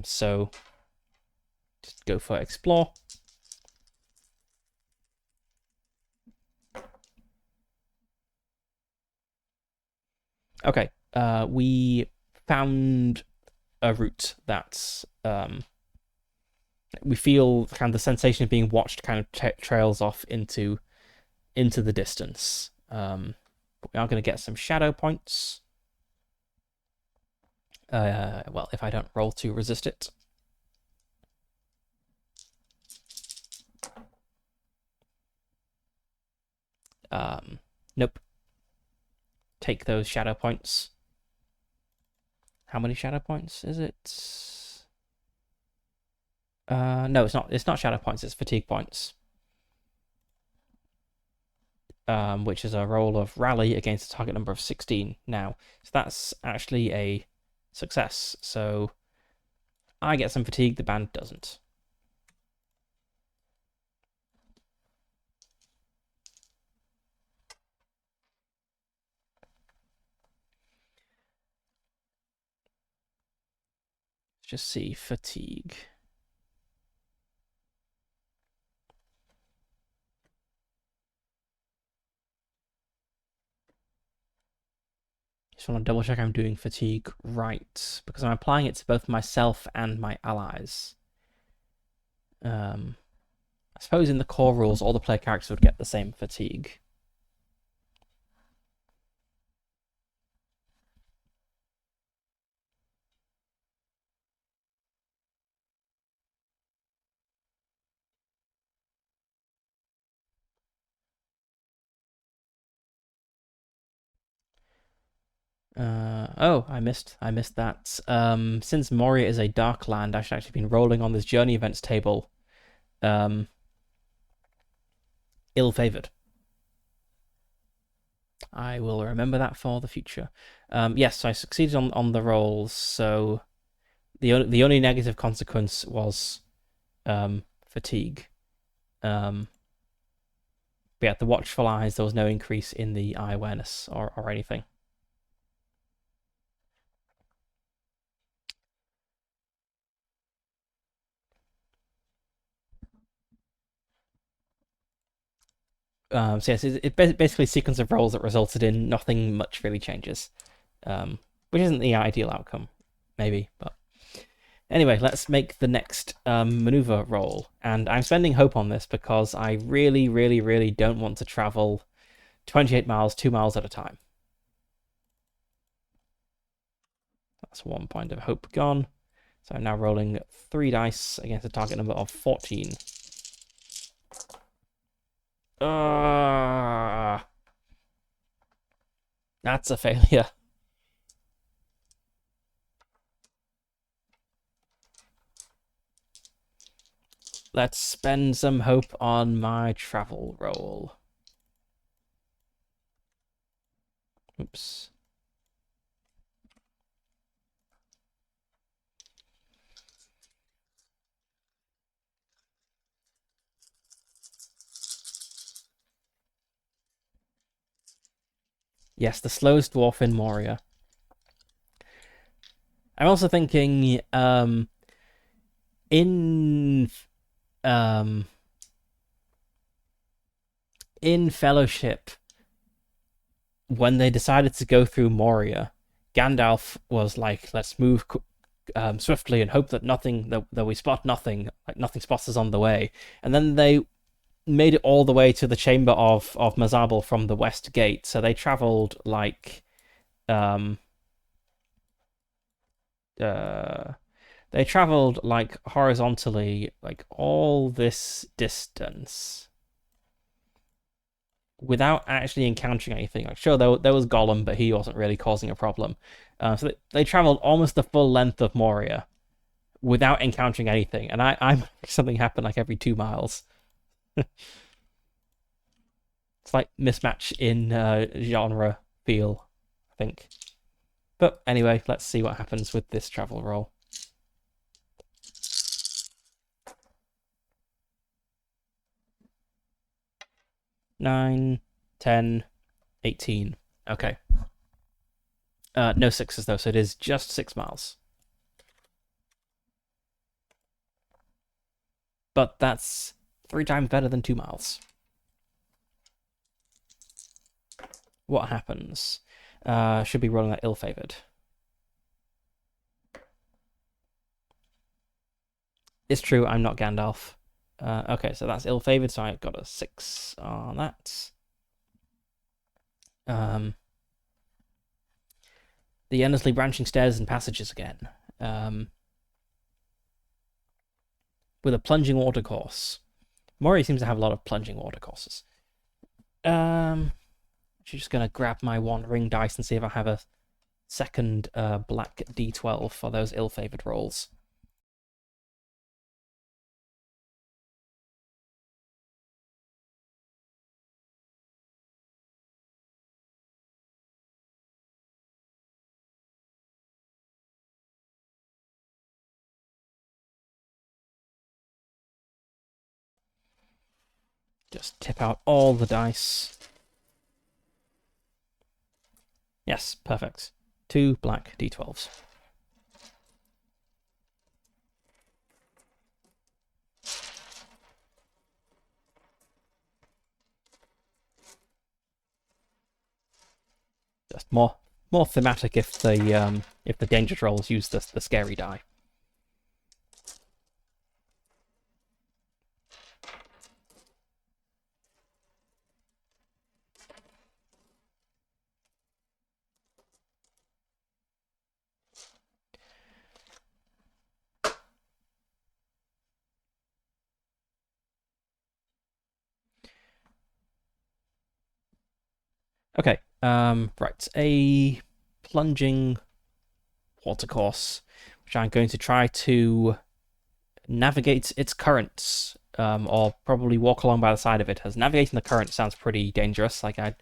So just go for Explore. Okay, we found a route that's we feel kind of the sensation of being watched kind of trails off into the distance. But we are going to get some shadow points. Well, if I don't roll to resist it. Nope. Take those shadow points. How many shadow points is it? No, it's not. It's not shadow points. It's fatigue points. Which is a roll of rally against a target number of 16 now. So that's actually a success. So I get some fatigue, the band doesn't. Let's just see, fatigue. Just want to double check I'm doing fatigue right, because I'm applying it to both myself and my allies. I suppose in the core rules, all the player characters would get the same fatigue. Oh, I missed that. Since Moria is a dark land, I should actually been rolling on this journey events table. Ill-favored. I will remember that for the future. Yes, so I succeeded on the rolls. So the only negative consequence was fatigue. But yeah, the watchful eyes. There was no increase in the eye awareness or anything. So yes, it's basically a sequence of rolls that resulted in nothing much really changes, which isn't the ideal outcome, maybe. But anyway, let's make the next maneuver roll. And I'm spending hope on this because I really, really, really don't want to travel 28 miles, 2 miles at a time. That's 1 point of hope gone. So I'm now rolling 3 dice against a target number of 14. That's a failure. Let's spend some hope on my travel roll. Oops. Yes, the slowest dwarf in Moria. I'm also thinking, in um, in Fellowship, when they decided to go through Moria, Gandalf was like, "Let's move swiftly and hope that that we spot nothing, like nothing spots us on the way." And then they made it all the way to the chamber of Mazabal from the west gate. So they traveled like uh they traveled like horizontally like all this distance without actually encountering anything. Like sure there was Gollum, but he wasn't really causing a problem. So they traveled almost the full length of Moria without encountering anything. And I'm something happened like every 2 miles. It's like mismatch in genre feel, I think. But anyway, let's see what happens with this travel roll. 9, 10, 18. Okay. No sixes though, so it is just 6 miles. But that's 3 times better than 2 miles. What happens? Should be rolling that ill-favored. It's true, I'm not Gandalf. Okay, so that's ill-favored, so I got a 6 on that. The endlessly branching stairs and passages again. With a plunging watercourse. Moria seems to have a lot of plunging watercourses. Just gonna grab my one ring dice and see if I have a second black d12 for those ill-favored rolls. Just tip out all the dice. Yes, perfect. 2 black d12s. Just more thematic if the dangerous rolls use the scary die. Okay, right, a plunging watercourse, which I'm going to try to navigate its currents, or probably walk along by the side of it. As navigating the current sounds pretty dangerous. Like I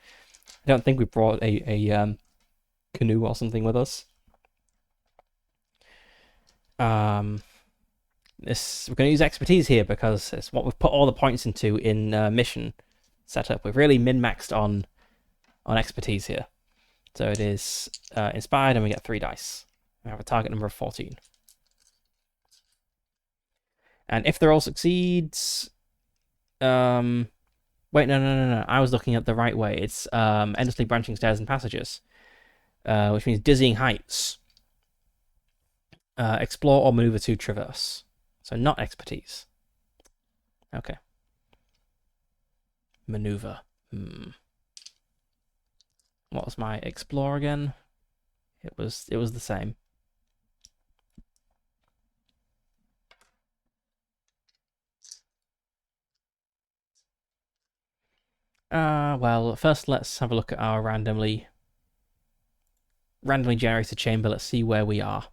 don't think we brought a canoe or something with us. This we're going to use expertise here because it's what we've put all the points into in mission setup. We've really min-maxed on expertise here. So it is inspired, and we get 3 dice. We have a target number of 14. And if the roll succeeds, wait, no. I was looking at the right way. It's endlessly branching stairs and passages, which means dizzying heights. Explore or maneuver to traverse. So not expertise. Okay. Maneuver. What was my explore again? It was the same. Well, first let's have a look at our randomly generated chamber. Let's see where we are.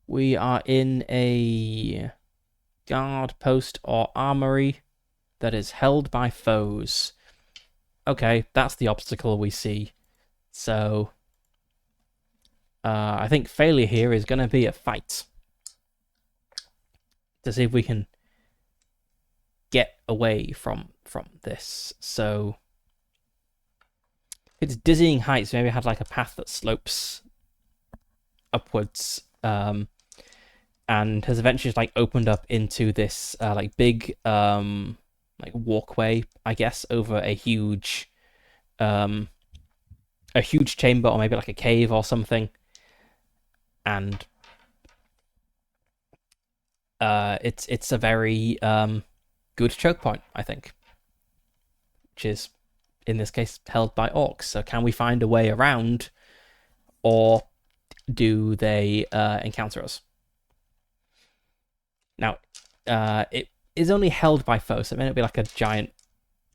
We are in a guard post or armory that is held by foes. Okay, that's the obstacle we see. So, I think failure here is going to be a fight to see if we can get away from this. So, if it's dizzying heights, maybe I had like a path that slopes upwards, and has eventually just, like opened up into this like big like walkway, I guess, over a huge chamber, or maybe like a cave or something. And it's a very good choke point, I think, which is in this case held by orcs. So can we find a way around, or do they encounter us? Now, it is only held by foes, so it may not be like a giant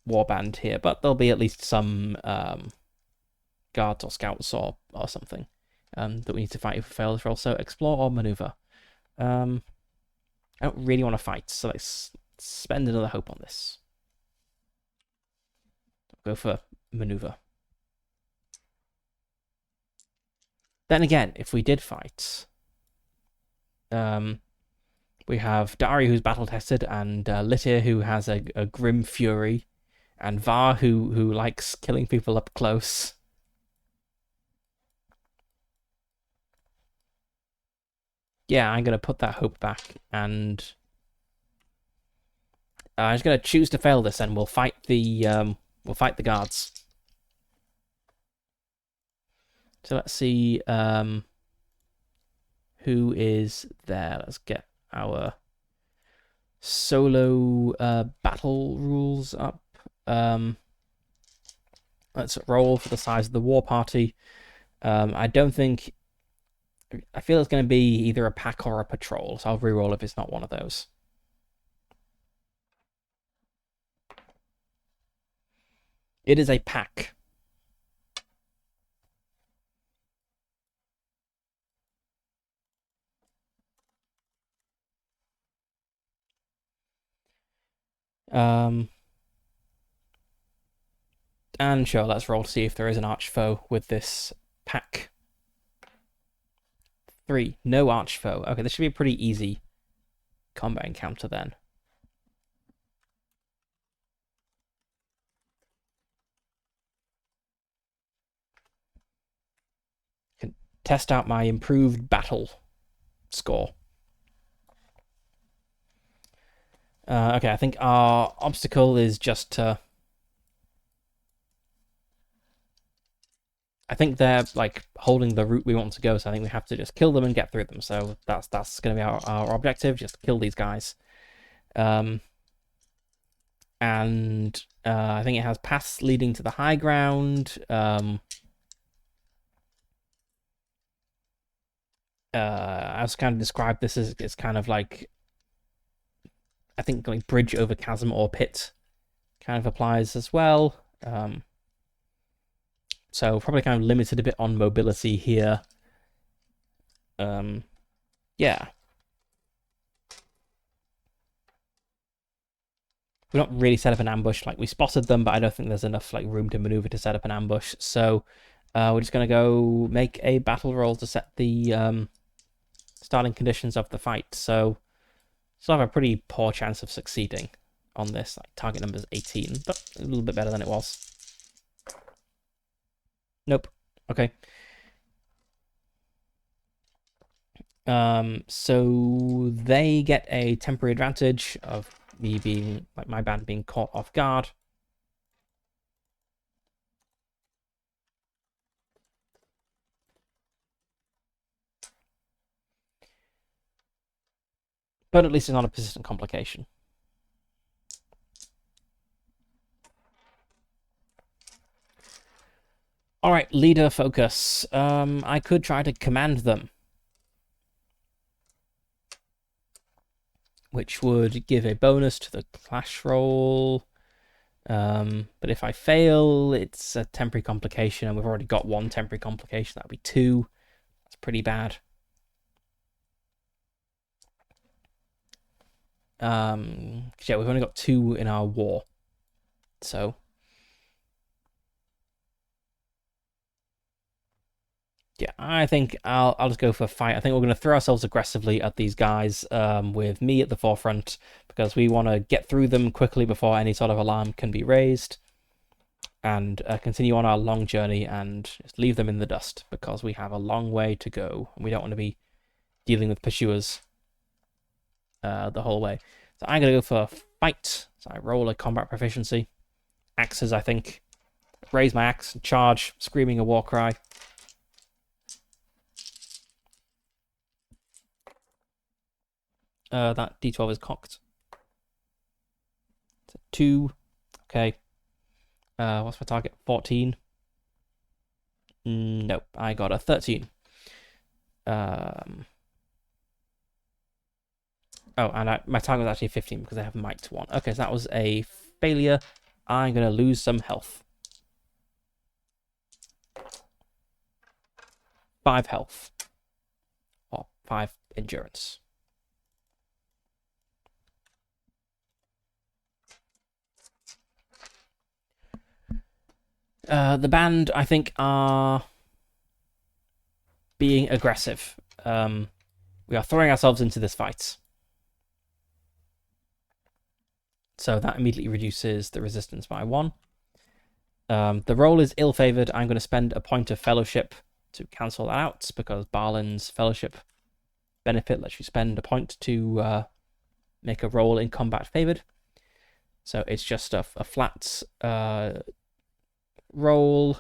warband here, but there'll be at least some guards or scouts or something that we need to fight if we fail this roll. So explore or maneuver. I don't really want to fight, so let's spend another hope on this. Go for maneuver. Then again, if we did fight, we have Dari, who's battle tested, and Litir, who has a grim fury, and Var, who likes killing people up close. Yeah, I'm gonna put that hope back, and I'm just gonna choose to fail this, and we'll fight the guards. So let's see who is there. Let's get our solo battle rules up. Let's roll for the size of the war party. I don't think. I feel it's going to be either a pack or a patrol, so I'll reroll if it's not one of those. It is a pack. And sure, let's roll to see if there is an arch foe with this pack. 3, no arch foe. Okay, this should be a pretty easy combat encounter then. Can test out my improved battle score. Okay, I think our obstacle is just to. I think they're like holding the route we want to go, so I think we have to just kill them and get through them. So that's going to be our objective, just kill these guys. And I think it has paths leading to the high ground. I was kind of described this as it's kind of like, I think like bridge over chasm or pit kind of applies as well. So probably kind of limited a bit on mobility here. Yeah. We're not really set up an ambush. Like we spotted them, but I don't think there's enough like room to maneuver to set up an ambush. So we're just gonna go make a battle roll to set the starting conditions of the fight. So still have a pretty poor chance of succeeding on this. Like target number is 18, but a little bit better than it was. Nope. Okay. So they get a temporary advantage of me being like my band being caught off guard. But at least it's not a persistent complication. All right, leader focus. I could try to command them, which would give a bonus to the clash roll. But if I fail, it's a temporary complication, and we've already got one temporary complication. That'd be 2. That's pretty bad. Yeah, we've only got 2 in our war, so yeah, I think I'll just go for a fight. I think we're going to throw ourselves aggressively at these guys, with me at the forefront, because we want to get through them quickly before any sort of alarm can be raised, and continue on our long journey and just leave them in the dust, because we have a long way to go, and we don't want to be dealing with pursuers the whole way. So I'm going to go for fight. So I roll a combat proficiency. Axes, I think. Raise my axe and charge, screaming a war cry. That d12 is cocked. So 2. Okay. What's my target? 14. Nope, I got a 13. Oh, and my target was actually 15 because I have might 1. Okay, so that was a failure. I'm going to lose some health. 5 health. Or 5 endurance. The band, I think, are being aggressive. We are throwing ourselves into this fight. So that immediately reduces the resistance by 1. The roll is ill-favored. I'm going to spend a point of fellowship to cancel that out, because Barlin's fellowship benefit lets you spend a point to make a roll in combat favored. So it's just a flat roll.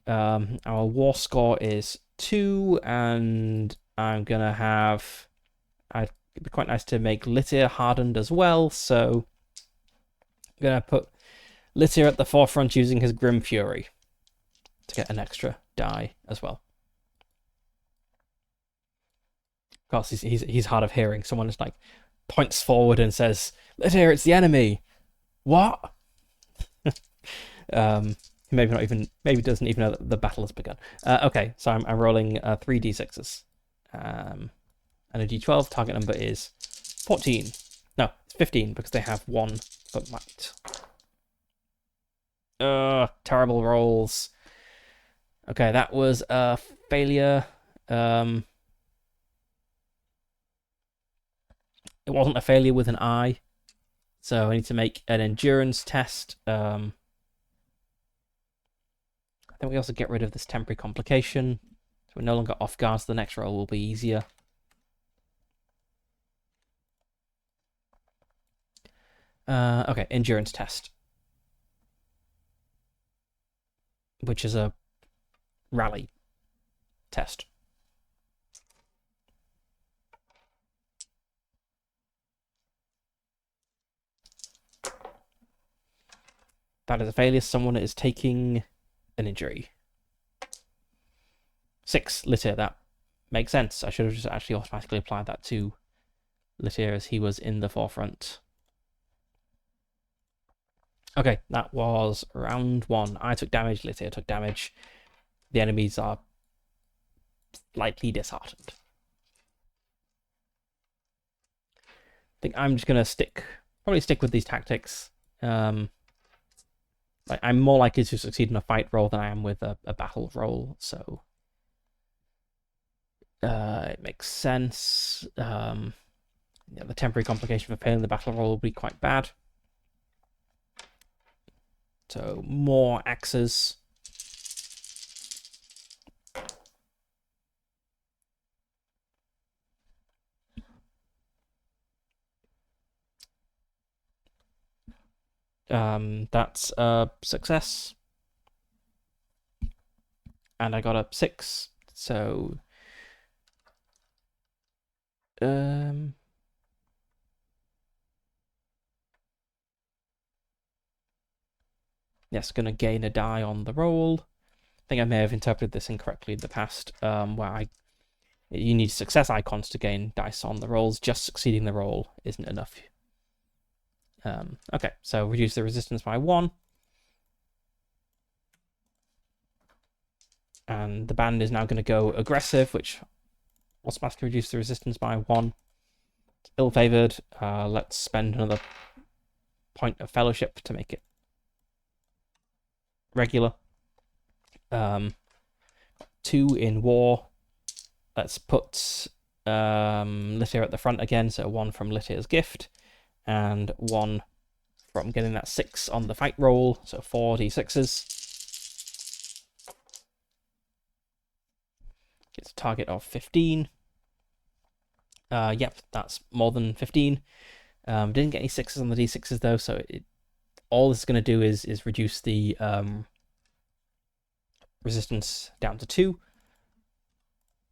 Our war score is 2, and I'm gonna have It'd be quite nice to make Litir hardened as well, so I'm going to put Litir at the forefront using his Grim Fury to get an extra die as well. Of course, he's hard of hearing. Someone just like points forward and says, "Litir, it's the enemy." What? Maybe doesn't even know that the battle has begun. Okay, so I'm rolling 3d6s. And a d12, target number is 14. No, it's 15 because they have 1 for might. Terrible rolls. Okay, that was a failure. It wasn't a failure with an I. So I need to make an endurance test. I think we also get rid of this temporary complication. So we're no longer off guard, so the next roll will be easier. Okay, endurance test. Which is a rally test. That is a failure. Someone is taking an injury. 6, Litir. That makes sense. I should have just actually automatically applied that to Litir as he was in the forefront. Okay, that was round 1. I took damage, Litir took damage. The enemies are slightly disheartened. I think I'm just going to probably stick with these tactics. I'm more likely to succeed in a fight roll than I am with a battle roll, so it makes sense. Yeah, the temporary complication for failing the battle roll will be quite bad. So more axes. That's a success. And I got a 6, so yes, gonna gain a die on the roll. I think I may have interpreted this incorrectly in the past, where you need success icons to gain dice on the rolls. Just succeeding the roll isn't enough. Okay, so reduce the resistance by 1. And the band is now going to go aggressive, which automatically reduces the resistance by 1. It's ill-favored. Let's spend another point of fellowship to make it regular. 2 in war. Let's put Litir at the front again, so 1 from Litir's gift, and 1 from getting that 6 on the fight roll, so 4d6s. Gets a target of 15. Yep, that's more than 15. Didn't get any 6s on the d6s though, so all this is going to do is reduce the resistance down to 2.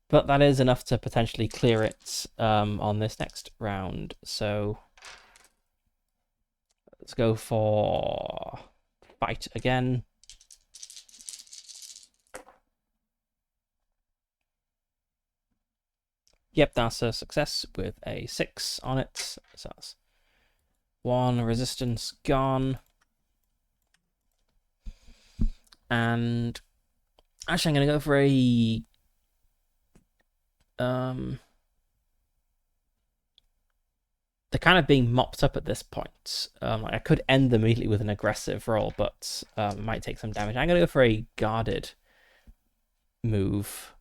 But that is enough to potentially clear it on this next round. So let's go for fight again. Yep, that's a success with a 6 on it. So that's 1 resistance gone. And actually, I'm going to go for a they're kind of being mopped up at this point. I could end them immediately with an aggressive roll, but it might take some damage. I'm going to go for a guarded move.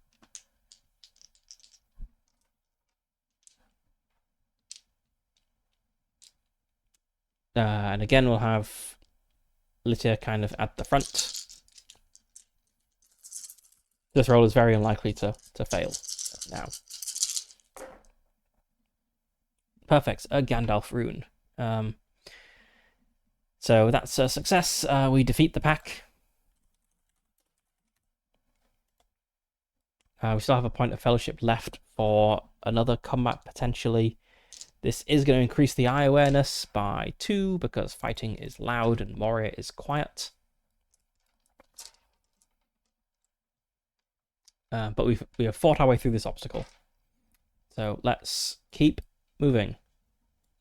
And again, we'll have Litir kind of at the front. This roll is very unlikely to fail now. Perfect, a Gandalf rune. So that's a success. We defeat the pack. We still have a point of fellowship left for another combat potentially. This is going to increase the eye awareness by 2 because fighting is loud and Moria is quiet. But we have fought our way through this obstacle. So let's keep moving.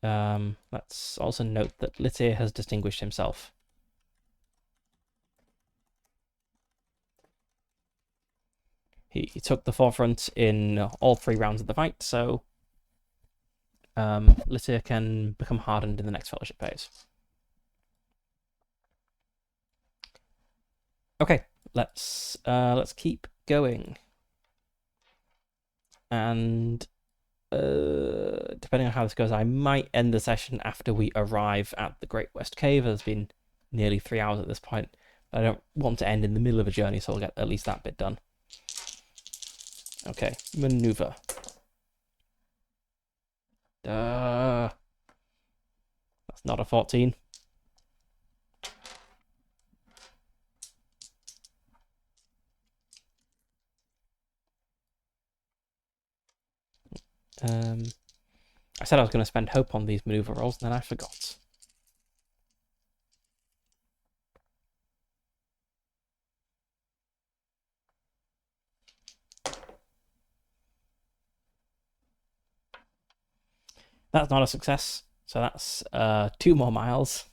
Let's also note that Litir has distinguished himself. He took the forefront in all 3 rounds of the fight, so Litir can become hardened in the next fellowship phase. Okay, let's keep going. And depending on how this goes, I might end the session after we arrive at the Great West Cave. It's been nearly 3 hours at this point. I don't want to end in the middle of a journey, so I'll get at least that bit done. Okay, maneuver. That's not a 14. I said I was going to spend hope on these maneuver rolls, and then I forgot. That's not a success, so that's 2 more miles.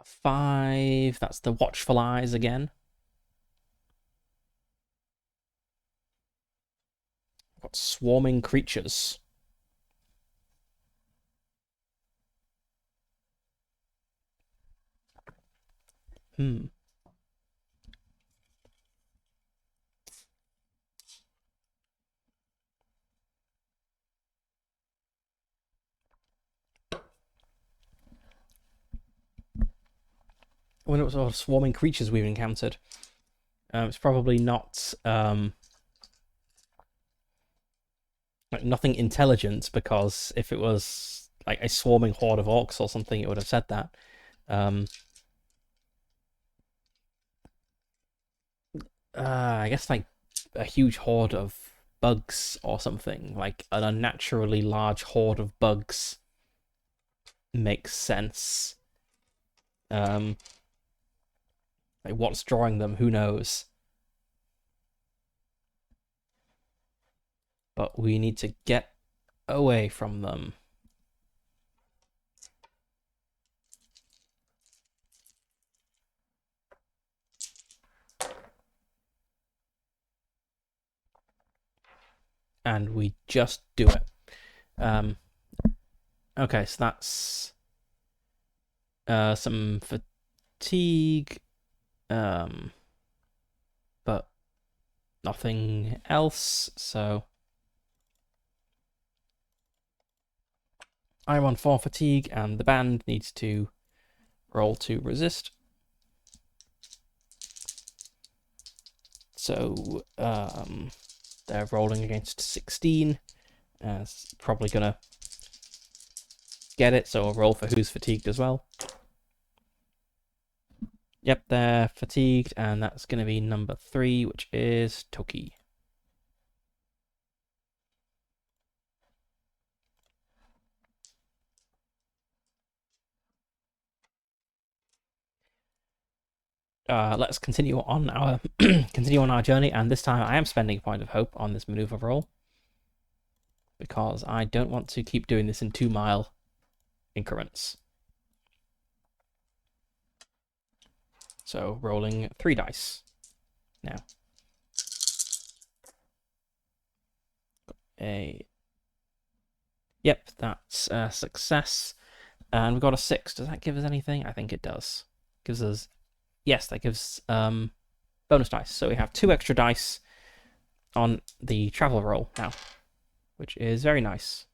Five, that's the watchful eyes again. Got swarming creatures. Hmm. I wonder what sort of swarming creatures we've encountered. It's probably not like nothing intelligent, because if it was like a swarming horde of orcs or something, it would have said that. I guess like a huge horde of bugs or something, like an unnaturally large horde of bugs makes sense. Like what's drawing them, who knows? But we need to get away from them. And we just do it. Okay, so that's some fatigue, but nothing else. So I'm on 4 fatigue, and the band needs to roll to resist. So they're rolling against 16. It's probably gonna get it, so I'll roll for who's fatigued as well. Yep, they're fatigued, and that's going to be number 3, which is Toki. Let's continue on our continue on our journey, and this time I am spending a point of hope on this maneuver roll because I don't want to keep doing this in 2-mile increments. So rolling 3 dice now. Yep, that's a success, and we've got a 6. Does that give us anything? I think it does. Gives us, yes, that gives bonus dice. So we have 2 extra dice on the travel roll now, which is very nice.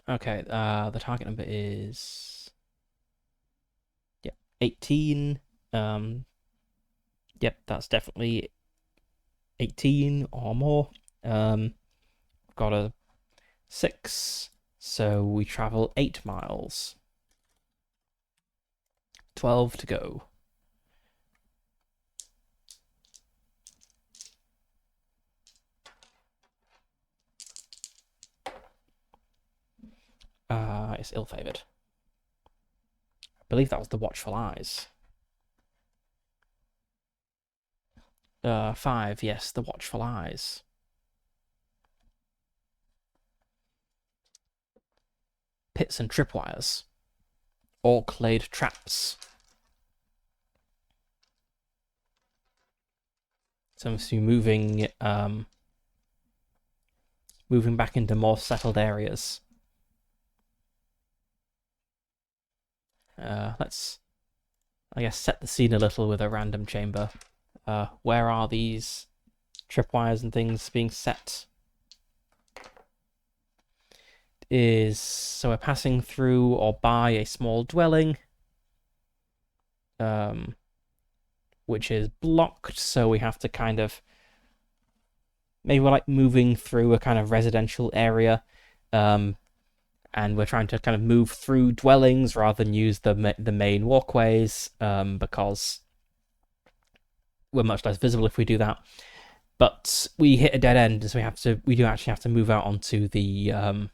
Okay, the target number is, yeah, 18. Um, yep, that's definitely 18 or more. Got a 6, so we travel 8 miles. 12 to go. It's ill-favored. I believe that was the Watchful Eyes. 5, yes, the Watchful Eyes. Pits and tripwires. Orc-laid traps. So I'm assuming moving back into more settled areas. Let's, I guess, set the scene a little with a random chamber. Where are these tripwires and things being set? So we're passing through or by a small dwelling, which is blocked, so we have to kind of, maybe we're like moving through a kind of residential area, and we're trying to kind of move through dwellings rather than use the main walkways, because we're much less visible if we do that. But we hit a dead end, so we do actually have to move out onto the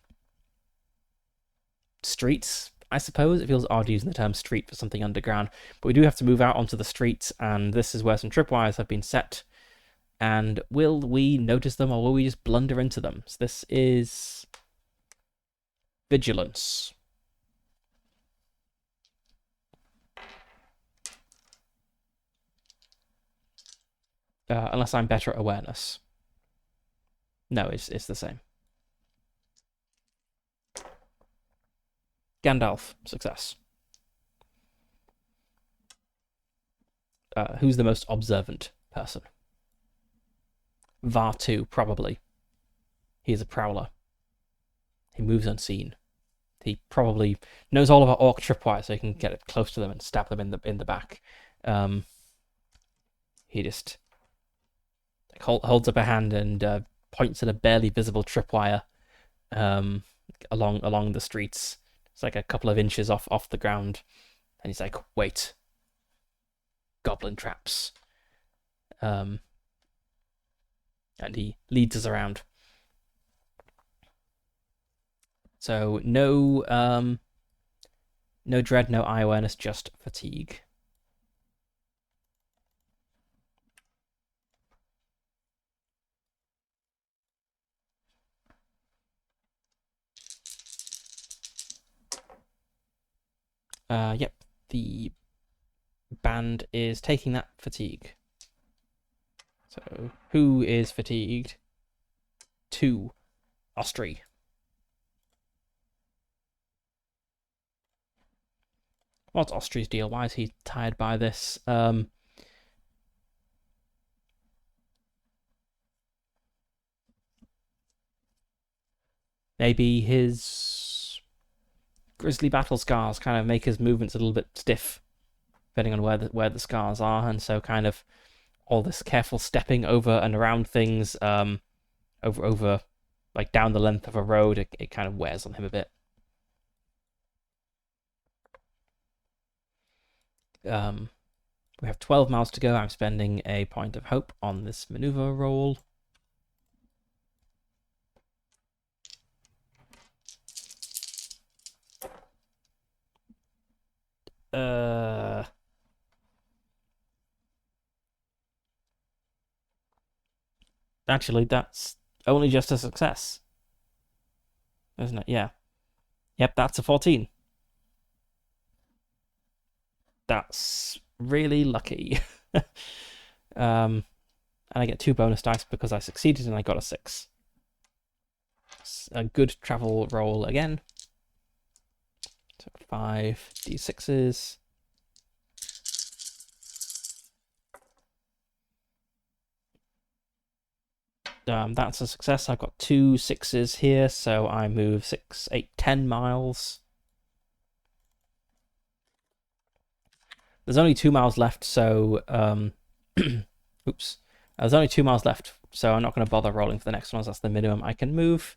streets, I suppose. It feels odd using the term street for something underground, but we do have to move out onto the streets, and this is where some tripwires have been set. And will we notice them, or will we just blunder into them? So this is vigilance. Unless I'm better at awareness. No, it's the same. Gandalf, success. Who's the most observant person? Var2, probably. He's a prowler. He moves unseen. He probably knows all of our orc tripwires, so he can get close to them and stab them in the back. He just like, holds up a hand and points at a barely visible tripwire along the streets. It's like a couple of inches off the ground, and he's like, "Wait, goblin traps." And he leads us around. So no dread, no eye awareness, just fatigue. Yep, the band is taking that fatigue. So who is fatigued? 2, Ostry. What's Ostry's deal? Why is he tired by this? Maybe his grisly battle scars kind of make his movements a little bit stiff, depending on where the scars are, and so kind of all this careful stepping over and around things, over like down the length of a road, it kind of wears on him a bit. We have 12 miles to go. I'm spending a point of hope on this maneuver roll. Actually, that's only just a success, isn't it? Yeah. Yep, that's a 14. That's really lucky. And I get 2 bonus dice because I succeeded and I got a 6. It's a good travel roll again. So 5 d6s. That's a success. I've got 2 6s here, so I move 6, 8, 10 miles. There's only 2 miles left, so oops. There's only 2 miles left, so I'm not going to bother rolling for the next ones. That's the minimum I can move.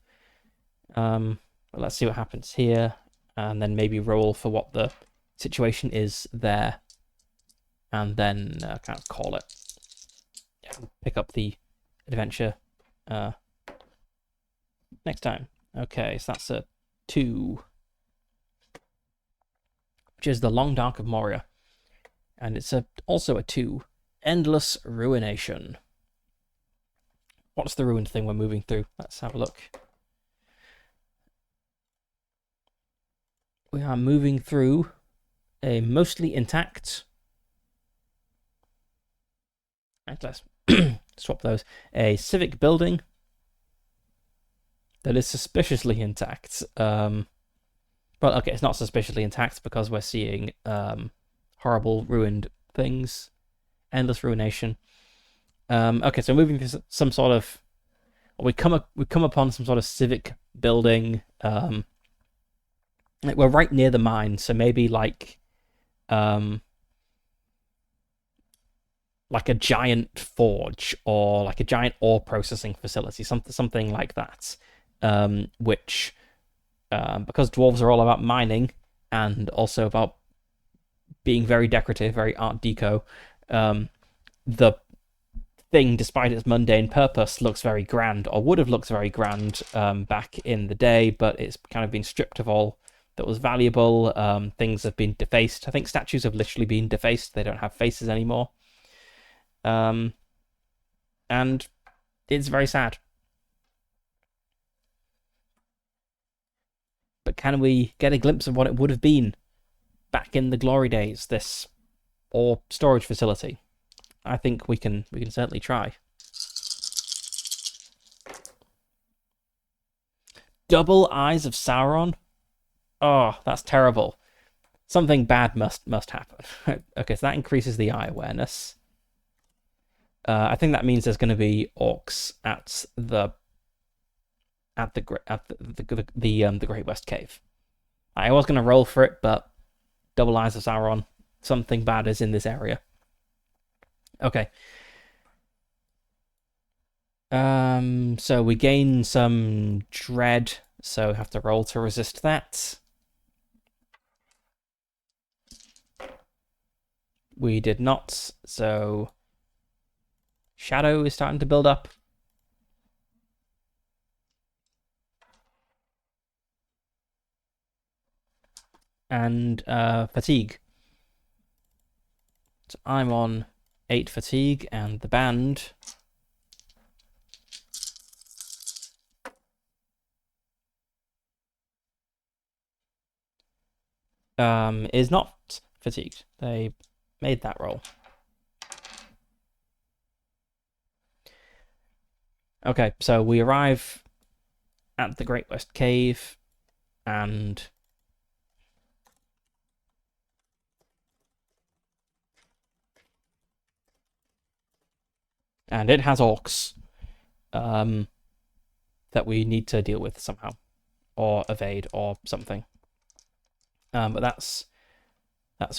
But let's see what happens here, and then maybe roll for what the situation is there, and then kind of call it. Yeah, pick up the adventure next time. Okay, so that's a 2, which is the Long Dark of Moria, and it's also a 2, Endless Ruination. What's the ruined thing we're moving through? Let's have a look. We are moving through a mostly intact. Let's swap those. A civic building that is suspiciously intact. Well, okay, it's not suspiciously intact because we're seeing horrible ruined things. Endless ruination. Okay, so moving through some sort of, we come upon some sort of civic building. We're right near the mine, so maybe like a giant forge or like a giant ore processing facility, something like that. Which, because dwarves are all about mining and also about being very decorative, very Art Deco, the thing, despite its mundane purpose, looks very grand, or would have looked very grand back in the day, but it's kind of been stripped of all that was valuable. Things have been defaced. I think statues have literally been defaced. They don't have faces anymore. And it's very sad. But can we get a glimpse of what it would have been back in the glory days, this ore storage facility? I think we can certainly try. Double Eyes of Sauron? Oh, that's terrible. Something bad must happen. Okay, so that increases the eye awareness. I think that means there's going to be orcs at the Great West Cave. I was going to roll for it, but Double Eyes of Sauron, something bad is in this area. Okay. So we gain some dread, so we have to roll to resist that. We did not, so shadow is starting to build up. And fatigue. So I'm on 8 fatigue, and the band is not fatigued. They made that roll. Okay, so we arrive at the Great West Cave, and it has orcs that we need to deal with somehow, or evade, or something. But that's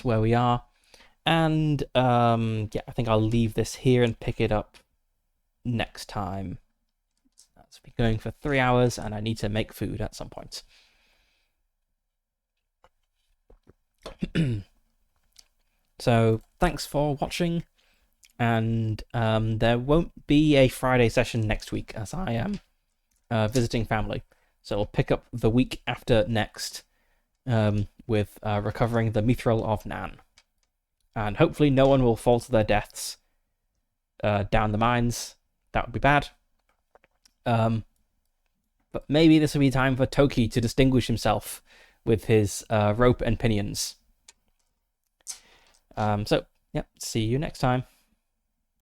where we are, and yeah, I think I'll leave this here and pick it up next time. That's been going for 3 hours, and I need to make food at some point. So thanks for watching. And there won't be a Friday session next week, as I am visiting family. So I'll pick up the week after next with recovering the Mithril of Nan. And hopefully no one will fall to their deaths down the mines. That would be bad. But maybe this will be time for Toki to distinguish himself with his rope and pinions. So, yeah, see you next time.